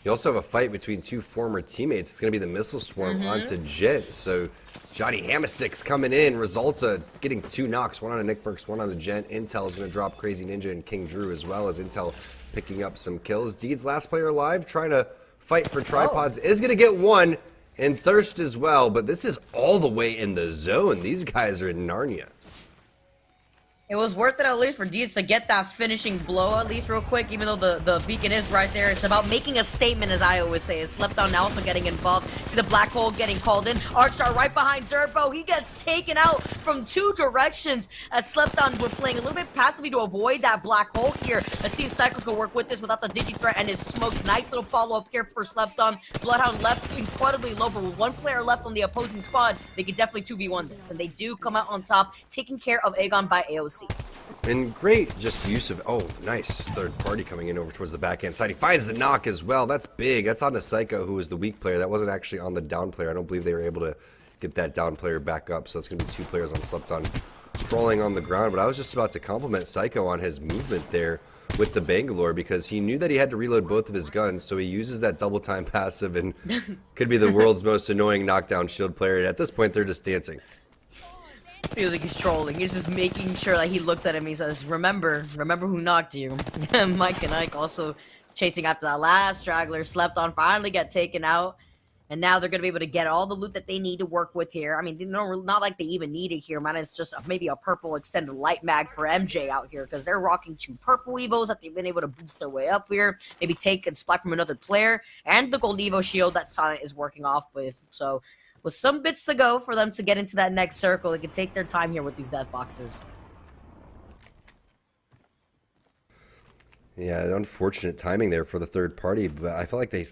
You also have a fight between two former teammates. It's going to be the Missile Swarm onto Gent. So Johnny Hamasix coming in. Resulta getting 2 knocks, one on a Nick Burks, one on the Gent. Intel is going to drop Crazy Ninja and King Drew as well, as Intel picking up some kills. Deed's last player alive, trying to fight for tripods, is going to get 1, and Thirst as well. But this is all the way in the zone. These guys are in Narnia. It was worth it at least for Deeds to get that finishing blow at least real quick, even though the beacon is right there. It's about making a statement, as I always say. Slepdown now also getting involved. See the black hole getting called in. Arcstar right behind Zerbo. He gets taken out from 2 directions as Slepdown were playing a little bit passively to avoid that black hole here. Let's see if Cycle can work with this without the Digi threat and his smokes. Nice little follow-up here for Slepdown. Bloodhound left incredibly low, but with 1 player left on the opposing squad, they could definitely 2v1 this. And they do come out on top, taking care of Aegon by AOC. And great just use of, oh, nice third party coming in over towards the backhand side. He finds the knock as well. That's big. That's on the Psycho, who was the weak player. That wasn't actually on the down player. I don't believe they were able to get that down player back up. So it's going to be 2 players on Slepdown crawling on the ground. But I was just about to compliment Psycho on his movement there with the Bangalore, because he knew that he had to reload both of his guns. So he uses that double time passive and could be the world's most annoying knockdown shield player. And at this point, they're just dancing. Feels like he's trolling. He's just making sure that he looks at him. He says, remember who knocked you. Mike and Ike also chasing after that last straggler. Slepdown finally get taken out. And now they're going to be able to get all the loot that they need to work with here. I mean, not like they even need it here, man. It's just maybe a purple extended light mag for MJ out here, because they're rocking 2 purple Evos that they've been able to boost their way up here. Maybe take and splat from another player. And the gold Evo shield that Silent is working off with. So with some bits to go for them to get into that next circle, they can take their time here with these death boxes. Yeah, unfortunate timing there for the third party, but I feel like they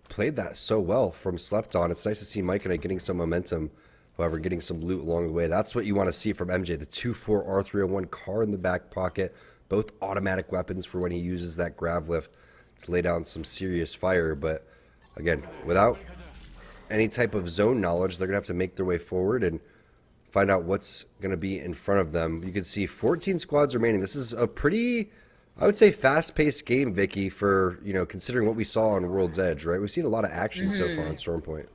played that so well from Slepdown. It's nice to see Mike and I getting some momentum, however, getting some loot along the way. That's what you want to see from MJ. The 2-4 R301 car in the back pocket, both automatic weapons for when he uses that grav lift to lay down some serious fire. But again, without any type of zone knowledge, they're going to have to make their way forward and find out what's going to be in front of them. You can see 14 squads remaining. This is a pretty, I would say, fast-paced game, Vicky, for, you know, considering what we saw on World's Edge, right? We've seen a lot of action so far on Stormpoint.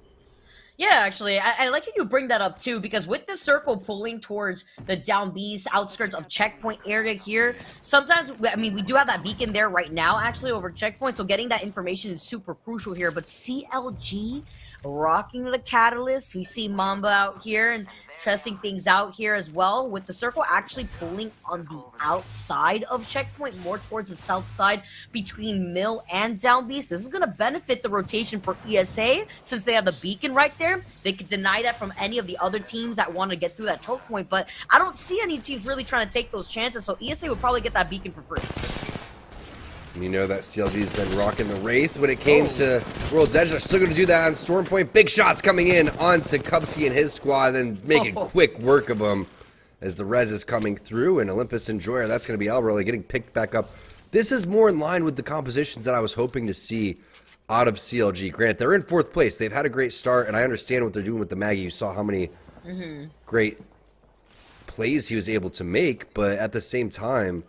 Yeah, actually, I like how you bring that up too, because with the circle pulling towards the down B's outskirts of checkpoint area here, sometimes, I mean, we do have that beacon there right now, actually, over checkpoint, so getting that information is super crucial here, but CLG rocking the catalyst. We see Mamba out here and testing things out here as well, with the circle actually pulling on the outside of checkpoint, more towards the south side between Mill and Down Beast. This is going to benefit the rotation for ESA, since they have the beacon right there. They could deny that from any of the other teams that want to get through that choke point, but I don't see any teams really trying to take those chances, so ESA would probably get that beacon for free. You know that CLG's been rocking the Wraith when it came to World's Edge. They're still going to do that on Stormpoint. Big shots coming in onto Kubsky and his squad, and making quick work of them as the res is coming through. And Olympus Enjoyer, that's going to be Alvarez getting picked back up. This is more in line with the compositions that I was hoping to see out of CLG. Grant, they're in 4th place. They've had a great start, and I understand what they're doing with the Maggie. You saw how many great plays he was able to make, but at the same time,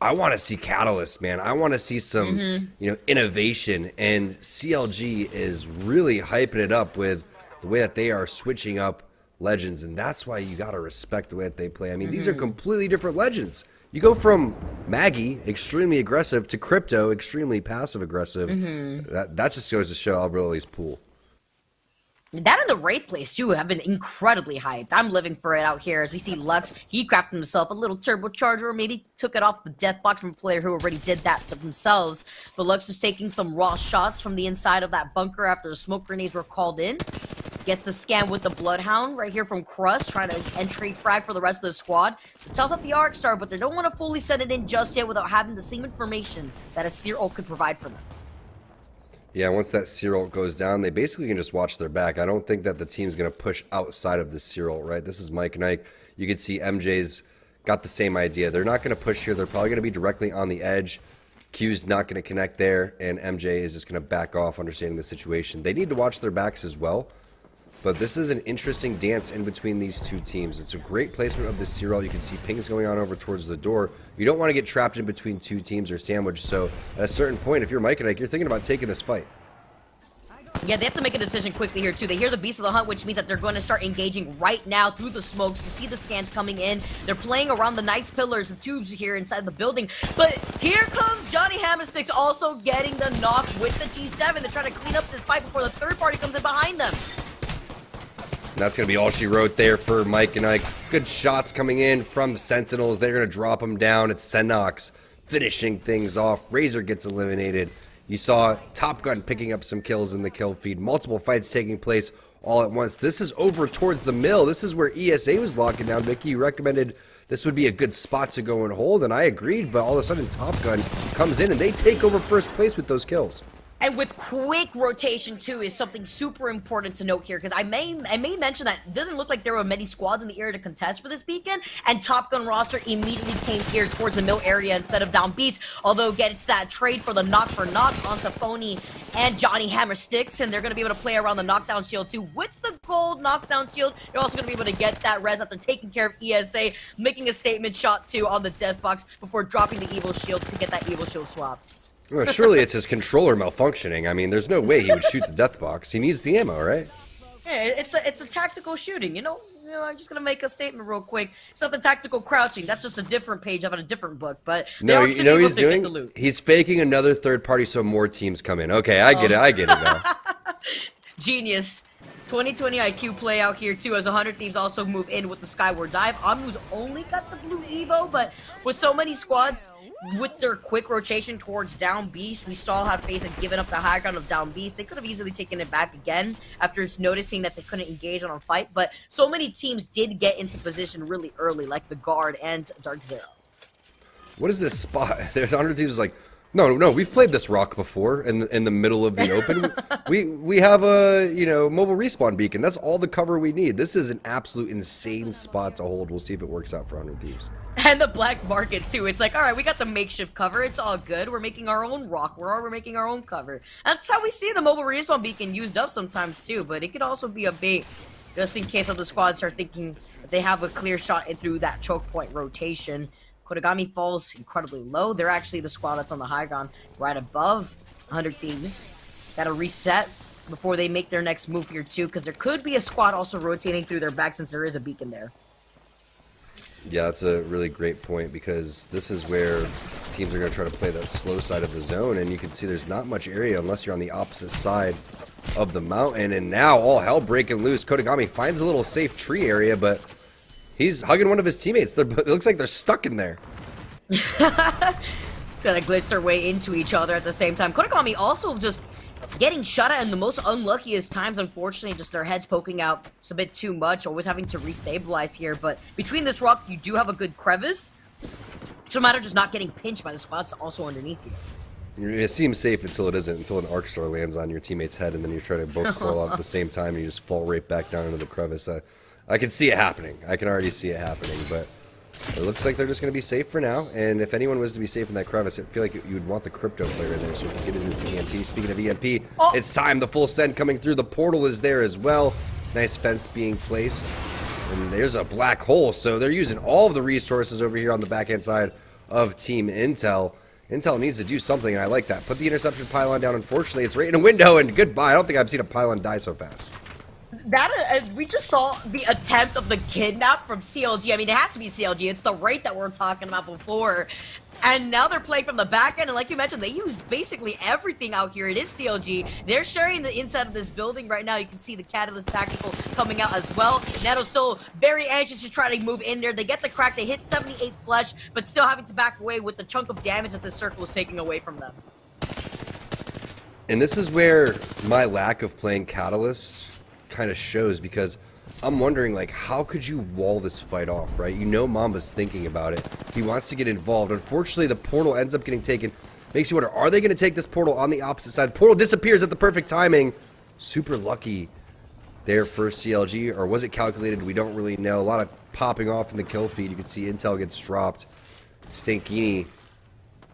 I want to see Catalyst, man. I want to see some, you know, innovation, and CLG is really hyping it up with the way that they are switching up Legends, and that's why you gotta respect the way that they play. I mean, these are completely different Legends. You go from Maggie, extremely aggressive, to Crypto, extremely passive-aggressive. That just goes to show Albrili's pool. That and the Wraith plays, too, have been incredibly hyped. I'm living for it out here as we see Lux. He crafted himself a little turbocharger, or maybe took it off the death box from a player who already did that to themselves. But Lux is taking some raw shots from the inside of that bunker after the smoke grenades were called in. Gets the scan with the Bloodhound right here from Crust, trying to entry frag for the rest of the squad. It tells out the Arc Star, but they don't want to fully send it in just yet without having the same information that a Seer ult could provide for them. Yeah, once that Seer ult goes down, they basically can just watch their back. I don't think that the team's going to push outside of the Seer ult, right? This is Mike Nike. You can see MJ's got the same idea. They're not going to push here. They're probably going to be directly on the edge. Q's not going to connect there, and MJ is just going to back off, understanding the situation. They need to watch their backs as well. But this is an interesting dance in between these two teams. It's a great placement of the Seer ult. You can see pings going on over towards the door. You don't want to get trapped in between two teams or sandwiched. So at a certain point, if you're Mike and Ike, you're thinking about taking this fight. Yeah, they have to make a decision quickly here, too. They hear the Beast of the Hunt, which means that they're going to start engaging right now through the smokes. You see the scans coming in. They're playing around the nice pillars, the tubes here inside the building. But here comes Johnny Hammersticks also getting the knock with the G7. They're trying to clean up this fight before the third party comes in behind them. That's going to be all she wrote there for Mike and Ike. Good shots coming in from Sentinels. They're going to drop them down. It's Senox finishing things off. Razor gets eliminated. You saw Top Gun picking up some kills in the kill feed. Multiple fights taking place all at once. This is over towards the mill. This is where ESA was locking down. Vicky, you recommended this would be a good spot to go and hold, and I agreed, but all of a sudden Top Gun comes in and they take over first place with those kills. And with quick rotation, too, is something super important to note here, because I may mention that it doesn't look like there were many squads in the area to contest for this beacon, and Top Gun roster immediately came here towards the mill area instead of down Beast, although again, it's that trade for the knock for knock onto Phony and Johnny Hammersticks, and they're going to be able to play around the knockdown shield, too. With the gold knockdown shield, they're also going to be able to get that res after taking care of ESA, making a statement shot, too, on the death box before dropping the evil shield to get that evil shield swap. Well, surely it's his controller malfunctioning. I mean, there's no way he would shoot the death box. He needs the ammo, right? Yeah, it's a tactical shooting, you know? I'm just gonna make a statement real quick. It's not the tactical crouching. That's just a different page of a different book. But no, you know what he's doing? He's faking another third party so more teams come in. Okay, I get it. I get it now. Genius. 2020 IQ play out here too, as 100 Thieves also move in with the Skyward Dive. Amu's only got the blue Evo, but with so many squads with their quick rotation towards Down Beast, we saw how FaZe had given up the high ground of Down Beast. They could have easily taken it back again after noticing that they couldn't engage on a fight, but so many teams did get into position really early, like the Guard and Dark Zero. What is this spot? There's 100 Thieves like, no, we've played this rock before in the middle of the open. we have a, mobile respawn beacon. That's all the cover we need. This is an absolute insane spot to hold. We'll see if it works out for 100 Thieves. And the black market too. It's like, all right, we got the makeshift cover. It's all good. We're making our own rock. We're making our own cover. That's how we see the mobile respawn beacon used up sometimes too. But it could also be a bait, just in case other squads start thinking that they have a clear shot in through that choke point rotation. Kodagami falls incredibly low. They're actually the squad that's on the high ground right above 100 Thieves. Gotta reset before they make their next move here too, because there could be a squad also rotating through their back since there is a beacon there. Yeah, that's a really great point, because this is where teams are going to try to play that slow side of the zone, and you can see there's not much area unless you're on the opposite side of the mountain, and now all hell breaking loose. Kodagami finds a little safe tree area, but he's hugging one of his teammates. It looks like they're stuck in there. It's gonna glitch their way into each other at the same time. Kodagami also just getting shot at in the most unluckiest times, unfortunately, just their heads poking out. It's a bit too much, always having to restabilize here, but between this rock, you do have a good crevice. It's a matter of just not getting pinched by the squads also underneath you. It seems safe until it isn't, until an Arc Star lands on your teammate's head, and then you try to both fall off at the same time, and you just fall right back down into the crevice. I can see it happening. I can already see it happening, but it looks like they're just going to be safe for now, and if anyone was to be safe in that crevice, I feel like you would want the Crypto player in there so we can get into this EMP. Speaking of EMP, It's time. The full send coming through. The portal is there as well. Nice fence being placed, and there's a black hole, so they're using all of the resources over here on the backhand side of Team Intel. Intel needs to do something, and I like that. Put the interception pylon down. Unfortunately, it's right in a window, and goodbye. I don't think I've seen a pylon die so fast. As we just saw the attempt of the kidnap from CLG. I mean, it has to be CLG. It's the rate that we're talking about before. And now they're playing from the back end, and like you mentioned, they used basically everything out here. It is CLG. They're sharing the inside of this building right now. You can see the Catalyst Tactical coming out as well. Nato's still very anxious to try to move in there. They get the crack. They hit 78 flesh, but still having to back away with the chunk of damage that this circle is taking away from them. And this is where my lack of playing Catalyst kind of shows, because I'm wondering, like, how could you wall this fight off, right? You know Mamba's thinking about it. He wants to get involved. Unfortunately, the portal ends up getting taken. Makes you wonder, are they going to take this portal on the opposite side? The portal disappears at the perfect timing. Super lucky there for CLG, or was it calculated? We don't really know. A lot of popping off in the kill feed. You can see Intel gets dropped. Stankini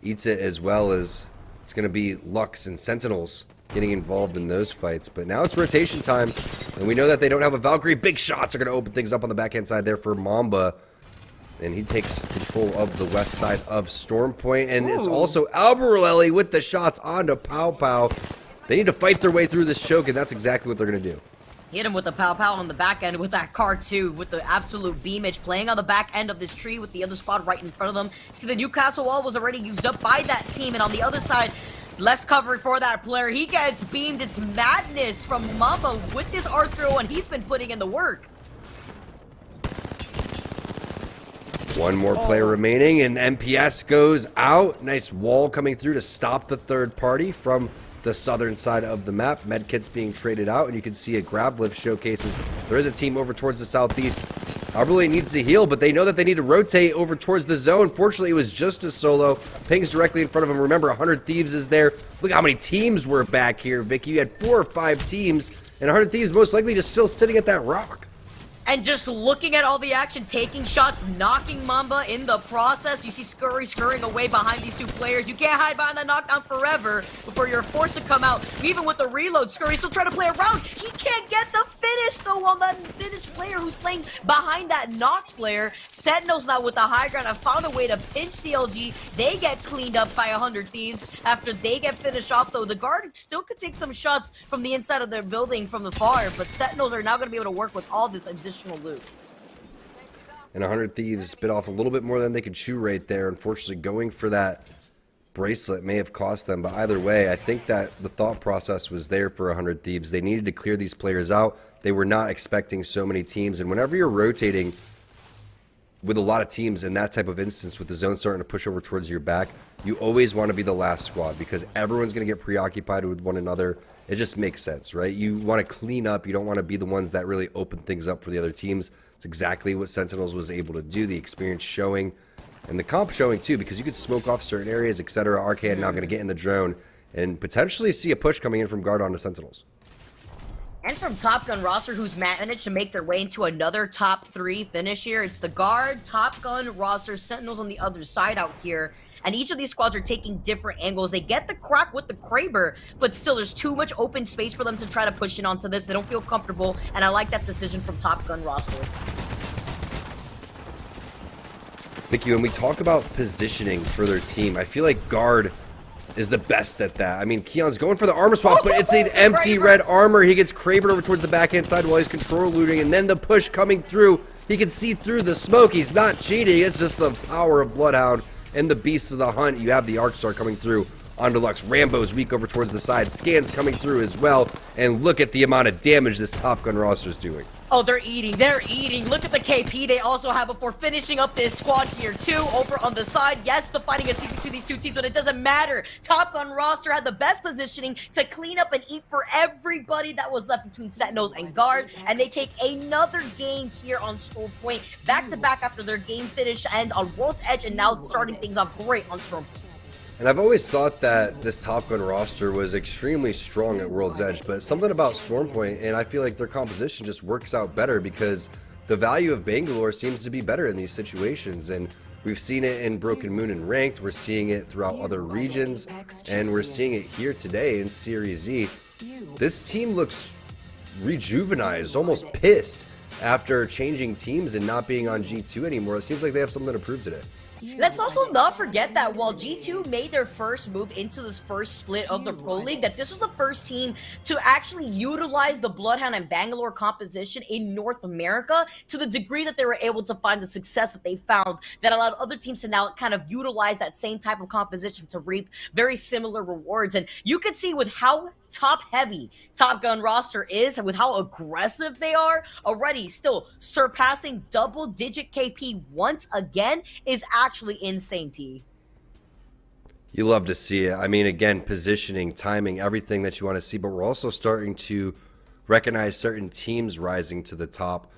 eats it, as well as it's going to be Lux and Sentinels getting involved in those fights. But now it's rotation time, and we know that they don't have a Valkyrie. Big shots are going to open things up on the backhand side there for Mamba, and he takes control of the west side of Storm Point. And it's also Albarelli with the shots onto Pow Pow. They need to fight their way through this choke, and that's exactly what they're going to do. Hit him with the Pow Pow on the back end with that car too, with the absolute beamage, playing on the back end of this tree with the other squad right in front of them. See, the Newcastle wall was already used up by that team, and on the other side, less cover for that player. He gets beamed. It's madness from Mamba with this R301. He's been putting in the work. One more player remaining, and MPS goes out. Nice wall coming through to stop the third party from the southern side of the map. Medkits being traded out, and you can see a grab lift showcases there is a team over towards the southeast. Albarelli needs to heal, but they know that they need to rotate over towards the zone. Fortunately, it was just a solo. Pings directly in front of him. Remember, 100 Thieves is there. Look how many teams were back here, Vicky. You had 4 or 5 teams, and 100 Thieves most likely just still sitting at that rock. And just looking at all the action, taking shots, knocking Mamba in the process. You see Scurry scurrying away behind these two players. You can't hide behind that knockdown forever before you're forced to come out. Even with the reload, Scurry still trying to play around. He can't get the finish, though, on that finished player who's playing behind that knocked player. Sentinels now with the high ground have found a way to pinch CLG. They get cleaned up by 100 Thieves after they get finished off, though. The guard still could take some shots from the inside of their building from the far, but Sentinels are now going to be able to work with all this additional loot. And 100 Thieves bit off a little bit more than they could chew right there. Unfortunately, going for that bracelet may have cost them, but either way, I think that the thought process was there for 100 Thieves. They needed to clear these players out. They were not expecting so many teams, and whenever you're rotating with a lot of teams in that type of instance, with the zone starting to push over towards your back, you always want to be the last squad, because everyone's going to get preoccupied with one another. It just makes sense, right? You want to clean up. You don't want to be the ones that really open things up for the other teams. It's exactly what Sentinels was able to do. The experience showing, and the comp showing too, because you could smoke off certain areas, etc. Arcade now going to get in the drone and potentially see a push coming in from Guard onto Sentinels. And from Top Gun roster, who's managed to make their way into another top 3 finish here. It's the Guard, Top Gun roster, Sentinels on the other side out here. And each of these squads are taking different angles. They get the crack with the Kraber, but still there's too much open space for them to try to push in onto this. They don't feel comfortable, and I like that decision from Top Gun roster. Vicky, when we talk about positioning for their team, I feel like Guard is the best at that. I mean, Keon's going for the armor swap, but it's an empty red armor. He gets Kraber over towards the backhand side while he's control looting, and then the push coming through. He can see through the smoke. He's not cheating. It's just the power of Bloodhound and the beasts of the hunt. You have the Arcstar coming through on Deluxe. Rambo's weak over towards the side. Scans coming through as well. And look at the amount of damage this Top Gun roster is doing. Oh, they're eating. They're eating. Look at the KP they also have before finishing up this squad here, too. Over on the side. Yes, the fighting is between these two teams, but it doesn't matter. Top Gun roster had the best positioning to clean up and eat for everybody that was left between Sentinels and Guard. And they take another game here on Storm Point. Back-to-back after their game finish and on World's Edge, and now starting things off great on Storm Point. And I've always thought that this Top Gun roster was extremely strong at World's Edge, but something about Stormpoint, and I feel like their composition just works out better because the value of Bangalore seems to be better in these situations. And we've seen it in Broken Moon and Ranked, we're seeing it throughout other regions, and we're seeing it here today in Series Z. This team looks rejuvenized, almost pissed after changing teams and not being on G2 anymore. It seems like they have something to prove today. Let's also not forget that while G2 made their first move into this first split of the Pro League, that this was the first team to actually utilize the Bloodhound and Bangalore composition in North America to the degree that they were able to find the success that they found that allowed other teams to now kind of utilize that same type of composition to reap very similar rewards. And you could see with how top-heavy Top Gun roster is and with how aggressive they are, already still surpassing double-digit KP once again is actually insane, T. You love to see it. I mean, again, positioning, timing, everything that you want to see, but we're also starting to recognize certain teams rising to the top.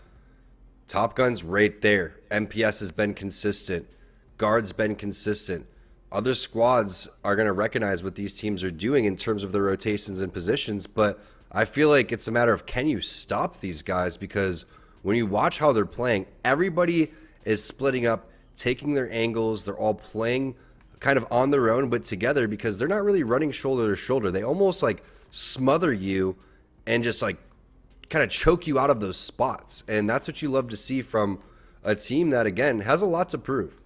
Top Gun's right there. MPS has been consistent. Guard's been consistent. Other squads are going to recognize what these teams are doing in terms of their rotations and positions, but I feel like it's a matter of can you stop these guys, because when you watch how they're playing, everybody is splitting up, taking their angles. They're all playing kind of on their own, but together, because they're not really running shoulder to shoulder. They almost like smother you and just like kind of choke you out of those spots. And that's what you love to see from a team that, again, has a lot to prove.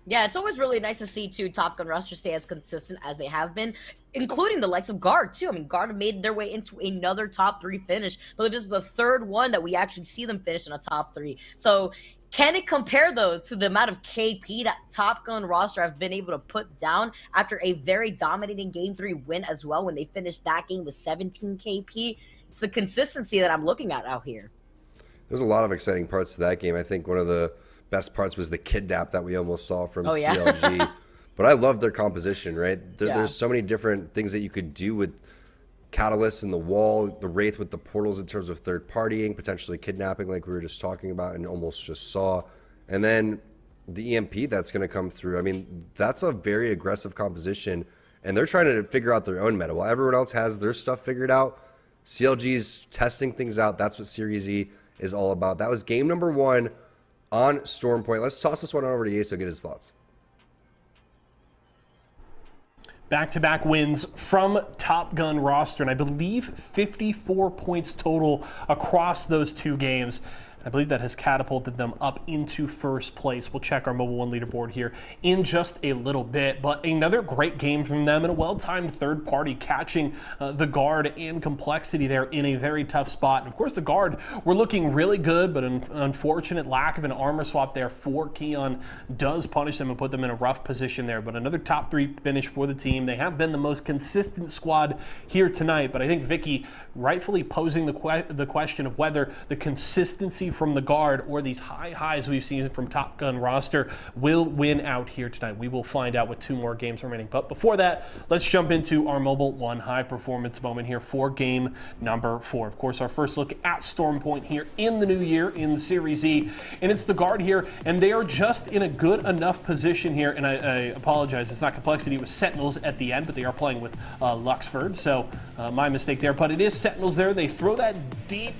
Yeah, it's always really nice to see, too, Top Gun roster stay as consistent as they have been, including the likes of Guard, too. I mean, Guard have made their way into another top 3 finish, but this is the third one that we actually see them finish in a top 3. So can it compare, though, to the amount of KP that Top Gun roster have been able to put down after a very dominating Game 3 win as well when they finished that game with 17 KP? It's the consistency that I'm looking at out here. There's a lot of exciting parts to that game. I think one of the best parts was the kidnap that we almost saw from CLG. But I love their composition, right? There's so many different things that you could do with Catalyst and the Wall, the Wraith with the portals in terms of third partying, potentially kidnapping like we were just talking about and almost just saw. And then the EMP that's going to come through. I mean, that's a very aggressive composition, and they're trying to figure out their own meta. While everyone else has their stuff figured out, CLG's testing things out. That's what Series E is all about. That was game number 1 on Stormpoint. Let's toss this one over to Yeso, get his thoughts. Back-to-back wins from Top Gun roster, and I believe 54 points total across those 2 games. I believe that has catapulted them up into first place. We'll check our Mobile One leaderboard here in just a little bit, but another great game from them and a well-timed third party catching the Guard and Complexity there in a very tough spot. And of course, the Guard were looking really good, but an unfortunate lack of an armor swap there for Keon does punish them and put them in a rough position there. But another top 3 finish for the team. They have been the most consistent squad here tonight, but I think Vicky rightfully posing the question of whether the consistency from the Guard or these high highs we've seen from Top Gun roster will win out here tonight. We will find out with 2 more games remaining. But before that, let's jump into our Mobile One high performance moment here for game number 4. Of course, our first look at Stormpoint here in the new year in Series E. And it's the Guard here, and they are just in a good enough position here. And I apologize, it's not Complexity, it was Sentinels at the end, but they are playing with Luxford. So my mistake there, but it is Sentinels there. They throw that deep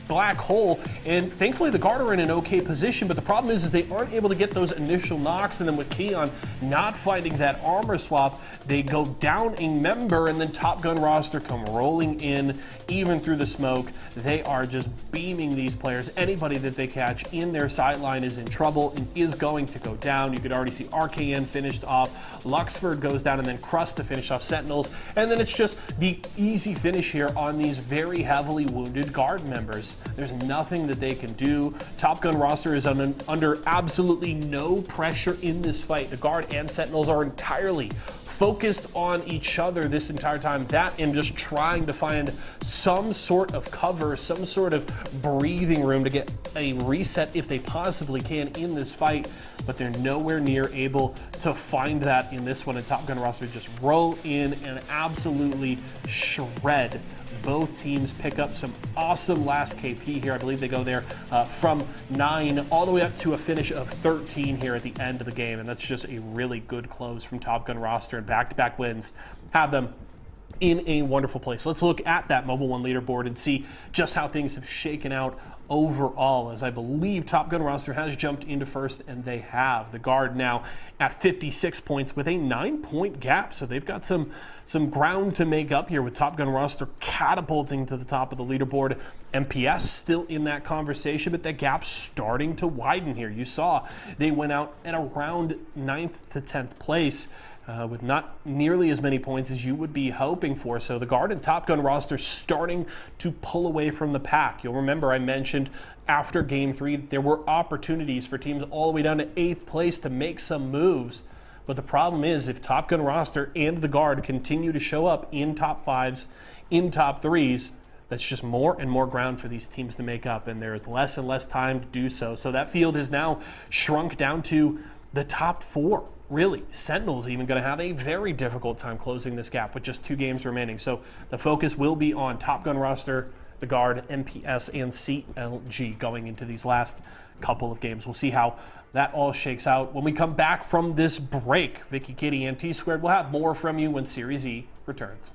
black hole, and thankfully the Guard are in an okay position, but the problem is they aren't able to get those initial knocks, and then with Keon not finding that armor swap, they go down a member, and then Top Gun roster come rolling in even through the smoke. They are just beaming these players. Anybody that they catch in their sideline is in trouble and is going to go down. You could already see RKN finished off, Luxford goes down, and then Crust to finish off Sentinels, and then it's just the easy finish here on these very heavily wounded Guard members. There's nothing that they can do. Top Gun roster is under absolutely no pressure in this fight. The Guard and Sentinels are entirely focused on each other this entire time, that and just trying to find some sort of cover, some sort of breathing room to get a reset if they possibly can in this fight, but they're nowhere near able to find that in this one, and Top Gun roster just roll in and absolutely shred. Both teams pick up some awesome last KP here. I believe they go there from 9 all the way up to a finish of 13 here at the end of the game, and that's just a really good close from Top Gun roster, and back-to-back wins have them in a wonderful place. Let's look at that Mobile One leaderboard and see just how things have shaken out overall, as I believe Top Gun roster has jumped into first, and they have. The Guard now at 56 points with a 9-point gap, so they've got some ground to make up here with Top Gun roster catapulting to the top of the leaderboard. MPS still in that conversation, but that gap's starting to widen here. You saw they went out at around 9th to 10th place, with not nearly as many points as you would be hoping for. So the Guard and Top Gun roster starting to pull away from the pack. You'll remember I mentioned after Game 3 there were opportunities for teams all the way down to 8th place to make some moves. But the problem is if Top Gun roster and the Guard continue to show up in top 5s, in top 3s, that's just more and more ground for these teams to make up, and there's less and less time to do so. So that field is now shrunk down to the top 4. Really, Sentinel's even going to have a very difficult time closing this gap with just 2 games remaining. So the focus will be on Top Gun roster, the Guard, MPS, and CLG going into these last couple of games. We'll see how that all shakes out. When we come back from this break, Vicky, Kitty, and T-Squared will have more from you when Series E returns.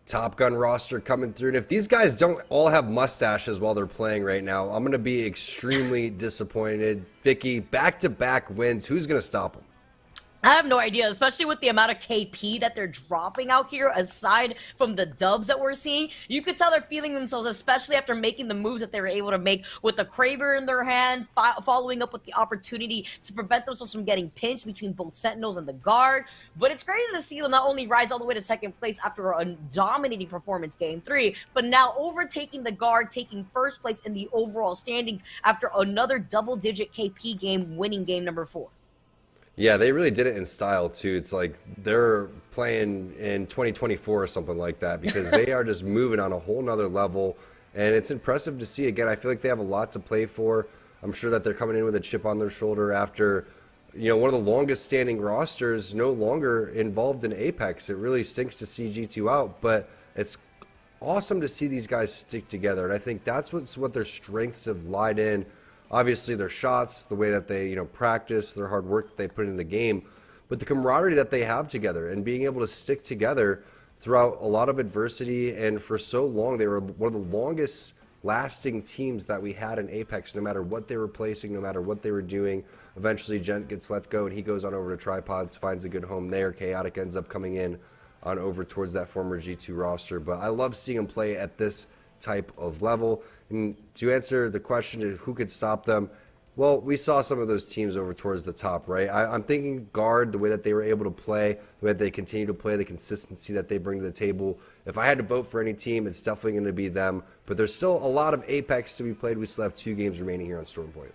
Top Gun roster coming through. And if these guys don't all have mustaches while they're playing right now, I'm going to be extremely disappointed. Vicky, back-to-back wins. Who's going to stop them? I have no idea, especially with the amount of KP that they're dropping out here, aside from the dubs that we're seeing. You could tell they're feeling themselves, especially after making the moves that they were able to make with the Kraber in their hand, following up with the opportunity to prevent themselves from getting pinched between both Sentinels and the Guard. But it's crazy to see them not only rise all the way to second place after a dominating performance Game 3, but now overtaking the Guard, taking first place in the overall standings after another double-digit KP game, winning game number 4. Yeah, they really did it in style, too. It's like they're playing in 2024 or something like that because they are just moving on a whole nother level. And it's impressive to see. Again, I feel like they have a lot to play for. I'm sure that they're coming in with a chip on their shoulder after, one of the longest standing rosters no longer involved in Apex. It really stinks to see G2 out, but it's awesome to see these guys stick together. And I think that's what their strengths have lied in. Obviously, their shots, the way that they, practice, their hard work that they put in the game, but the camaraderie that they have together and being able to stick together throughout a lot of adversity. And for so long, they were one of the longest lasting teams that we had in Apex, no matter what they were placing, no matter what they were doing. Eventually, Gent gets let go, and he goes on over to Tripods, finds a good home there. Chaotic ends up coming in on over towards that former G2 roster. But I love seeing him play at this type of level. And to answer the question of who could stop them, well, we saw some of those teams over towards the top, right? I'm thinking Guard, the way that they were able to play, the way that they continue to play, the consistency that they bring to the table. If I had to vote for any team, it's definitely going to be them. But there's still a lot of Apex to be played. We still have 2 games remaining here on Stormpoint.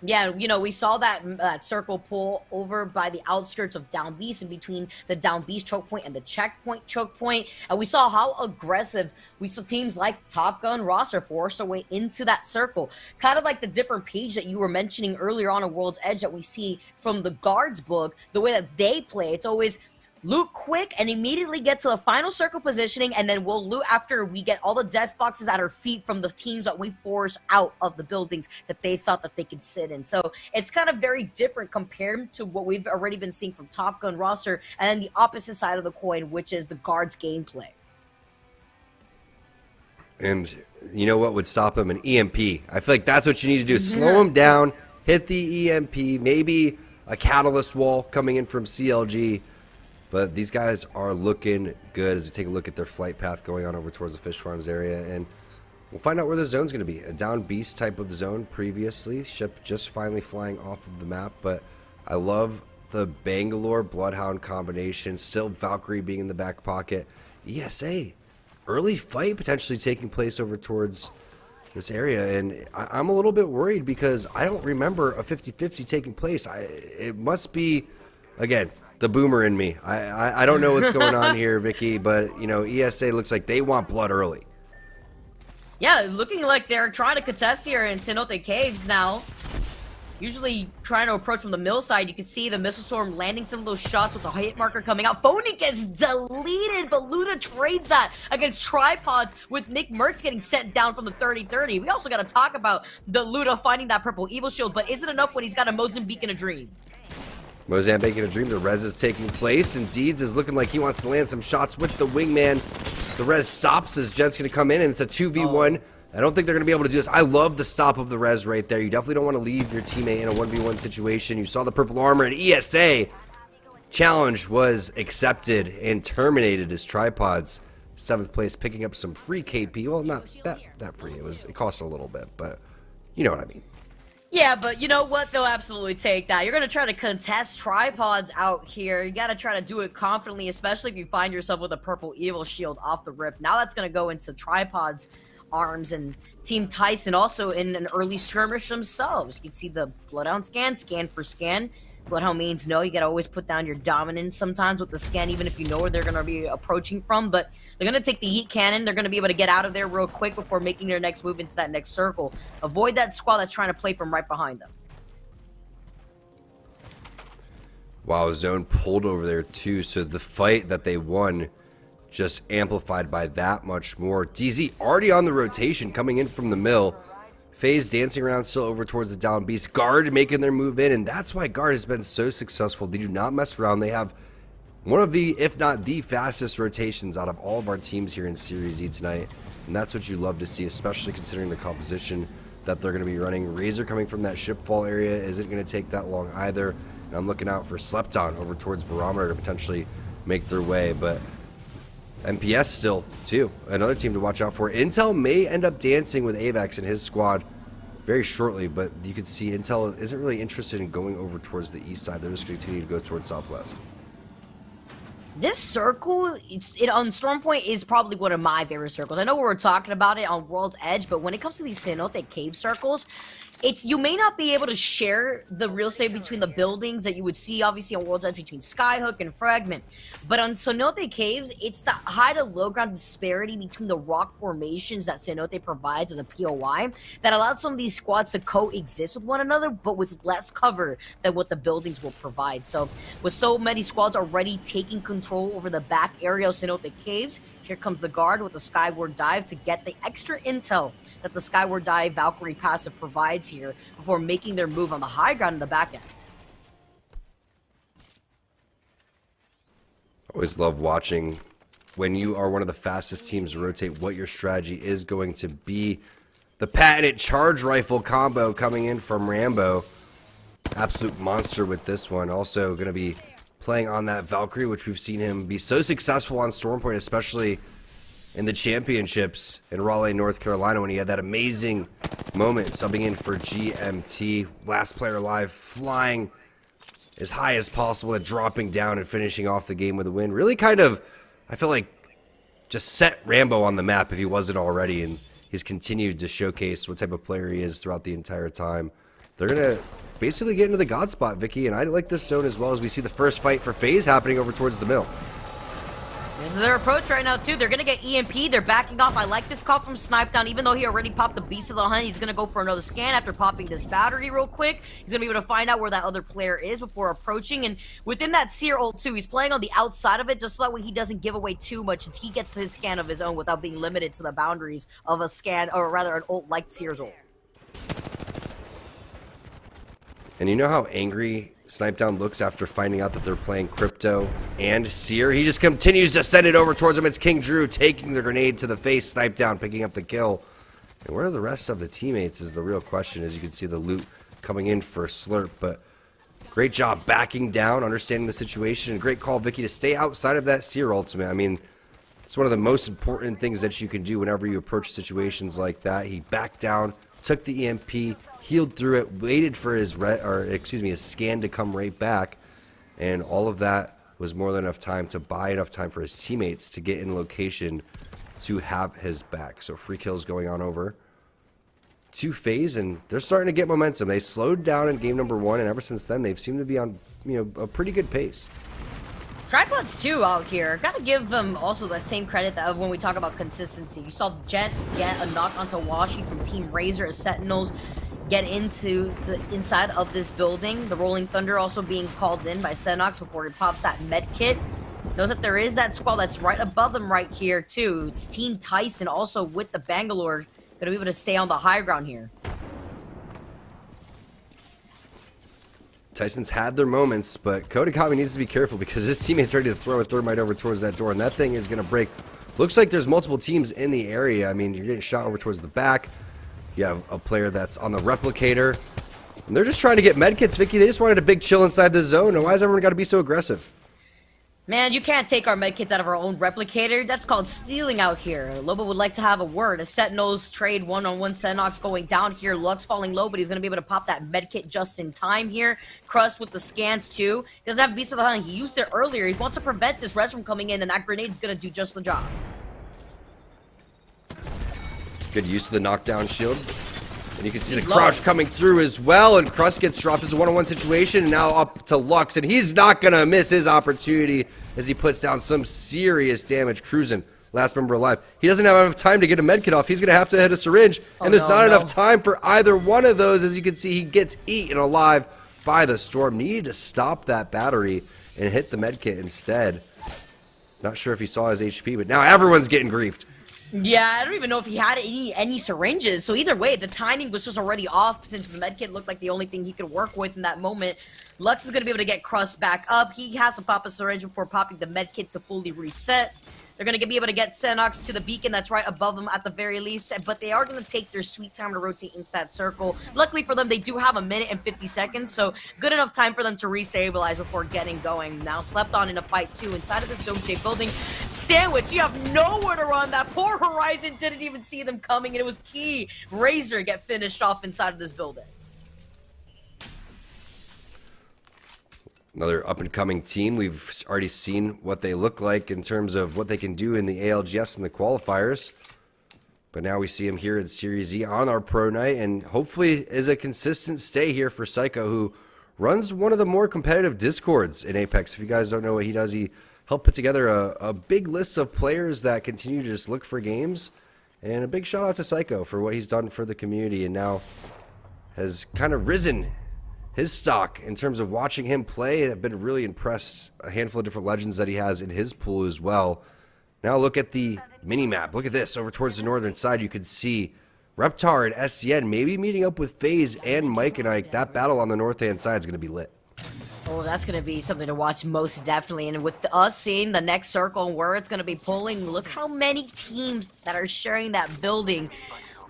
Yeah, we saw that circle pull over by the outskirts of Down Beast, in between the Down Beast choke point and the checkpoint choke point. And we saw how aggressive we saw teams like Top Gun roster force their way into that circle. Kind of like the different page that you were mentioning earlier on a World's Edge that we see from the Guards book, the way that they play. It's always loot quick and immediately get to the final circle positioning, and then we'll loot after we get all the death boxes at our feet from the teams that we force out of the buildings that they thought that they could sit in. So it's kind of very different compared to what we've already been seeing from Top Gun roster, and then the opposite side of the coin, which is the Guards gameplay. And you know what would stop them? An EMP. I feel like that's what you need to do. Slow them down, hit the EMP, maybe a catalyst wall coming in from CLG. But these guys are looking good as we take a look at their flight path going on over towards the Fish Farms area. And we'll find out where the zone's going to be. A Down Beast type of zone previously. Ship just finally flying off of the map. But I love the Bangalore Bloodhound combination, still Valkyrie being in the back pocket. ESA, early fight potentially taking place over towards this area, and I'm a little bit worried because I don't remember a 50-50 taking place. It must be, again, the boomer in me. I don't know what's going on here, Vicky, but you know, ESA looks like they want blood early. Yeah, looking like they're trying to contest here in Cenote Caves now. Usually trying to approach from the mill side. You can see the Missile Storm landing some of those shots with the hit marker coming out. Phony gets deleted, but Luda trades that against Tripods with Nick Mertz getting sent down from the 30-30. We also got to talk about the Luda finding that purple evil shield, but is it enough when he's got a Mozambique in a dream? Mozambique in a dream, the res is taking place, and Deeds is looking like he wants to land some shots with the wingman. The res stops as Jet's going to come in, and it's a 2v1. I don't think they're going to be able to do this. I love the stop of the res right there. You definitely don't want to leave your teammate in a 1v1 situation. You saw the purple armor, and ESA challenge was accepted and terminated as Tripods 7th place, picking up some free KP. Well, not that free. It cost a little bit, but you know what I mean. Yeah, but you know what? They'll absolutely take that. You're going to try to contest Tripods out here. You got to try to do it confidently, especially if you find yourself with a purple evil shield off the rip. Now that's going to go into Tripods' arms, and Team Tyson also in an early skirmish themselves. You can see the Bloodhound scan for scan. Bloodhound means no, you gotta always put down your dominance sometimes with the scan, even if you know where they're gonna be approaching from. But they're gonna take the heat cannon. They're gonna be able to get out of there real quick before making their next move into that next circle. Avoid that squad that's trying to play from right behind them. Wow, zone pulled over there too, so the fight that they won just amplified by that much more. DZ already on the rotation, coming in from the mill. FaZe dancing around still over towards the down beast. Guard making their move in, and that's why Guard has been so successful. They do not mess around. They have one of the, if not the fastest rotations out of all of our teams here in Series E tonight, and that's what you love to see, especially considering the composition that they're going to be running. Razor coming from that shipfall area isn't going to take that long either, and I'm looking out for Slepton over towards Barometer to potentially make their way, but MPS still, too. Another team to watch out for. Intel may end up dancing with Avex and his squad very shortly, but you can see Intel isn't really interested in going over towards the east side. They're just going to continue to go towards southwest. This circle, it on Stormpoint is probably one of my favorite circles. I know we were talking about it on World's Edge, but when it comes to these Cenote Cave circles, you may not be able to share the real estate between the buildings that you would see obviously on World's Edge between Skyhook and Fragment. But on Cenote Caves, it's the high to low ground disparity between the rock formations that Cenote provides as a POI that allows some of these squads to coexist with one another, but with less cover than what the buildings will provide. So with so many squads already taking control over the back area of Cenote Caves, here comes the Guard with the Skyward Dive to get the extra intel that the Skyward Dive Valkyrie passive provides here before making their move on the high ground in the back end. Always love watching when you are one of the fastest teams to rotate what your strategy is going to be. The patented charge rifle combo coming in from Rambo. Absolute monster with this one. Also going to be playing on that Valkyrie, which we've seen him be so successful on Stormpoint, especially in the championships in Raleigh, North Carolina, when he had that amazing moment subbing in for GMT. Last player alive, flying as high as possible and dropping down and finishing off the game with a win. Really kind of, I feel like, just set Rambo on the map if he wasn't already, and he's continued to showcase what type of player he is throughout the entire time. They're going to basically get into the God spot, Vicky, and I like this zone as well as we see the first fight for FaZe happening over towards the mill. This is their approach right now, too. They're going to get EMP. They're backing off. I like this call from Snipedown. Even though he already popped the Beast of the Hunt, he's going to go for another scan after popping this battery real quick. He's going to be able to find out where that other player is before approaching. And within that Seer ult, too, he's playing on the outside of it just so that way he doesn't give away too much and he gets his scan of his own without being limited to the boundaries of a scan, or rather an ult like Seer's ult. And you know how angry Snipedown looks after finding out that they're playing Crypto and Seer? He just continues to send it over towards him. It's King Drew taking the grenade to the face. Snipedown picking up the kill. And where are the rest of the teammates is the real question. As you can see the loot coming in for Slurp. But great job backing down, understanding the situation. And great call, Vicky, to stay outside of that Seer ultimate. I mean, it's one of the most important things that you can do whenever you approach situations like that. He backed down, took the EMP, healed through it, waited for his his scan to come right back, And all of that was more than enough time to buy enough time for his teammates to get in location to have his back. So free kills going on over to FaZe, and they're starting to get momentum. They slowed down in game number 1, and ever since then they've seemed to be on a pretty good pace. Tripods too out here. Gotta give them also the same credit that when we talk about consistency. You saw Gent get a knock onto Washi from Team Razor as Sentinels get into the inside of this building. The Rolling Thunder also being called in by Senox before he pops that med kit. Knows that there is that squad that's right above them right here too. It's Team Tyson also with the Bangalore. Gonna be able to stay on the high ground here. Tyson's had their moments, but Kodakami needs to be careful because his teammate's ready to throw a thermite over towards that door, and that thing is going to break. Looks like there's multiple teams in the area. I mean, you're getting shot over towards the back. You have a player that's on the replicator. And they're just trying to get medkits, Vicky. They just wanted a big chill inside the zone. Why has everyone got to be so aggressive? Man, you can't take our medkits out of our own replicator. That's called stealing out here. Loba would like to have a word. A Sentinels trade one-on-one. Senox going down here. Lux falling low, but he's going to be able to pop that medkit just in time here. Crust with the scans too. Doesn't have Beast of the Hunt. He used it earlier. He wants to prevent this res from coming in, and that grenade is going to do just the job. Good use of the knockdown shield. And you can see the crouch coming through as well, and Crust gets dropped as a one-on-one situation, and now up to Lux, and he's not going to miss his opportunity as he puts down some serious damage. Cruising, last member alive. He doesn't have enough time to get a medkit off. He's going to have to hit a syringe, and there's not enough time for either one of those. As you can see, he gets eaten alive by the storm. Needed to stop that battery and hit the medkit instead. Not sure if he saw his HP, but now everyone's getting griefed. Yeah, I don't even know if he had any syringes. So either way, the timing was just already off since the medkit looked like the only thing he could work with in that moment. Lux is going to be able to get Crust back up. He has to pop a syringe before popping the medkit to fully reset. They're going to be able to get Senox to the beacon that's right above them at the very least, but they are going to take their sweet time to rotate into that circle. Luckily for them, they do have 1 minute and 50 seconds, so good enough time for them to restabilize before getting going. Now slept on in a fight too inside of this dome-shaped building. Sandwich, you have nowhere to run. That poor Horizon didn't even see them coming, and it was key. Razor get finished off inside of this building. Another up-and-coming team. We've already seen what they look like in terms of what they can do in the ALGS and the qualifiers. But now we see them here in Series E on our pro night, and hopefully is a consistent stay here for Psycho, who runs one of the more competitive Discords in Apex. If you guys don't know what he does, he helped put together a big list of players that continue to just look for games. And a big shout out to Psycho for what he's done for the community, and now has kind of risen his stock in terms of watching him play. I've been really impressed. A handful of different legends that he has in his pool as well. Now look at the mini-map. Look at this. Over towards the northern side, you can see Reptar and SCN maybe meeting up with FaZe and Mike and Ike. That battle on the north-hand side is going to be lit. Oh, that's going to be something to watch most definitely. And with us seeing the next circle and where it's going to be pulling, look how many teams that are sharing that building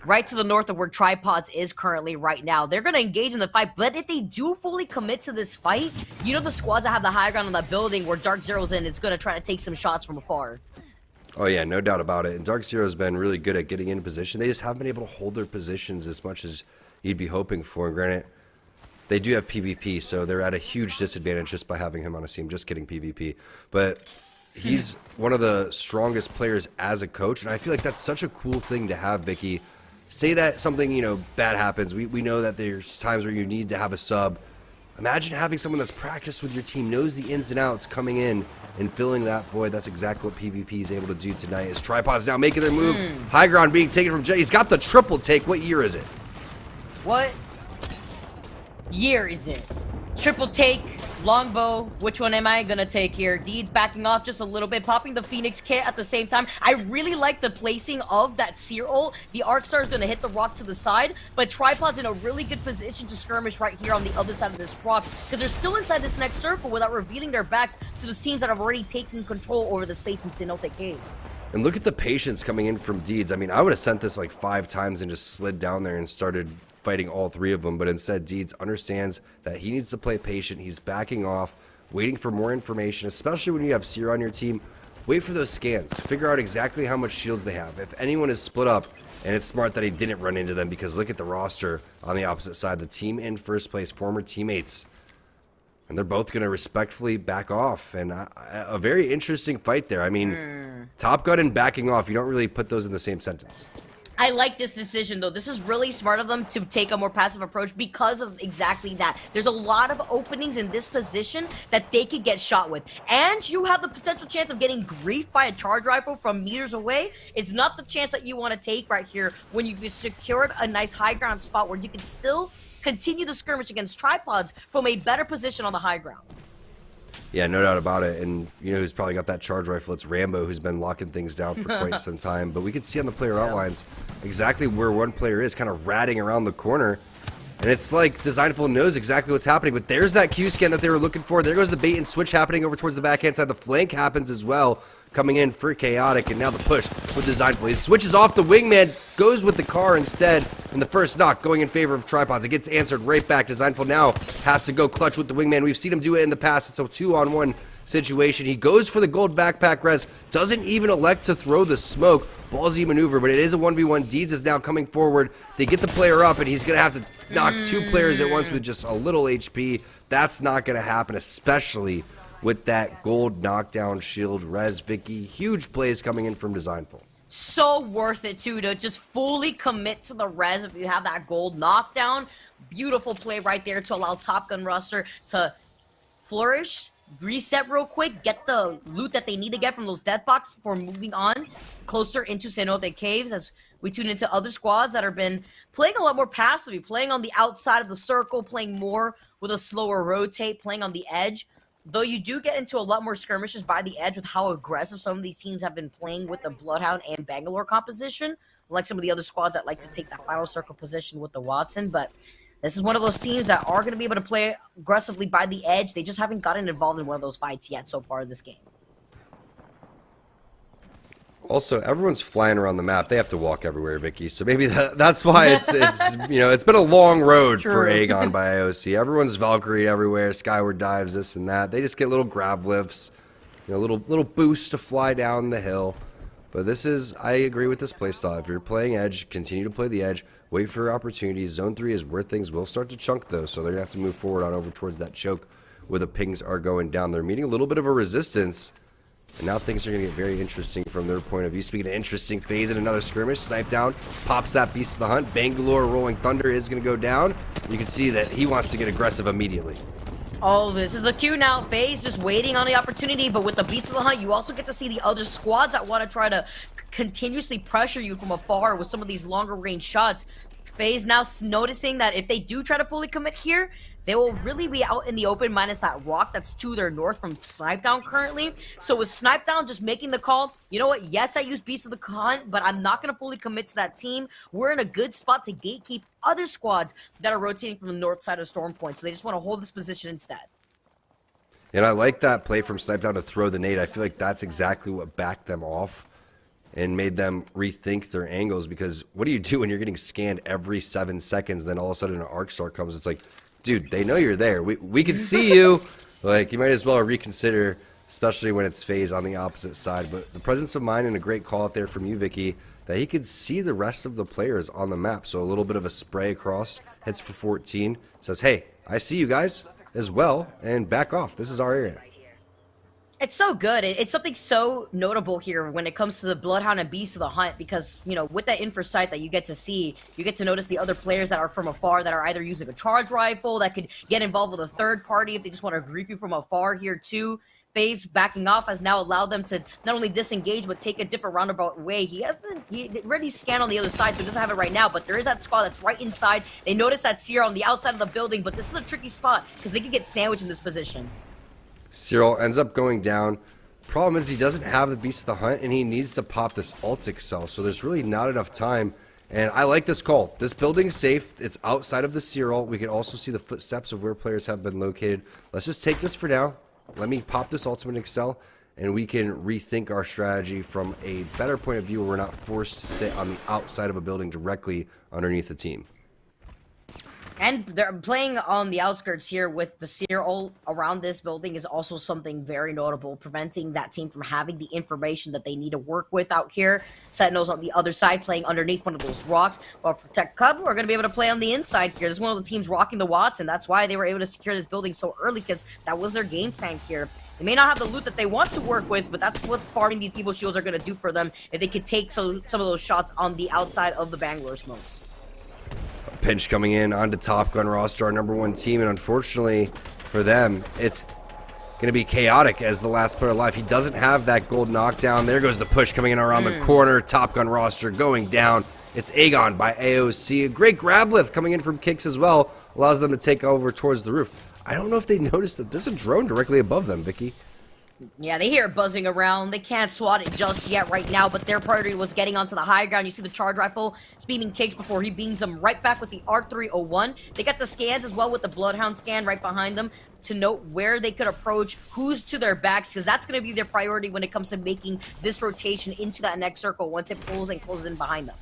right to the north of where Tripods is currently right now. They're going to engage in the fight, but if they do fully commit to this fight, you know the squads that have the high ground on that building where Dark Zero's in is going to try to take some shots from afar. Oh yeah, no doubt about it. And Dark Zero's been really good at getting into position. They just haven't been able to hold their positions as much as you'd be hoping for. And granted, they do have PvP, so they're at a huge disadvantage just by having him on a team. Just kidding, PvP. But he's one of the strongest players as a coach, and I feel like that's such a cool thing to have, Vicky. Say that something, bad happens. We know that there's times where you need to have a sub. Imagine having someone that's practiced with your team, knows the ins and outs, coming in and filling that void. That's exactly what PvP is able to do tonight. As Tripods now making their move. High ground being taken from Jay. He's got the triple take. What year is it? What year is it? Triple take, longbow. Which one am I gonna take here? Deeds backing off just a little bit, popping the Phoenix kit at the same time. I really like the placing of that Seer ult. The Arc Star is gonna hit the rock to the side, but Tripod's in a really good position to skirmish right here on the other side of this rock, because they're still inside this next circle without revealing their backs to the teams that have already taken control over the space in Cenote Caves. And look at the patience coming in from Deeds. I mean, I would have sent this like 5 times and just slid down there and started fighting all 3 of them, but instead Deeds understands that he needs to play patient. He's backing off, waiting for more information, especially when you have Seer on your team. Wait for those scans. Figure out exactly how much shields they have. If anyone is split up, and it's smart that he didn't run into them, because look at the roster on the opposite side. The team in first place, former teammates. and they're both going to respectfully back off. And a very interesting fight there. I mean, Top Gun and backing off, you don't really put those in the same sentence. I like this decision, though. This is really smart of them to take a more passive approach because of exactly that. There's a lot of openings in this position that they could get shot with. And you have the potential chance of getting griefed by a charge rifle from meters away. It's not the chance that you want to take right here when you've secured a nice high ground spot where you can still continue the skirmish against tripods from a better position on the high ground. Yeah, no doubt about it. And you know who's probably got that charge rifle? It's Rambo, who's been locking things down for quite some time. But we can see on the player outlines exactly where one player is, kind of ratting around the corner. And it's like Designful knows exactly what's happening. But there's that Q scan that they were looking for. There goes the bait and switch happening over towards the backhand side. The flank happens as well, coming in for Chaotic. And now the push with Designful. He switches off the wingman, goes with the car instead. And the first knock going in favor of Tripods. It gets answered right back. Designful now has to go clutch with the wingman. We've seen him do it in the past. It's a 2-on-1 situation. He goes for the gold backpack res. Doesn't even elect to throw the smoke. Ballsy maneuver, but it is a 1v1. Deeds is now coming forward. They get the player up, and he's going to have to knock two players at once with just a little HP. That's not going to happen, especially with that gold knockdown shield res. Vicky, huge plays coming in from Designful. So worth it, too, to just fully commit to the res if you have that gold knockdown. Beautiful play right there to allow Top Gun Ruster to flourish, reset real quick, get the loot that they need to get from those death boxes before moving on closer into Cenote Caves as we tune into other squads that have been playing a lot more passively, playing on the outside of the circle, playing more with a slower rotate, playing on the edge. Though you do get into a lot more skirmishes by the edge with how aggressive some of these teams have been playing with the Bloodhound and Bangalore composition, like some of the other squads that like to take that final circle position with the Watson. But this is one of those teams that are going to be able to play aggressively by the edge. They just haven't gotten involved in one of those fights yet so far in this game. Also, everyone's flying around the map. They have to walk everywhere, Vicky. So maybe that's why it's you know, it's been a long road for Aegon by IOC. Everyone's Valkyrie everywhere, skyward dives, this and that. They just get little grab lifts, you know, little boost to fly down the hill. But this is, I agree with this playstyle. If you're playing edge, continue to play the edge. Wait for opportunities. Zone 3 is where things will start to chunk, though. So they're going to have to move forward on over towards that choke where the pings are going down. They're meeting a little bit of a resistance. And now things are going to get very interesting from their point of view. Speaking of interesting, FaZe in another skirmish. Snipe down, pops that Beast of the Hunt. Bangalore Rolling Thunder is going to go down. You can see that he wants to get aggressive immediately. Oh, this is the cue now. FaZe just waiting on the opportunity, but with the Beast of the Hunt, you also get to see the other squads that want to try to continuously pressure you from afar with some of these longer range shots. FaZe now noticing that if they do try to fully commit here, they will really be out in the open minus that rock that's to their north from Snipedown currently. So with Snipedown just making the call, you know what, yes, I use Beast of the Hunt, but I'm not going to fully commit to that team. We're in a good spot to gatekeep other squads that are rotating from the north side of Storm Point. So they just want to hold this position instead. And I like that play from Snipedown to throw the nade. I feel like that's exactly what backed them off and made them rethink their angles, because what do you do when you're getting scanned every 7 seconds, then all of a sudden an arc star comes? It's like, dude, they know you're there. We can see you. Like, you might as well reconsider, especially when it's FaZe on the opposite side. But the presence of mind and a great call out there from you, Vicky, that he could see the rest of the players on the map. So a little bit of a spray across, hits for 14, says, hey, I see you guys as well, and back off. This is our area. It's so good. It's something so notable here when it comes to the Bloodhound and Beast of the Hunt, because, you know, with that infra sight that you get to see, you get to notice the other players that are from afar that are either using a charge rifle, that could get involved with a third party if they just want to greet you from afar here too. FaZe backing off has now allowed them to not only disengage, but take a different roundabout way. He already scanned on the other side, so he doesn't have it right now, but there is that squad that's right inside. They notice that Seer on the outside of the building, but this is a tricky spot because they could get sandwiched in this position. Cyril ends up going down. Problem is he doesn't have the Beast of the Hunt, and he needs to pop this ult Excel, so there's really not enough time. And I like this call. This building's safe. It's outside of the Cyril. We can also see the footsteps of where players have been located. Let's just take this for now. Let me pop this ultimate Excel, and we can rethink our strategy from a better point of view where we're not forced to sit on the outside of a building directly underneath the team. And they're playing on the outskirts here with the Seer all around this building is also something very notable, preventing that team from having the information that they need to work with out here. Sentinels on the other side playing underneath one of those rocks, while Protect Cub are going to be able to play on the inside here. This is one of the teams rocking the Watson. That's why they were able to secure this building so early, because that was their game plan here. They may not have the loot that they want to work with, but that's what farming these Evil Shields are going to do for them if they could take some of those shots on the outside of the Bangalore smokes. Pinch coming in onto Top Gun roster, our #1 team, and unfortunately for them, it's going to be chaotic as the last player alive. He doesn't have that gold knockdown. There goes the push coming in around the corner. Top Gun roster going down. It's Aegon by AOC. A great grab lift coming in from Kicks as well. Allows them to take over towards the roof. I don't know if they noticed that there's a drone directly above them, Vicky. Yeah, they hear it buzzing around. They can't swat it just yet right now, but their priority was getting onto the high ground. You see the charge rifle beaming Kicks before he beams them right back with the ARC 301. They got the scans as well with the Bloodhound scan right behind them to note where they could approach, who's to their backs, because that's going to be their priority when it comes to making this rotation into that next circle once it pulls and closes in behind them.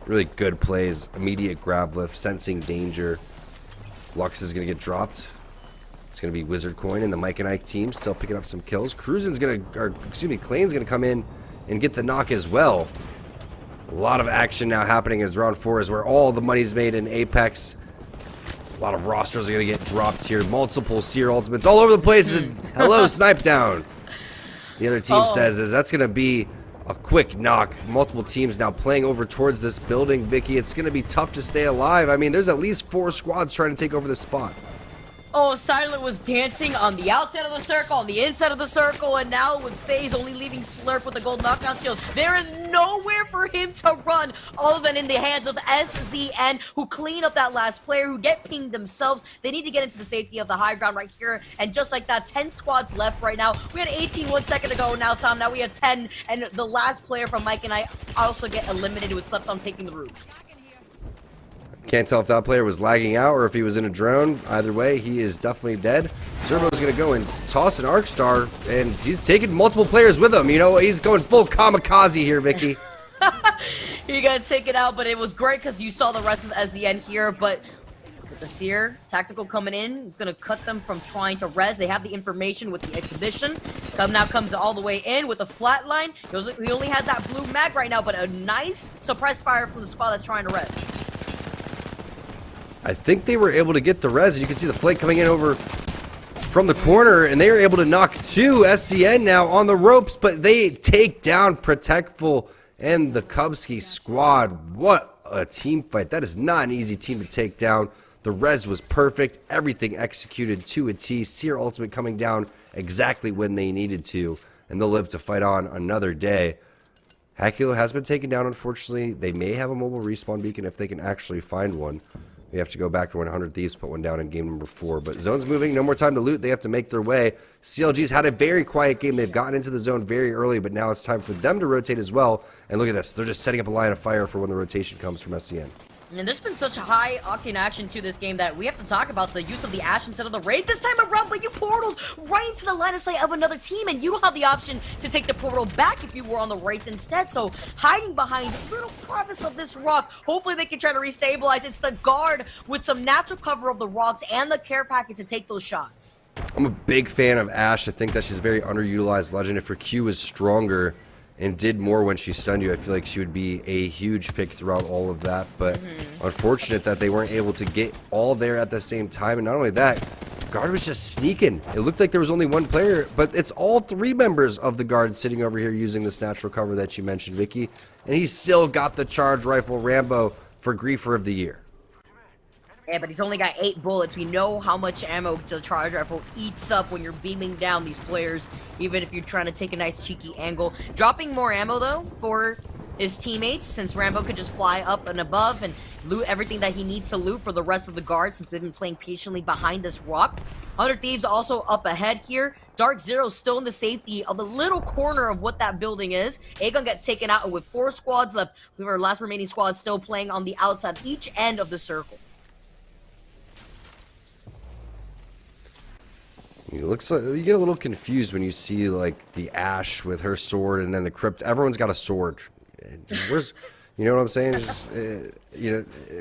Really good plays. Immediate grab lift, sensing danger. Lux is going to get dropped. It's going to be Wizard Coin and the Mike and Ike team still picking up some kills. Cruisin's going to, or excuse me, Klane's going to come in and get the knock as well. A lot of action now happening as round 4 is where all the money's made in Apex. A lot of rosters are going to get dropped here. Multiple Seer ultimates all over the place. And hello, Snipe Down. The other team says is that's going to be a quick knock. Multiple teams now playing over towards this building, Vicky. It's going to be tough to stay alive. I mean, there's at least 4 squads trying to take over this spot. Oh, Silent was dancing on the outside of the circle, on the inside of the circle, and now with FaZe only leaving Slurp with the gold knockdown shield, there is nowhere for him to run other than in the hands of SZN, who clean up that last player, who get pinged themselves. They need to get into the safety of the high ground right here, and just like that, 10 squads left right now. We had 18 1 second ago now, Tom. Now we have 10, and the last player from Mike and I also get eliminated with Slept on taking the roof. Can't tell if that player was lagging out or if he was in a drone. Either way, he is definitely dead. Zerbo's going to go and toss an Arc Star, and he's taking multiple players with him. You know, he's going full kamikaze here, Vicky. He got taken out, but it was great because you saw the rest of SZN here, but with the Seer, Tactical coming in, it's going to cut them from trying to res. They have the information with the exhibition. Cub now comes all the way in with a flatline. He only has that blue mag right now, but a nice suppressed fire from the squad that's trying to res. I think they were able to get the res. You can see the flank coming in over from the corner, and they are able to knock 2 SCN now on the ropes, but they take down Protectful and the Kubski squad. What a team fight. That is not an easy team to take down. The res was perfect. Everything executed to a T. Seer ultimate coming down exactly when they needed to, and they'll live to fight on another day. Hacula has been taken down, unfortunately. They may have a mobile respawn beacon if they can actually find one. We have to go back to 100 Thieves, put one down in game number 4. But zone's moving, no more time to loot. They have to make their way. CLG's had a very quiet game. They've gotten into the zone very early, but now it's time for them to rotate as well. And look at this. They're just setting up a line of fire for when the rotation comes from SCN. And there's been such high octane action to this game that we have to talk about the use of the Ash instead of the Raid this time around, but you portaled right into the line of sight of another team, and you don't have the option to take the portal back if you were on the Wraith instead. So hiding behind a little crevice of this rock, hopefully they can try to restabilize. It's the guard with some natural cover of the rocks and the care package to take those shots. I'm a big fan of Ash. I think that she's a very underutilized legend. If her Q was stronger and did more when she stunned you, I feel like she would be a huge pick throughout all of that. But unfortunate that they weren't able to get all there at the same time. And not only that, guard was just sneaking. It looked like there was only one player, but it's all 3 members of the guard sitting over here using this natural cover that you mentioned, Vicky. And he still got the charge rifle Rambo for Griefer of the Year. Yeah, but he's only got 8 bullets. We know how much ammo the charge rifle eats up when you're beaming down these players, even if you're trying to take a nice cheeky angle. Dropping more ammo, though, for his teammates, since Rambo could just fly up and above and loot everything that he needs to loot for the rest of the guards, since they've been playing patiently behind this rock. 100 Thieves also up ahead here. Dark Zero still in the safety of the little corner of what that building is. Aegon got taken out, and with 4 squads left, we have our last remaining squad still playing on the outside, each end of the circle. It looks like you get a little confused when you see like the Ash with her sword and then the Crypt. Everyone's got a sword. Where's, You know what I'm saying? Just,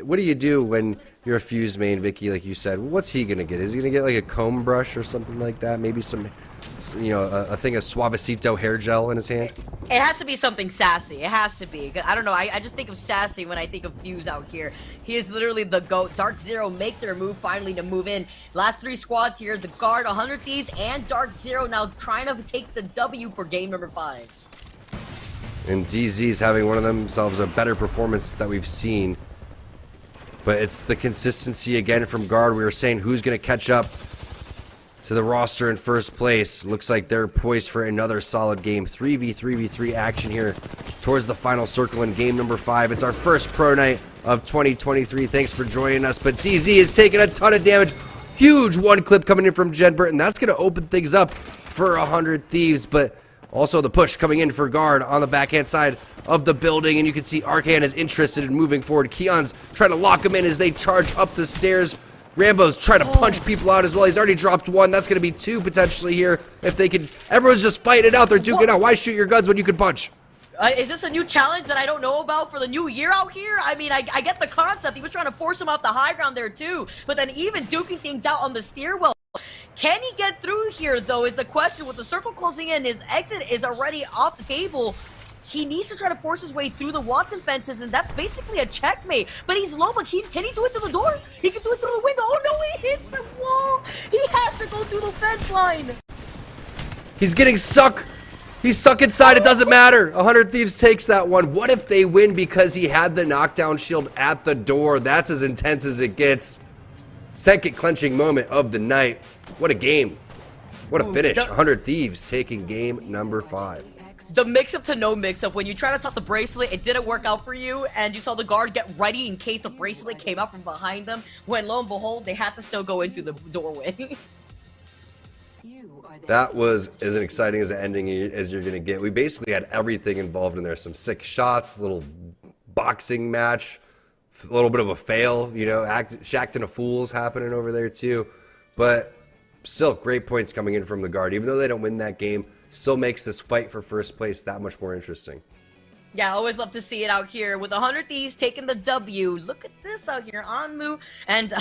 what do you do when you're a Fuse main, Vicky, like you said? What's he going to get? Is he going to get like a comb brush or something like that? Maybe some, a thing of Suavecito hair gel in his hand? It has to be something sassy. It has to be. I don't know. I just think of sassy when I think of Fuse out here. He is literally the GOAT. Dark Zero make their move finally to move in. Last 3 squads here, the Guard, 100 Thieves, and Dark Zero now trying to take the W for game number 5. And DZ is having one of themselves a better performance that we've seen. But it's the consistency again from Guard. We were saying who's going to catch up to the roster in first place. Looks like they're poised for another solid game. 3v3v3 action here towards the final circle in game number 5. It's our first pro night of 2023. Thanks for joining us. But DZ is taking a ton of damage. Huge one clip coming in from Jen Burton. That's going to open things up for 100 Thieves. But also the push coming in for Guard on the backhand side of the building, and you can see Arcane is interested in moving forward. Keon's trying to lock him in as they charge up the stairs. Rambo's trying to punch people out as well. He's already dropped 1. That's going to be 2 potentially here if they can. Everyone's just fighting it out. They're duking out. Why shoot your guns when you can punch? Is this a new challenge that I don't know about for the new year out here? I mean, I get the concept. He was trying to force him off the high ground there too, but then even duking things out on the stairwell. Can he get through here, though, is the question. With the circle closing in, his exit is already off the table. He needs to try to force his way through the Watson fences, and that's basically a checkmate. But he's low, but can he do it through the door? He can do it through the window. Oh, no, he hits the wall. He has to go through the fence line. He's getting stuck. He's stuck inside. It doesn't matter. 100 Thieves takes that one. What if they win because he had the knockdown shield at the door? That's as intense as it gets. Second clenching moment of the night. What a game. What a finish. 100 Thieves taking game number 5. The mix-up to no mix-up. When you try to toss the bracelet, it didn't work out for you, and you saw the Guard get ready in case the bracelet came out from behind them, when lo and behold, they had to still go in through the doorway. That was as exciting as an ending as you're going to get. We basically had everything involved in there. Some sick shots, little boxing match, a little bit of a fail, Shaqtin' a Fools happening over there too. But still, great points coming in from the Guard. Even though they don't win that game, still makes this fight for first place that much more interesting. Yeah, I always love to see it out here with 100 Thieves taking the W. Look at this out here. Anmu and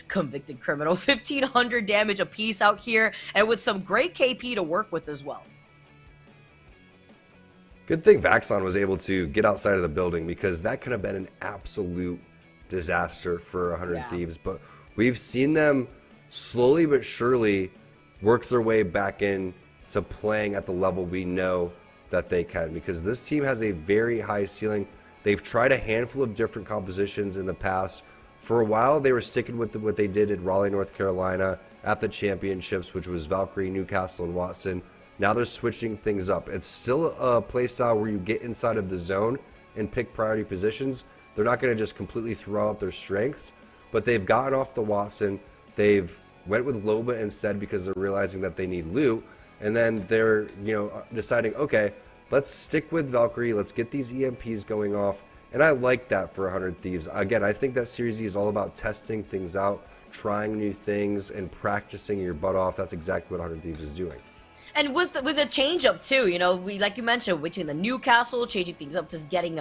Convicted Criminal. 1,500 damage apiece out here, and with some great KP to work with as well. Good thing Vaxon was able to get outside of the building, because that could have been an absolute disaster for 100 Thieves. But we've seen them slowly but surely work their way back in to playing at the level we know that they can, because this team has a very high ceiling. They've tried a handful of different compositions in the past. For a while, they were sticking with what they did at Raleigh, North Carolina at the championships, which was Valkyrie, Newcastle, and Watson. Now they're switching things up. It's still a play style where you get inside of the zone and pick priority positions. They're not going to just completely throw out their strengths, but they've gotten off the Watson. They've went with Loba instead because they're realizing that they need loot. And then they're, deciding, okay, let's stick with Valkyrie. Let's get these EMPs going off. And I like that for 100 Thieves. Again, I think that Series E is all about testing things out, trying new things, and practicing your butt off. That's exactly what 100 Thieves is doing. And with a change up too, we, like you mentioned, between the Newcastle, changing things up, just getting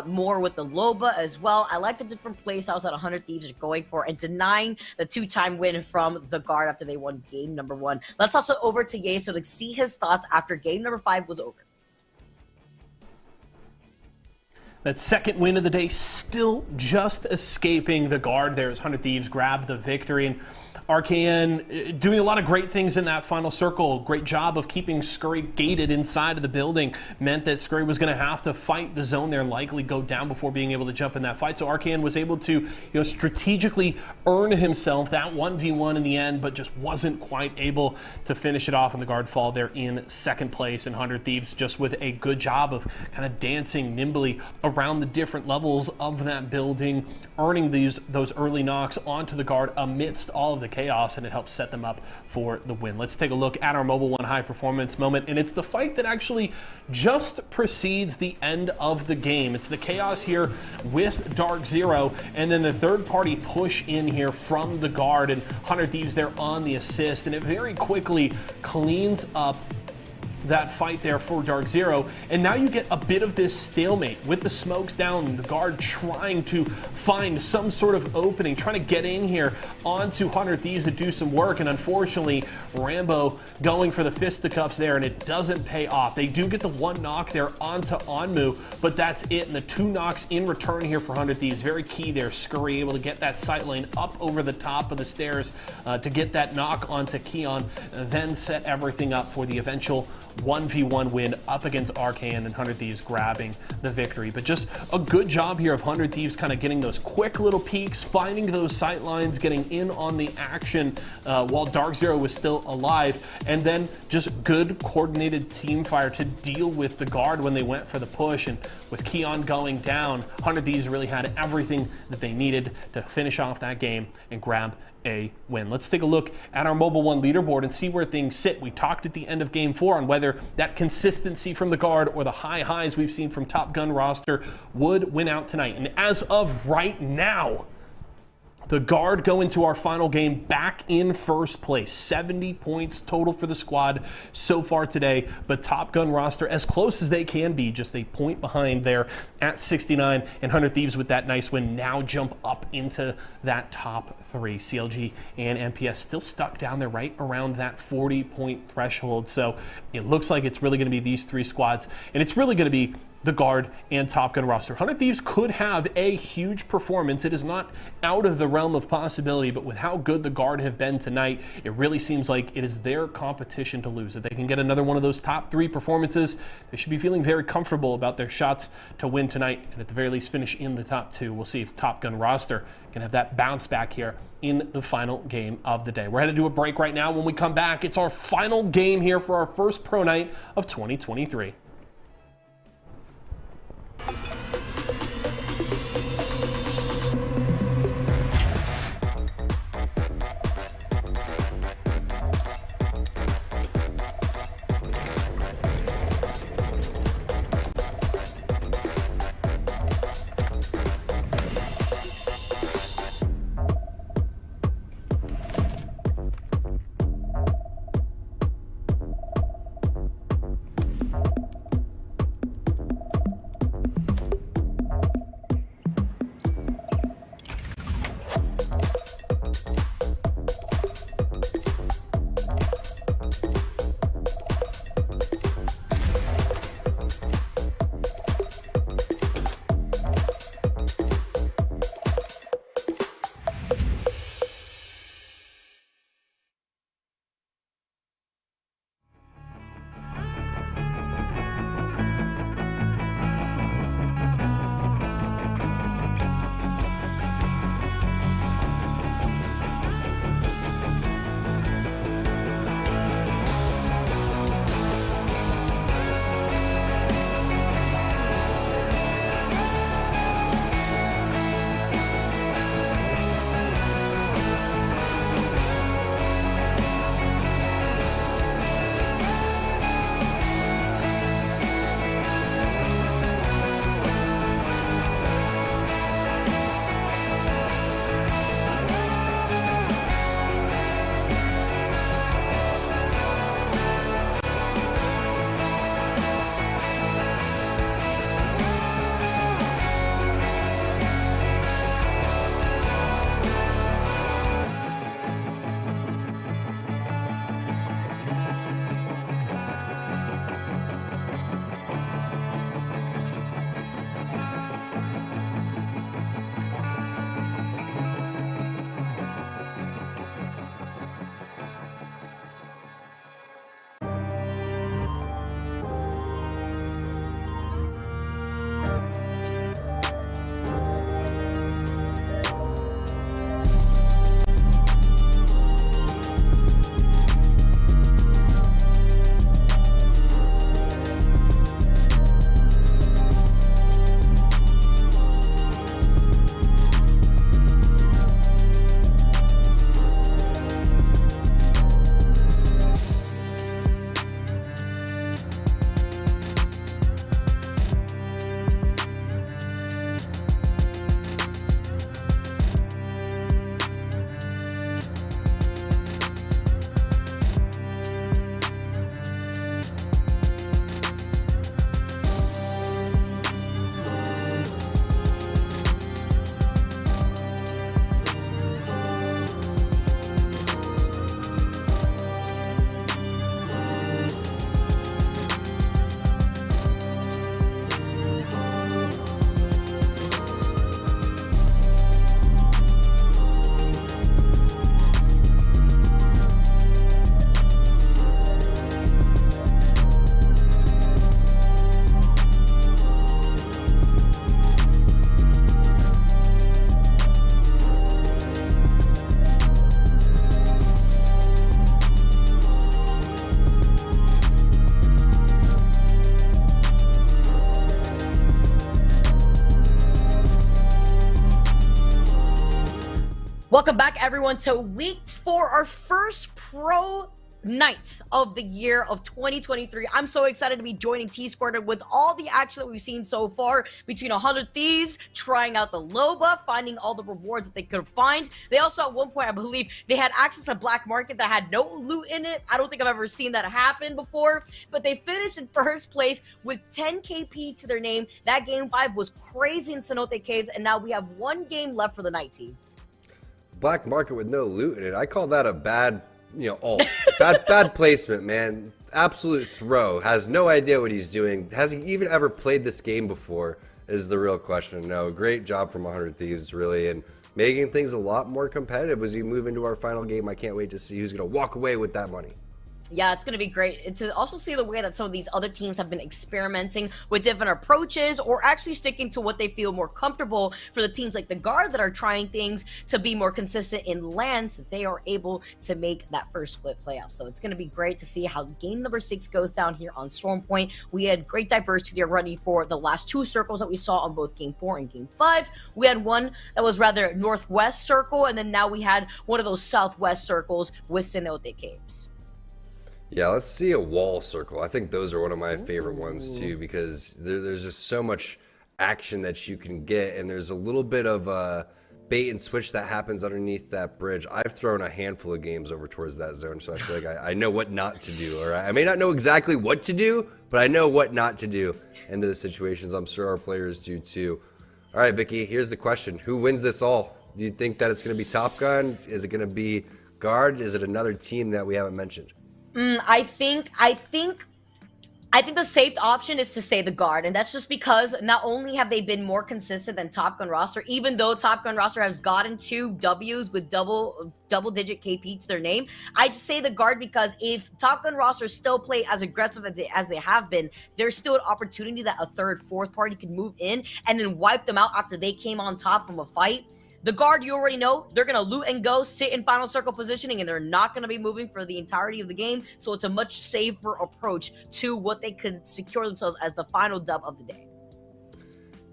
more with the Loba as well. I like the different play styles that 100 Thieves are going for, and denying the 2-time win from the Guard after they won game number 1. Let's also over to Ye so to see his thoughts after game number 5 was over. That second win of the day still just escaping the Guard. There's 100 Thieves grab the victory, and Arcane doing a lot of great things in that final circle. Great job of keeping Scurry gated inside of the building. Meant that Scurry was going to have to fight the zone there and likely go down before being able to jump in that fight. So Arcane was able to strategically earn himself that 1v1 in the end, but just wasn't quite able to finish it off, and the Guard fall there in second place. And 100 Thieves just with a good job of kind of dancing nimbly around the different levels of that building, earning those early knocks onto the Guard amidst all of the chaos, and it helps set them up for the win. Let's take a look at our Mobile One high performance moment, and it's the fight that actually just precedes the end of the game. It's the chaos here with Dark Zero, and then the third party push in here from the Guard, and 100 Thieves there on the assist, and it very quickly cleans up that fight there for Dark Zero, and now you get a bit of this stalemate with the smokes down, the guard trying to find some sort of opening, trying to get in here onto 100 Thieves to do some work, and unfortunately Rambo going for the fisticuffs there, and it doesn't pay off. They do get the one knock there onto Onmu, but that's it, and the 2 knocks in return here for 100 Thieves. Very key there. Scurry able to get that sight lane up over the top of the stairs to get that knock onto Keon, then set everything up for the eventual 1v1 win up against Arcane, and 100 Thieves grabbing the victory. But just a good job here of 100 Thieves kind of getting those quick little peeks, finding those sight lines, getting in on the action while Dark Zero was still alive, and then just good coordinated team fire to deal with the guard when they went for the push. And with Keon going down, 100 Thieves really had everything that they needed to finish off that game and grab a win. Let's take a look at our Mobile One leaderboard and see where things sit. We talked at the end of Game 4 on whether that consistency from the guard or the high highs we've seen from Top Gun roster would win out tonight. And as of right now, the guard go into our final game back in first place. 70 points total for the squad so far today, but Top Gun roster as close as they can be, just a point behind there at 69, and 100 Thieves with that nice win now jump up into that top 3. CLG and MPS still stuck down there right around that 40-point threshold, so it looks like it's really going to be these 3 squads, and it's really going to be the guard and Top Gun roster. 100 Thieves could have a huge performance. It is not out of the realm of possibility, but with how good the guard have been tonight, it really seems like it is their competition to lose. If they can get another one of those top 3 performances, they should be feeling very comfortable about their shots to win tonight, and at the very least finish in the top 2. We'll see if Top Gun roster can have that bounce back here in the final game of the day. We're headed to a break right now. When we come back, it's our final game here for our first pro night of 2023. Welcome back, everyone, to week 4, our first pro night of the year of 2023. I'm so excited to be joining T-Squared with all the action that we've seen so far between 100 Thieves, trying out the Loba, finding all the rewards that they could find. They also, at one point, I believe, they had access to Black Market that had no loot in it. I don't think I've ever seen that happen before, but they finished in first place with 10 KP to their name. That game 5 was crazy in Cenote Caves, and now we have 1 game left for the night team. Black Market with no loot in it. I call that a bad, ult. bad placement, man. Absolute throw. Has no idea what he's doing. Has he even ever played this game before is the real question. No, great job from 100 Thieves, really, and making things a lot more competitive as we move into our final game. I can't wait to see who's going to walk away with that money. Yeah, it's going to be great. And to also see the way that some of these other teams have been experimenting with different approaches or actually sticking to what they feel more comfortable for the teams like the Guard that are trying things to be more consistent in LAN so they are able to make that first split playoff. So it's going to be great to see how game number 6 goes down here on Storm Point. We had great diversity already for the last 2 circles that we saw on both game 4 and game 5. We had one that was rather northwest circle, and then now we had one of those southwest circles with Cenote Caves. Yeah, let's see a wall circle. I think those are one of my favorite ones too, because there's just so much action that you can get, and there's a little bit of bait and switch that happens underneath that bridge. I've thrown a handful of games over towards that zone, so I feel like I know what not to do. All right, I may not know exactly what to do, but I know what not to do in those situations. I'm sure our players do too. All right, Vicky, here's the question: who wins this all? Do you think that it's going to be Top Gun? Is it going to be Guard? Is it another team that we haven't mentioned? I think the safe option is to say the Guard, and that's just because not only have they been more consistent than Top Gun roster, even though Top Gun roster has gotten 2 Ws with double-digit KP to their name, I'd say the Guard because if Top Gun roster still play as aggressive as they have been, there's still an opportunity that a third, fourth party can move in and then wipe them out after they came on top from a fight. The Guard, you already know, they're going to loot and go, sit in final circle positioning, and they're not going to be moving for the entirety of the game. So it's a much safer approach to what they could secure themselves as the final dub of the day.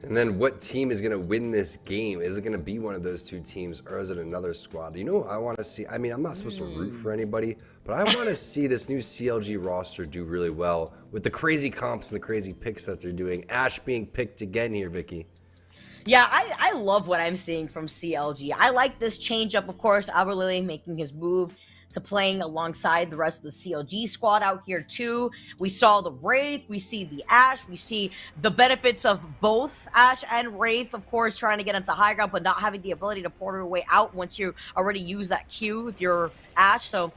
And then what team is going to win this game? Is it going to be one of those 2 teams, or is it another squad? You know what I want to see? I mean, I'm not supposed to root for anybody, but I want to see this new CLG roster do really well with the crazy comps and the crazy picks that they're doing. Ash being picked again here, Vicky. Yeah, I love what I'm seeing from CLG. I like this change-up, of course. Albert Lily making his move to playing alongside the rest of the CLG squad out here too. We saw the Wraith, we see the Ash, we see the benefits of both Ash and Wraith, of course, trying to get into high ground, but not having the ability to portal your way out once you already use that Q with your Ash. So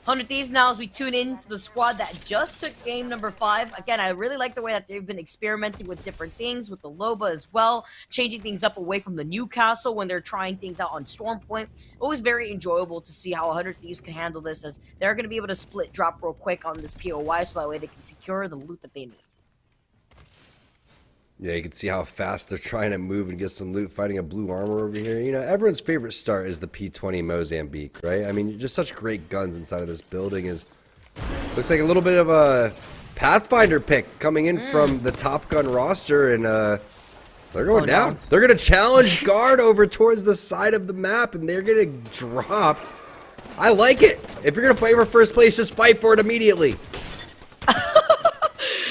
100 Thieves now as we tune into the squad that just took game number 5. Again, I really like the way that they've been experimenting with different things, with the Loba as well, changing things up away from the Newcastle when they're trying things out on Storm Point. Always very enjoyable to see how 100 Thieves can handle this, as they're going to be able to split drop real quick on this POI so that way they can secure the loot that they need. Yeah, you can see how fast they're trying to move and get some loot fighting a blue armor over here. You know, everyone's favorite start is the P20 Mozambique, right? I mean, just such great guns inside of this building. Looks like a little bit of a Pathfinder pick coming in from the Top Gun roster, and they're going down. They're going to challenge Guard over towards the side of the map, and they're going to drop. I like it. If you're going to play for first place, just fight for it immediately.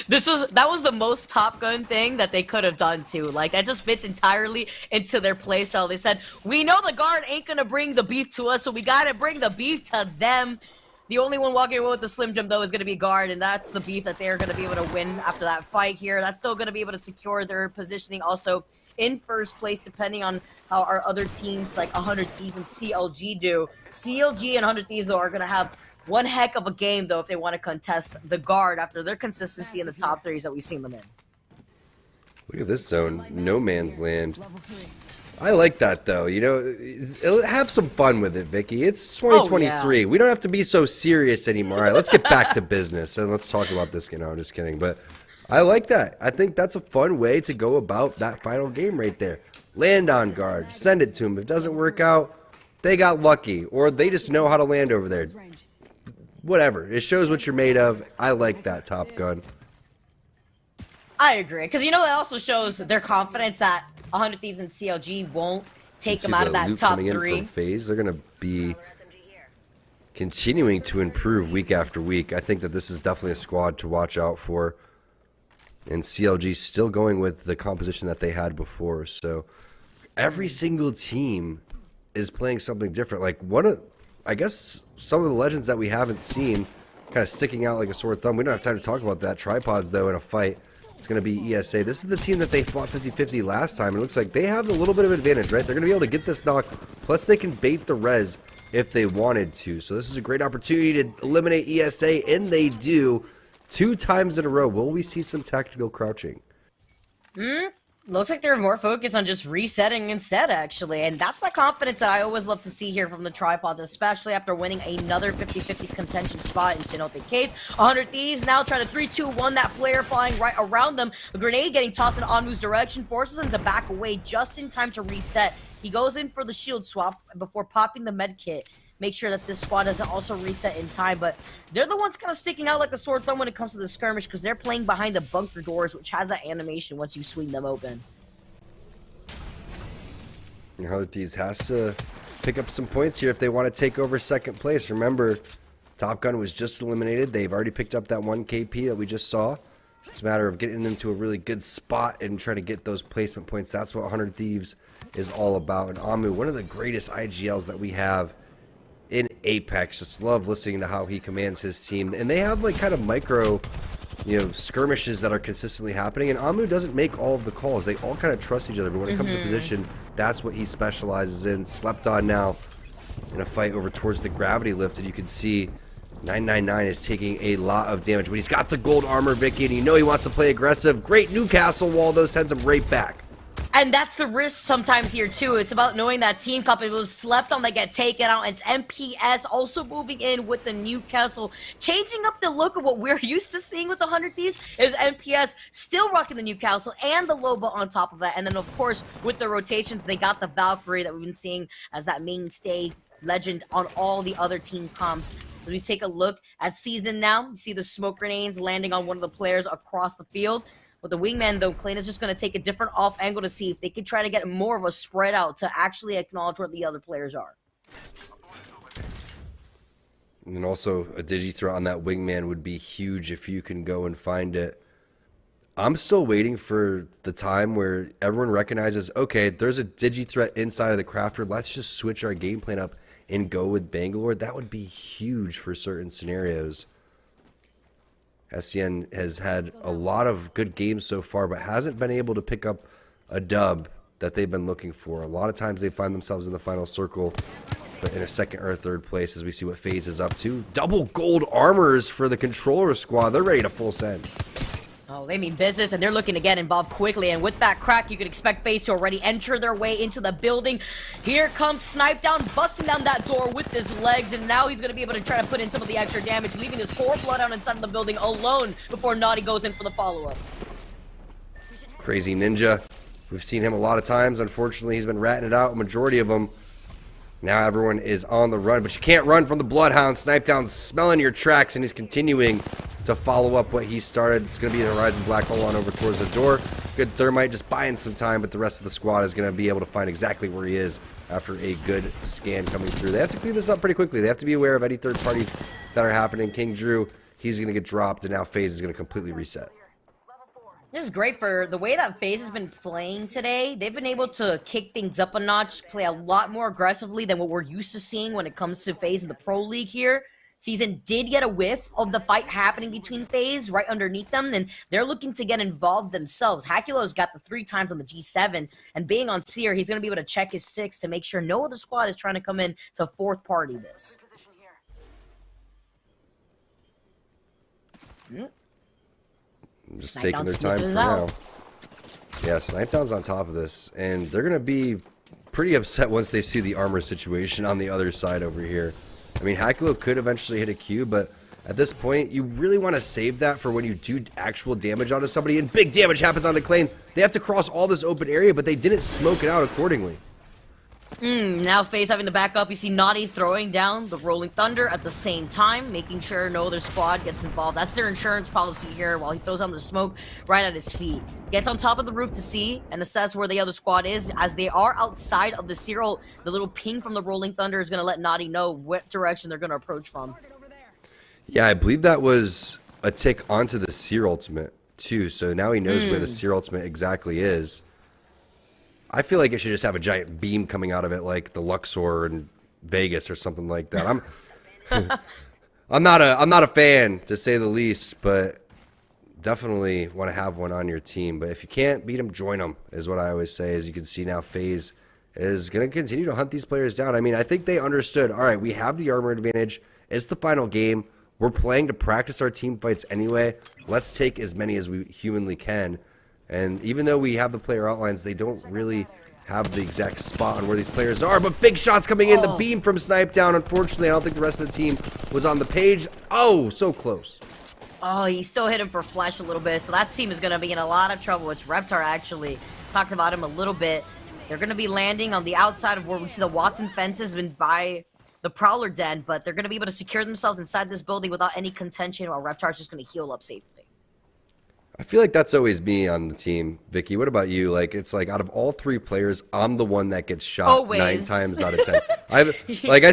That was the most Top Gun thing that they could have done too. Like, that just fits entirely into their playstyle. They said, we know the Guard ain't gonna bring the beef to us, so we gotta bring the beef to them. The only one walking away with the Slim Jim though is gonna be Guard, and that's the beef that they're gonna be able to win after that fight here. That's still gonna be able to secure their positioning also in first place, depending on how our other teams like 100 Thieves and CLG do. CLG and 100 Thieves though are gonna have one heck of a game, though, if they want to contest the Guard after their consistency in the top 3s that we've seen them in. Look at this zone. No man's land. I like that, though. You know, have some fun with it, Vicky. It's 2023. We don't have to be so serious anymore. All right, let's get back to business, and let's talk about this game. No, I'm just kidding. But I like that. I think that's a fun way to go about that final game right there. Land on Guard. Send it to them. If it doesn't work out, they got lucky, or they just know how to land over there. Whatever. It shows what you're made of. I like that, Top Gun. I agree. Because, you know, it also shows their confidence that 100 Thieves and CLG won't take See them out the of that loot top coming in 3. from FaZe. They're going to be continuing to improve week after week. I think that this is definitely a squad to watch out for. And CLG still going with the composition that they had before. So every single team is playing something different. Like I guess some of the legends that we haven't seen kind of sticking out like a sore thumb. We don't have time to talk about that. Tripods, though, in a fight. It's going to be ESA. This is the team that they fought 50-50 last time. It looks like they have a little bit of advantage, right? They're going to be able to get this knock. Plus, they can bait the res if they wanted to. So this is a great opportunity to eliminate ESA, and they do 2 times in a row. Will we see some tactical crouching? Looks like they're more focused on just resetting instead, actually. And that's the confidence that I always love to see here from the Tripods, especially after winning another 50-50 contention spot in Cenote Case. 100 Thieves now trying to 3-2-1 that flare flying right around them. A grenade getting tossed in Onmu's direction forces him to back away just in time to reset. He goes in for the shield swap before popping the med kit. Make sure that this squad doesn't also reset in time, but they're the ones kind of sticking out like a sore thumb when it comes to the skirmish because they're playing behind the bunker doors, which has that animation once you swing them open. You know, Thieves has to pick up some points here if they want to take over second place. Remember, Top Gun was just eliminated. They've already picked up that 1 KP that we just saw. It's a matter of getting them to a really good spot and trying to get those placement points. That's what 100 Thieves is all about. And Onmu, one of the greatest IGLs that we have in Apex. Just love listening to how he commands his team. And they have like kind of micro, skirmishes that are consistently happening. And Onmu doesn't make all of the calls. They all kind of trust each other. But when it comes to position, that's what he specializes in. Slept on now in a fight over towards the gravity lift. And you can see 999 is taking a lot of damage. But he's got the gold armor, Vicky, and you know he wants to play aggressive. Great Newcastle wall, though, sends him right back. And that's the risk sometimes here, too. It's about knowing that Team Cup, if it was slept on, they get taken out. And it's MPS also moving in with the Newcastle. Changing up the look of what we're used to seeing with the 100 Thieves is MPS still rocking the Newcastle and the Loba on top of that. And then, of course, with the rotations, they got the Valkyrie that we've been seeing as that mainstay legend on all the other team comps. As we take a look at Season now, you see the smoke grenades landing on one of the players across the field. With the wingman, though, Klein is just going to take a different off angle to see if they can try to get more of a spread out to actually acknowledge where the other players are. And then also a digi-threat on that wingman would be huge if you can go and find it. I'm still waiting for the time where everyone recognizes, okay, there's a digi-threat inside of the crafter. Let's just switch our game plan up and go with Bangalore. That would be huge for certain scenarios. SCN has had a lot of good games so far, but hasn't been able to pick up a dub that they've been looking for. A lot of times they find themselves in the final circle, but in a second or third place as we see what FaZe is up to. Double gold armors for the controller squad. They're ready to full send. Oh, they mean business, and they're looking to get involved quickly. And with that crack, you could expect FaZe to already enter their way into the building. Here comes Snip3down, busting down that door with his legs, and now he's going to be able to try to put in some of the extra damage, leaving his poor Bloodhound inside of the building alone before Naughty goes in for the follow-up. Crazy Ninja. We've seen him a lot of times. Unfortunately, he's been ratting it out, a majority of them. Now everyone is on the run, but you can't run from the Bloodhound. Snip3down smelling your tracks, and he's continuing to follow up what he started. It's going to be the Horizon Black Hole on over towards the door. Good Thermite just buying some time, but the rest of the squad is going to be able to find exactly where he is after a good scan coming through. They have to clean this up pretty quickly. They have to be aware of any third parties that are happening. King Drew, he's going to get dropped, and now FaZe is going to completely reset. This is great for the way that FaZe has been playing today. They've been able to kick things up a notch, play a lot more aggressively than what we're used to seeing when it comes to FaZe in the Pro League here. Season did get a whiff of the fight happening between FaZe right underneath them, and they're looking to get involved themselves. Hakulo's got the 3 times on the G7, and being on Seer, he's going to be able to check his 6 to make sure no other squad is trying to come in to fourth party this. Just taking their time for now. Yeah, Snip3down's on top of this, and they're going to be pretty upset once they see the armor situation on the other side over here. I mean, Hakulo could eventually hit a Q, but at this point, you really want to save that for when you do actual damage onto somebody, and big damage happens onto Klein. They have to cross all this open area, but they didn't smoke it out accordingly. Now FaZe having to back up. You see Naughty throwing down the Rolling Thunder at the same time, making sure no other squad gets involved. That's their insurance policy here while he throws on the smoke right at his feet. gets on top of the roof to see and assess where the other squad is. As they are outside of the Cyril, the little ping from the Rolling Thunder is going to let Naughty know what direction they're going to approach from. Yeah, I believe that was a tick onto the Seer ultimate too, so now he knows where the Seer ultimate exactly is. I feel like it should just have a giant beam coming out of it like the Luxor in Vegas or something like that. I'm not a fan, to say the least, but definitely want to have one on your team. But if you can't beat them, join them, is what I always say. As you can see now, FaZe is going to continue to hunt these players down. I mean, I think they understood, all right, we have the armor advantage. It's the final game. We're playing to practice our team fights anyway. Let's take as many as we humanly can. And even though we have the player outlines, they don't really have the exact spot on where these players are. But big shots coming in. The beam from Snipe down. Unfortunately, I don't think the rest of the team was on the page. Oh, so close. Oh, he still hit him for flesh a little bit. So that team is going to be in a lot of trouble. It's Reptar, actually. Talked about him a little bit. They're going to be landing on the outside of where we see the Watson fences been by the Prowler Den, but they're going to be able to secure themselves inside this building without any contention, while Reptar's just going to heal up safely. I feel like that's always me on the team, Vicky. What about you? Like, it's like out of all three players, I'm the one that gets shot Always. 9 times out of 10. I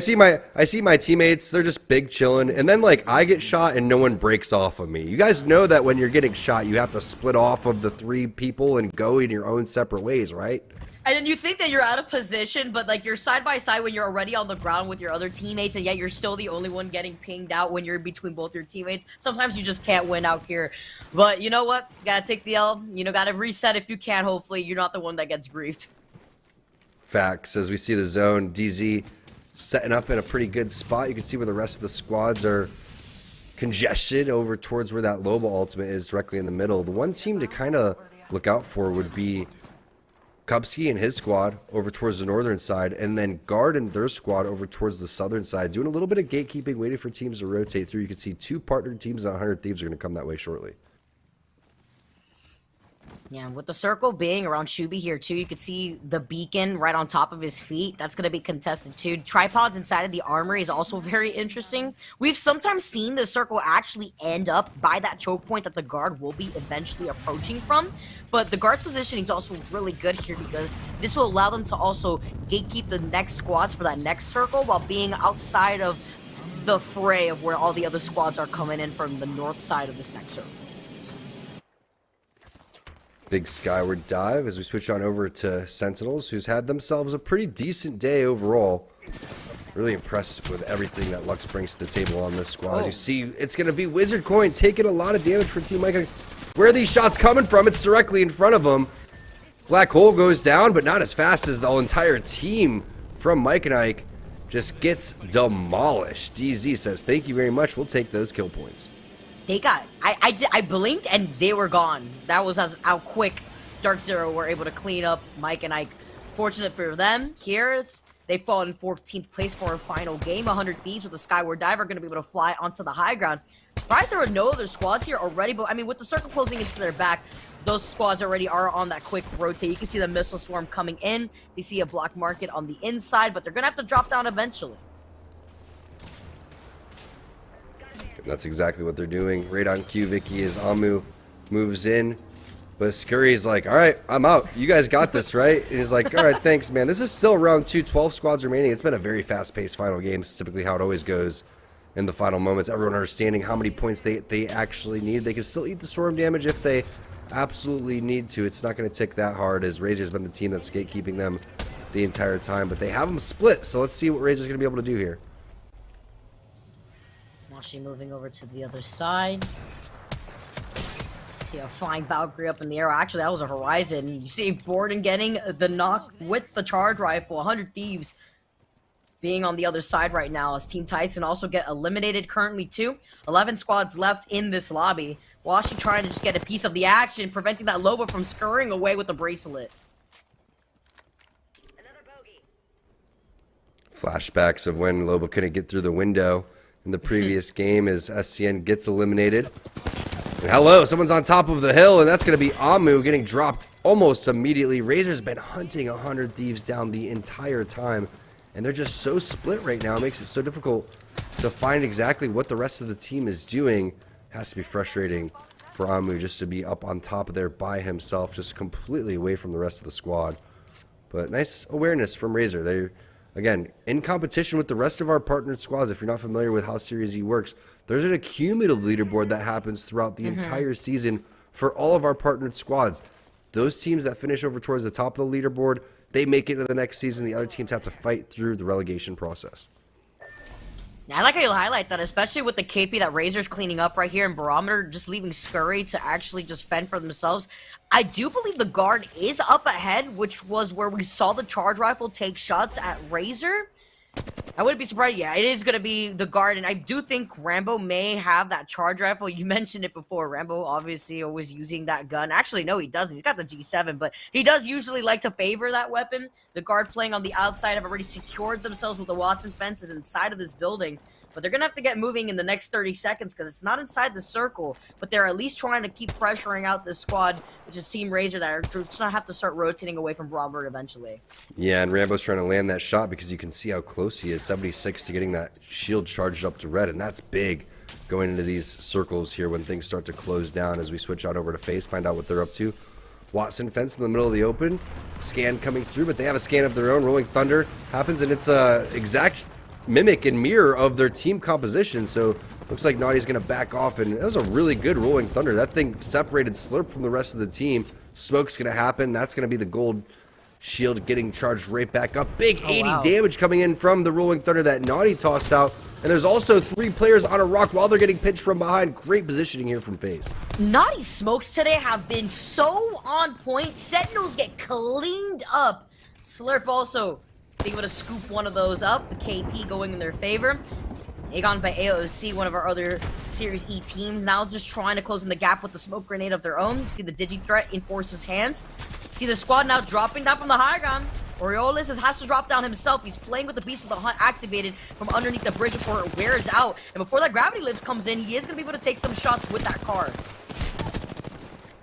see my teammates, they're just big chilling, and then like I get shot and no one breaks off of me. You guys know that when you're getting shot, you have to split off of the 3 people and go in your own separate ways, right? And then you think that you're out of position, but like you're side by side when you're already on the ground with your other teammates, and yet you're still the only one getting pinged out when you're in between both your teammates. Sometimes you just can't win out here. But you know what? Gotta take the L. You know, gotta reset if you can. Hopefully, you're not the one that gets griefed. Facts. As we see the zone, DZ setting up in a pretty good spot. You can see where the rest of the squads are congested over towards where that Loba ultimate is, directly in the middle. The one team to kind of look out for would be Kubsky and his squad over towards the northern side, and then Guard and their squad over towards the southern side, doing a little bit of gatekeeping, waiting for teams to rotate through. You can see 2 partnered teams on 100 Thieves are going to come that way shortly. Yeah, with the circle being around Shubi here too, you could see the beacon right on top of his feet. That's going to be contested too. Tripods inside of the armory is also very interesting. We've sometimes seen the circle actually end up by that choke point that the Guard will be eventually approaching from. But the Guard's positioning is also really good here because this will allow them to also gatekeep the next squads for that next circle while being outside of the fray of where all the other squads are coming in from the north side of this next circle. Big skyward dive as we switch on over to Sentinels, who's had themselves a pretty decent day overall. Really impressed with everything that Lux brings to the table on this squad. As you see, it's going to be Wizard Coin taking a lot of damage for Team Mike. Where are these shots coming from? It's directly in front of him. Black Hole goes down, but not as fast as the entire team from Mike and Ike just gets demolished. DZ says, thank you very much. We'll take those kill points. They got, I blinked and they were gone. That was how quick Dark Zero were able to clean up Mike and Ike. Fortunate for them, they fall in 14th place for a final game. 100 Thieves with the Skyward Dive are going to be able to fly onto the high ground. Surprised there were no other squads here already, but I mean, with the circle closing into their back, those squads already are on that quick rotate. You can see the missile swarm coming in. They see a block market on the inside, but they're going to have to drop down eventually. And that's exactly what they're doing. Right on cue, Vicky, as Amu moves in. But Scurry's like, all right, I'm out. You guys got this, right? And he's like, all right, thanks, man. This is still round 2, 12 squads remaining. It's been a very fast-paced final game. It's typically how it always goes in the final moments. Everyone understanding how many points they actually need. They can still eat the storm damage if they absolutely need to. It's not going to tick that hard, as Razor's been the team that's gatekeeping them the entire time. But they have them split, so let's see what Razor's going to be able to do here. Mashi moving over to the other side. See a flying Valkyrie up in the air. Actually, that was a Horizon. You see Borden getting the knock with the charge rifle. 100 Thieves being on the other side right now as Team Tyson also get eliminated currently too. 11 squads left in this lobby. Washi trying to just get a piece of the action, preventing that Loba from scurrying away with the bracelet. Flashbacks of when Loba couldn't get through the window in the previous game as SCN gets eliminated. And hello, someone's on top of the hill, and that's going to be Amu getting dropped almost immediately. Razor's been hunting 100 Thieves down the entire time, and they're just so split right now. It makes it so difficult to find exactly what the rest of the team is doing. Has to be frustrating for Amu just to be up on top of there by himself, just completely away from the rest of the squad. But nice awareness from Razor. They're, again, in competition with the rest of our partnered squads. If you're not familiar with how Series E works, there's an accumulative leaderboard that happens throughout the entire season for all of our partnered squads. Those teams that finish over towards the top of the leaderboard, they make it to the next season. The other teams have to fight through the relegation process. I like how you highlight that, especially with the KP that Razor's cleaning up right here and Barometer just leaving Scurry to actually just fend for themselves. I do believe the guard is up ahead, which was where we saw the charge rifle take shots at Razor. I wouldn't be surprised. Yeah, it is going to be the guard, and I do think Rambo may have that charge rifle. You mentioned it before. Rambo obviously always using that gun. Actually, no, he doesn't. He's got the G7, but he does usually like to favor that weapon. The guard playing on the outside have already secured themselves with the Watson fences inside of this building. But they're going to have to get moving in the next 30 seconds because it's not inside the circle. But they're at least trying to keep pressuring out this squad, which is Team Razor, that are just going to have to start rotating away from Robert eventually. Yeah, and Rambo's trying to land that shot because you can see how close he is, 76 to getting that shield charged up to red, and that's big going into these circles here when things start to close down as we switch out over to FaZe, find out what they're up to. Watson fence in the middle of the open, scan coming through, but they have a scan of their own. Rolling Thunder happens, and it's a exact mimic and mirror of their team composition, so looks like Naughty's going to back off, and it was a really good Rolling Thunder. That thing separated Slurp from the rest of the team. Smoke's going to happen. That's going to be the gold shield getting charged right back up. Big 80 damage coming in from the Rolling Thunder that Naughty tossed out, and there's also 3 players on a rock while they're getting pinched from behind. Great positioning here from FaZe. Naughty smokes today have been so on point. Sentinels get cleaned up. Slurp also able to scoop one of those up. The KP going in their favor. Aegon by AOC, one of our other Series E teams, now just trying to close in the gap with the smoke grenade of their own. See the Digi threat in Force's hands. See the squad now dropping down from the high ground. Orioles has to drop down himself. He's playing with the Beast of the Hunt activated from underneath the bridge before it wears out. And before that gravity lift comes in, he is going to be able to take some shots with that car.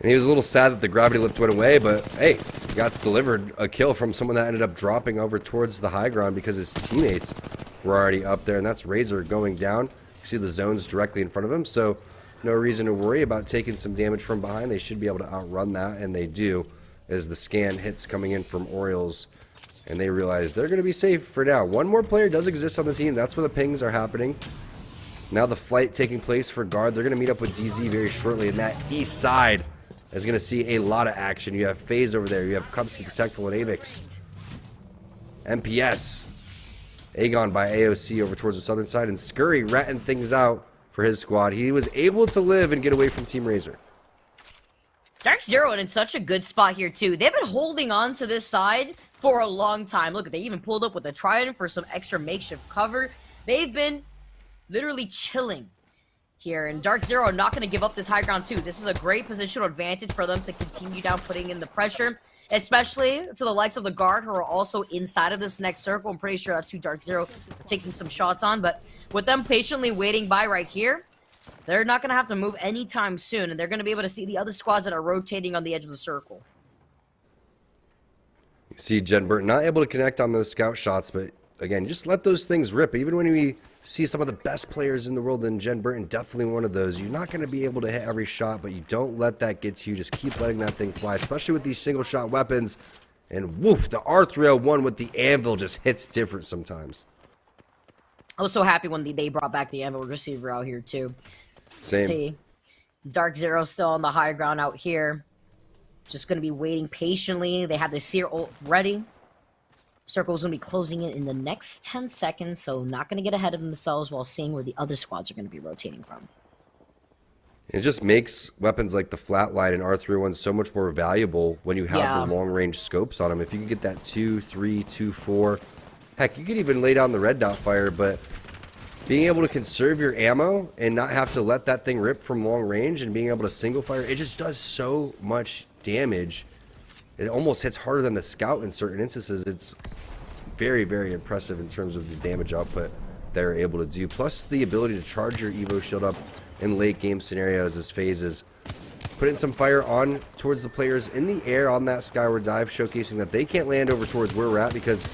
And he was a little sad that the gravity lift went away, but hey, he got delivered a kill from someone that ended up dropping over towards the high ground because his teammates were already up there, and that's Razor going down. You see the zones directly in front of him, so no reason to worry about taking some damage from behind. They should be able to outrun that, and they do, as the scan hits coming in from Orioles, and they realize they're going to be safe for now. One more player does exist on the team. That's where the pings are happening. Now the flight taking place for guard. They're going to meet up with DZ very shortly, and that east side is going to see a lot of action. You have FaZe over there. You have Cubs and Protectful and Avix. MPS. Aegon by AOC over towards the southern side. And Scurry ratting things out for his squad. He was able to live and get away from Team Razor. Dark Zero in such a good spot here, too. They've been holding on to this side for a long time. Look, they even pulled up with a Trident for some extra makeshift cover. They've been literally chilling here, and Dark Zero not going to give up this high ground too. This is a great positional advantage for them to continue down putting in the pressure, especially to the likes of the guard who are also inside of this next circle. I'm pretty sure that's who Dark Zero taking some shots on, but with them patiently waiting by right here, they're not going to have to move anytime soon, and they're going to be able to see the other squads that are rotating on the edge of the circle. You see Jen Burton not able to connect on those scout shots, but again, just let those things rip. Even when we see some of the best players in the world, and Jen Burton definitely one of those, you're not going to be able to hit every shot, but you don't let that get to you. Just keep letting that thing fly, especially with these single shot weapons. And woof, the R301 with the anvil just hits different sometimes. I was so happy when they brought back the anvil receiver out here too. Same. See, Dark Zero still on the high ground out here. Just going to be waiting patiently. They have the Seer ult ready. Circle's going to be closing in the next 10 seconds, so not going to get ahead of themselves while seeing where the other squads are going to be rotating from. It just makes weapons like the Flatline and R301 so much more valuable when you have the long-range scopes on them. If you can get that 2, 3, 2, 4, heck, you could even lay down the red dot fire, but being able to conserve your ammo and not have to let that thing rip from long range and being able to single fire, it just does so much damage. It almost hits harder than the scout in certain instances. It's very, very impressive in terms of the damage output they're able to do. Plus the ability to charge your Evo shield up in late game scenarios as phases. Putting some fire on towards the players in the air on that skyward dive, showcasing that they can't land over towards where we're at because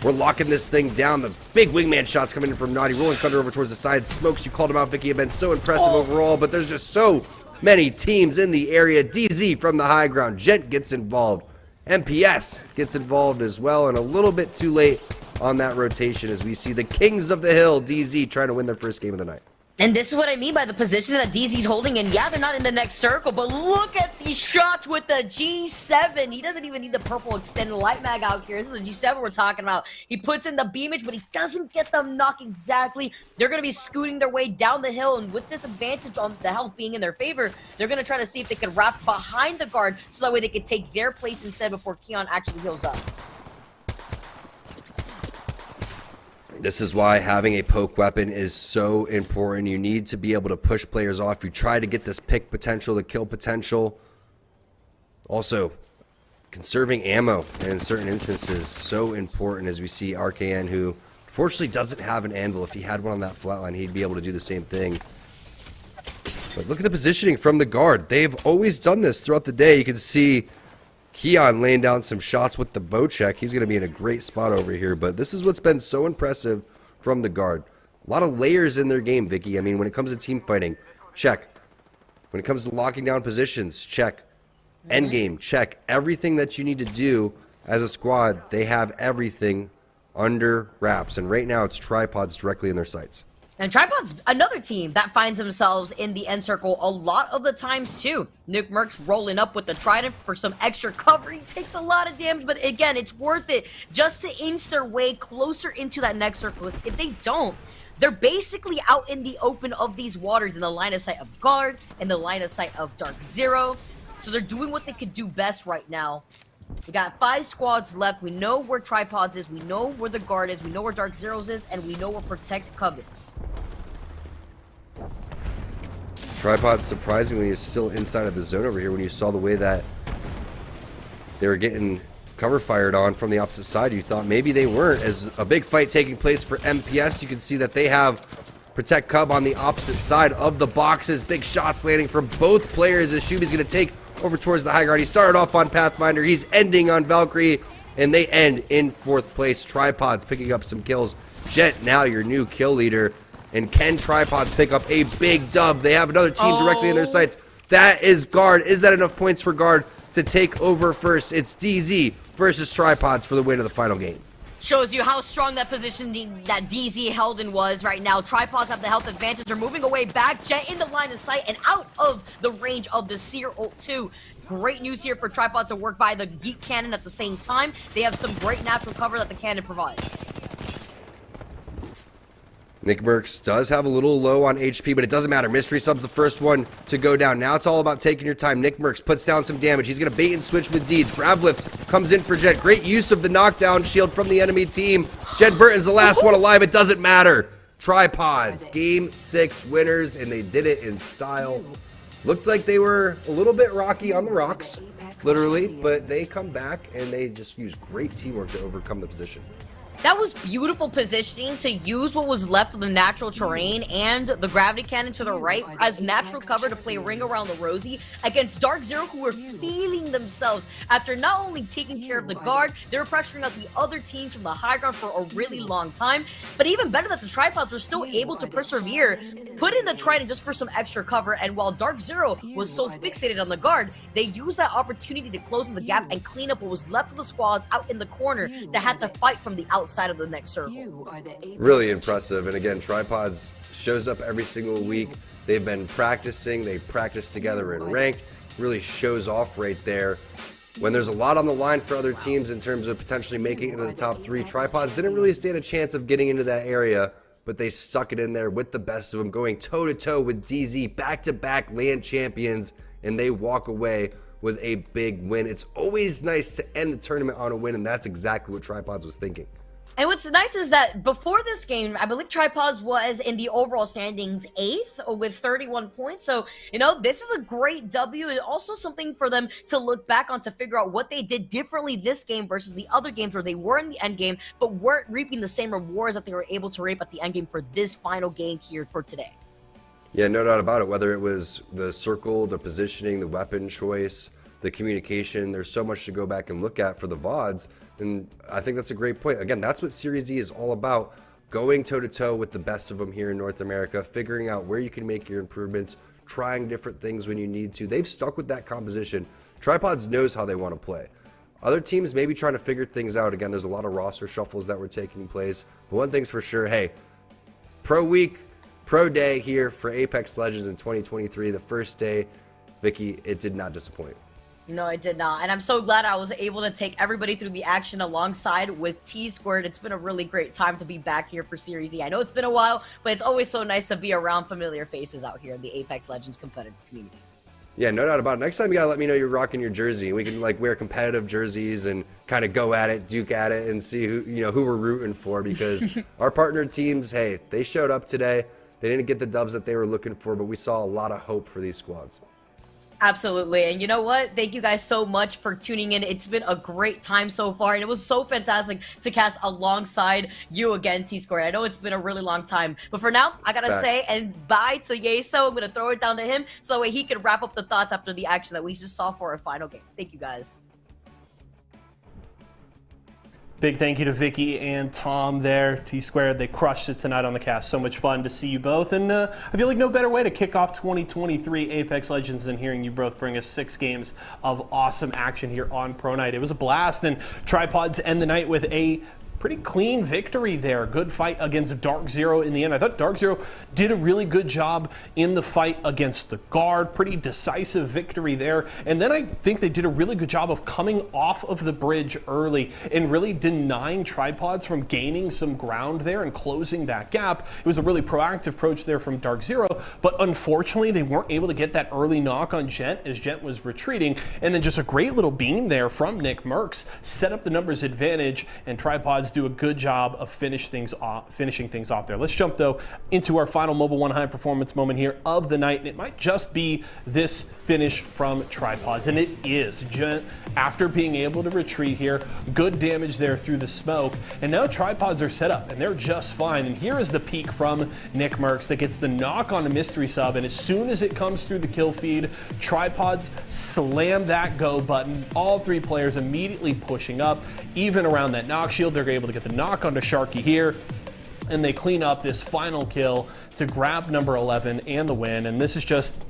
we're locking this thing down. The big wingman shots coming in from Naughty. Rolling Thunder over towards the side. Smokes, you called him out, Vicky, have been so impressive overall, but there's just so many teams in the area. DZ from the high ground. Gent gets involved. MPS gets involved as well, and a little bit too late on that rotation as we see the Kings of the Hill, DZ, trying to win their first game of the night. And this is what I mean by the position that DZ's holding. And yeah, they're not in the next circle, but look at these shots with the G7. He doesn't even need the purple extended light mag out here. This is a G7 we're talking about. He puts in the beamage, but he doesn't get the knock exactly. They're going to be scooting their way down the hill, and with this advantage on the health being in their favor, they're going to try to see if they can wrap behind the guard so that way they can take their place instead before Keon actually heals up. This is why having a poke weapon is so important. You need to be able to push players off. You try to get this pick potential, the kill potential. Also, conserving ammo in certain instances, so important, as we see RKN, who unfortunately doesn't have an anvil. If he had one on that flatline, he'd be able to do the same thing. But look at the positioning from the guard. They've always done this throughout the day. You can see Keon laying down some shots with the bow check. He's going to be in a great spot over here, but this is what's been so impressive from the guard. A lot of layers in their game, Vicky. I mean, when it comes to team fighting, check. When it comes to locking down positions, check. End game, check. Everything that you need to do as a squad, they have everything under wraps. And right now, it's Tripods directly in their sights. And Tripod's another team that finds themselves in the end circle a lot of the times too. Nickmercs rolling up with the Trident for some extra cover. He takes a lot of damage, but again, it's worth it just to inch their way closer into that next circle. If they don't, they're basically out in the open of these waters in the line of sight of Guard and the line of sight of Dark Zero. So they're doing what they could do best right now. We got 5 squads left. We know where Tripods is. We know where the Guard is. We know where Dark Zeros is. And we know where Protect Cub is. Tripod, surprisingly, is still inside of the zone over here when you saw the way that they were getting cover fired on from the opposite side. You thought maybe they weren't. As a big fight taking place for MPS, you can see that they have Protect Cub on the opposite side of the boxes. Big shots landing from both players as Shuby's going to take over towards the high guard. He started off on Pathfinder. He's ending on Valkyrie, and they end in 4th place. Tripods picking up some kills. Jet, now your new kill leader. And can Tripods pick up a big dub? They have another team directly in their sights. That is Guard. Is that enough points for Guard to take over first? It's DZ versus Tripods for the win of the final game. Shows you how strong that position that DZ held in was right now. Tripods have the health advantage. They're moving away back. Jet in the line of sight and out of the range of the Seer ult 2. Great news here for Tripods to work by the Geek Cannon at the same time. They have some great natural cover that the cannon provides. Nickmercs does have a little low on HP, but it doesn't matter. Mystery Sub's the first one to go down. Now it's all about taking your time. Nickmercs puts down some damage. He's going to bait and switch with Deeds. Bravlift comes in for Jet. Great use of the knockdown shield from the enemy team. Jet Burton's the last one alive. It doesn't matter. Tripods, Game 6 winners, and they did it in style. Looked like they were a little bit rocky on the rocks, literally, but they come back and they just use great teamwork to overcome the position. That was beautiful positioning to use what was left of the natural terrain and the gravity cannon to the right as natural cover to play Ring Around the Rosie against Dark Zero, who were feeling themselves after not only taking care of the guard, they were pressuring out the other teams from the high ground for a really long time. But even better that the Tripods were still able to persevere, put in the Trident just for some extra cover, and while Dark Zero was so fixated on the guard, they used that opportunity to close in the gap and clean up what was left of the squads out in the corner that had to fight from the outside of the next circle. Really impressive. And again, Tripods shows up every single week. They've been practicing. They practice together in ranked. Really shows off right there. When there's a lot on the line for other teams in terms of potentially making it into the top 3, Tripods didn't really stand a chance of getting into that area, but they stuck it in there with the best of them, going toe-to-toe with DZ, back-to-back LAN champions, and they walk away with a big win. It's always nice to end the tournament on a win, and that's exactly what Tripods was thinking. And what's nice is that before this game, I believe Tripods was in the overall standings 8th with 31 points. So, you know, this is a great W and also something for them to look back on to figure out what they did differently this game versus the other games where they were in the end game, but weren't reaping the same rewards that they were able to reap at the end game for this final game here for today. Yeah, no doubt about it. Whether it was the circle, the positioning, the weapon choice, the communication, there's so much to go back and look at for the VODs. And I think that's a great point. Again, that's what Series E is all about. Going toe-to-toe with the best of them here in North America, figuring out where you can make your improvements, trying different things when you need to. They've stuck with that composition. Tripods knows how they want to play. Other teams may be trying to figure things out. Again, there's a lot of roster shuffles that were taking place. But one thing's for sure, hey, pro week, pro day here for Apex Legends in 2023. The first day, Vicky, it did not disappoint. No, it did not. And I'm so glad I was able to take everybody through the action alongside with T-Squared. It's been a really great time to be back here for Series E. I know it's been a while, but it's always so nice to be around familiar faces out here in the Apex Legends competitive community. Yeah, no doubt about it. Next time you gotta let me know you're rocking your jersey. We can like wear competitive jerseys and kind of go at it, duke at it, and see who we're rooting for, because our partner teams, hey, they showed up today. They didn't get the dubs that they were looking for, but we saw a lot of hope for these squads. Absolutely. And you know what? Thank you guys so much for tuning in. It's been a great time so far, and it was so fantastic to cast alongside you again, T-Squared. I know it's been a really long time, but for now, I gotta say and bye to Yeso. I'm gonna throw it down to him so that way he can wrap up the thoughts after the action that we just saw for our final game. Thank you guys. Big thank you to Vicky and Tom there, T-Squared. They crushed it tonight on the cast. So much fun to see you both. And I feel like no better way to kick off 2023 Apex Legends than hearing you both bring us 6 games of awesome action here on Pro Night. It was a blast, and Tripods end the night with a pretty clean victory there. Good fight against Dark Zero in the end. I thought Dark Zero did a really good job in the fight against the guard. Pretty decisive victory there. And then I think they did a really good job of coming off of the bridge early and really denying Tripods from gaining some ground there and closing that gap. It was a really proactive approach there from Dark Zero, but unfortunately they weren't able to get that early knock on Gent as Gent was retreating. And then just a great little beam there from Nick Mercs set up the numbers advantage, and Tripods do a good job of finishing things off there. Let's jump though into our final Mobile One high performance moment here of the night, and it might just be this finish from Tripods, and it is. Gent, after being able to retreat here, good damage there through the smoke, and now Tripods are set up and they're just fine. And here is the peek from Nick Mercs that gets the knock on a mystery sub, and as soon as it comes through the kill feed, Tripods slam that go button. All 3 players immediately pushing up, even around that knock shield. They're able to get the knock onto Sharky here, and they clean up this final kill to grab number 11 and the win. And this is just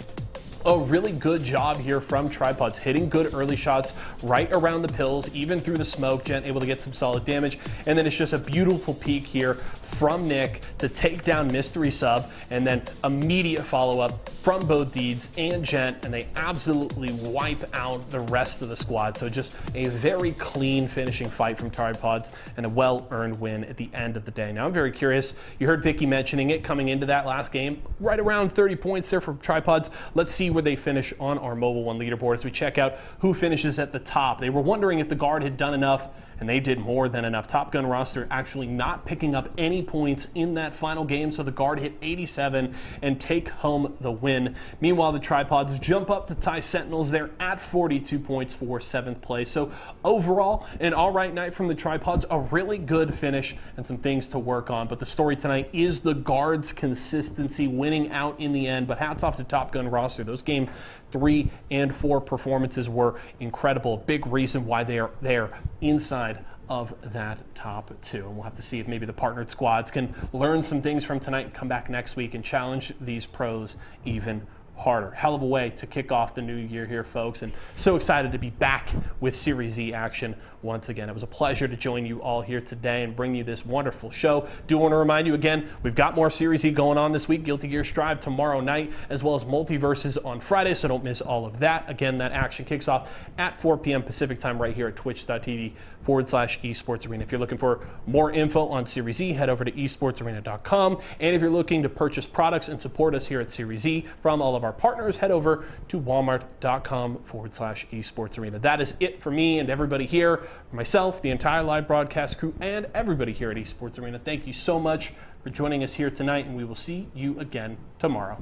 a really good job here from Tripods, hitting good early shots right around the pills, even through the smoke. Gent able to get some solid damage, and then it's just a beautiful peek here from Nick to take down Mystery Sub, and then immediate follow-up from both Deeds and Gent, and they absolutely wipe out the rest of the squad. So just a very clean finishing fight from Tripods and a well-earned win at the end of the day. Now I'm very curious, you heard Vicky mentioning it coming into that last game, right around 30 points there for Tripods. Let's see where they finish on our Mobile One leaderboard as we check out who finishes at the top. They were wondering if the guard had done enough, and they did more than enough. Top Gun roster actually not picking up any points in that final game, so the guard hit 87 and take home the win. Meanwhile, the Tripods jump up to tie Sentinels there at 42 points for 7th place. So overall, an all right night from the Tripods, a really good finish and some things to work on. But the story tonight is the guard's consistency winning out in the end. But hats off to Top Gun roster. Those game 3 and 4 performances were incredible. Big reason why they are there inside of that top 2. And we'll have to see if maybe the partnered squads can learn some things from tonight and come back next week and challenge these pros even harder. Hell of a way to kick off the new year here, folks, and so excited to be back with Series E action once again. It was a pleasure to join you all here today and bring you this wonderful show. Do want to remind you again, we've got more Series E going on this week. Guilty Gear Strive tomorrow night, as well as Multiverses on Friday, so don't miss all of that. Again, that action kicks off at 4 p.m. Pacific time right here at twitch.tv/esportsarena. If you're looking for more info on Series E, head over to esportsarena.com. And if you're looking to purchase products and support us here at Series E from all of our partners, head over to walmart.com/esportsarena. That is it for me and everybody here, for myself, the entire live broadcast crew, and everybody here at Esports Arena. Thank you so much for joining us here tonight, and we will see you again tomorrow.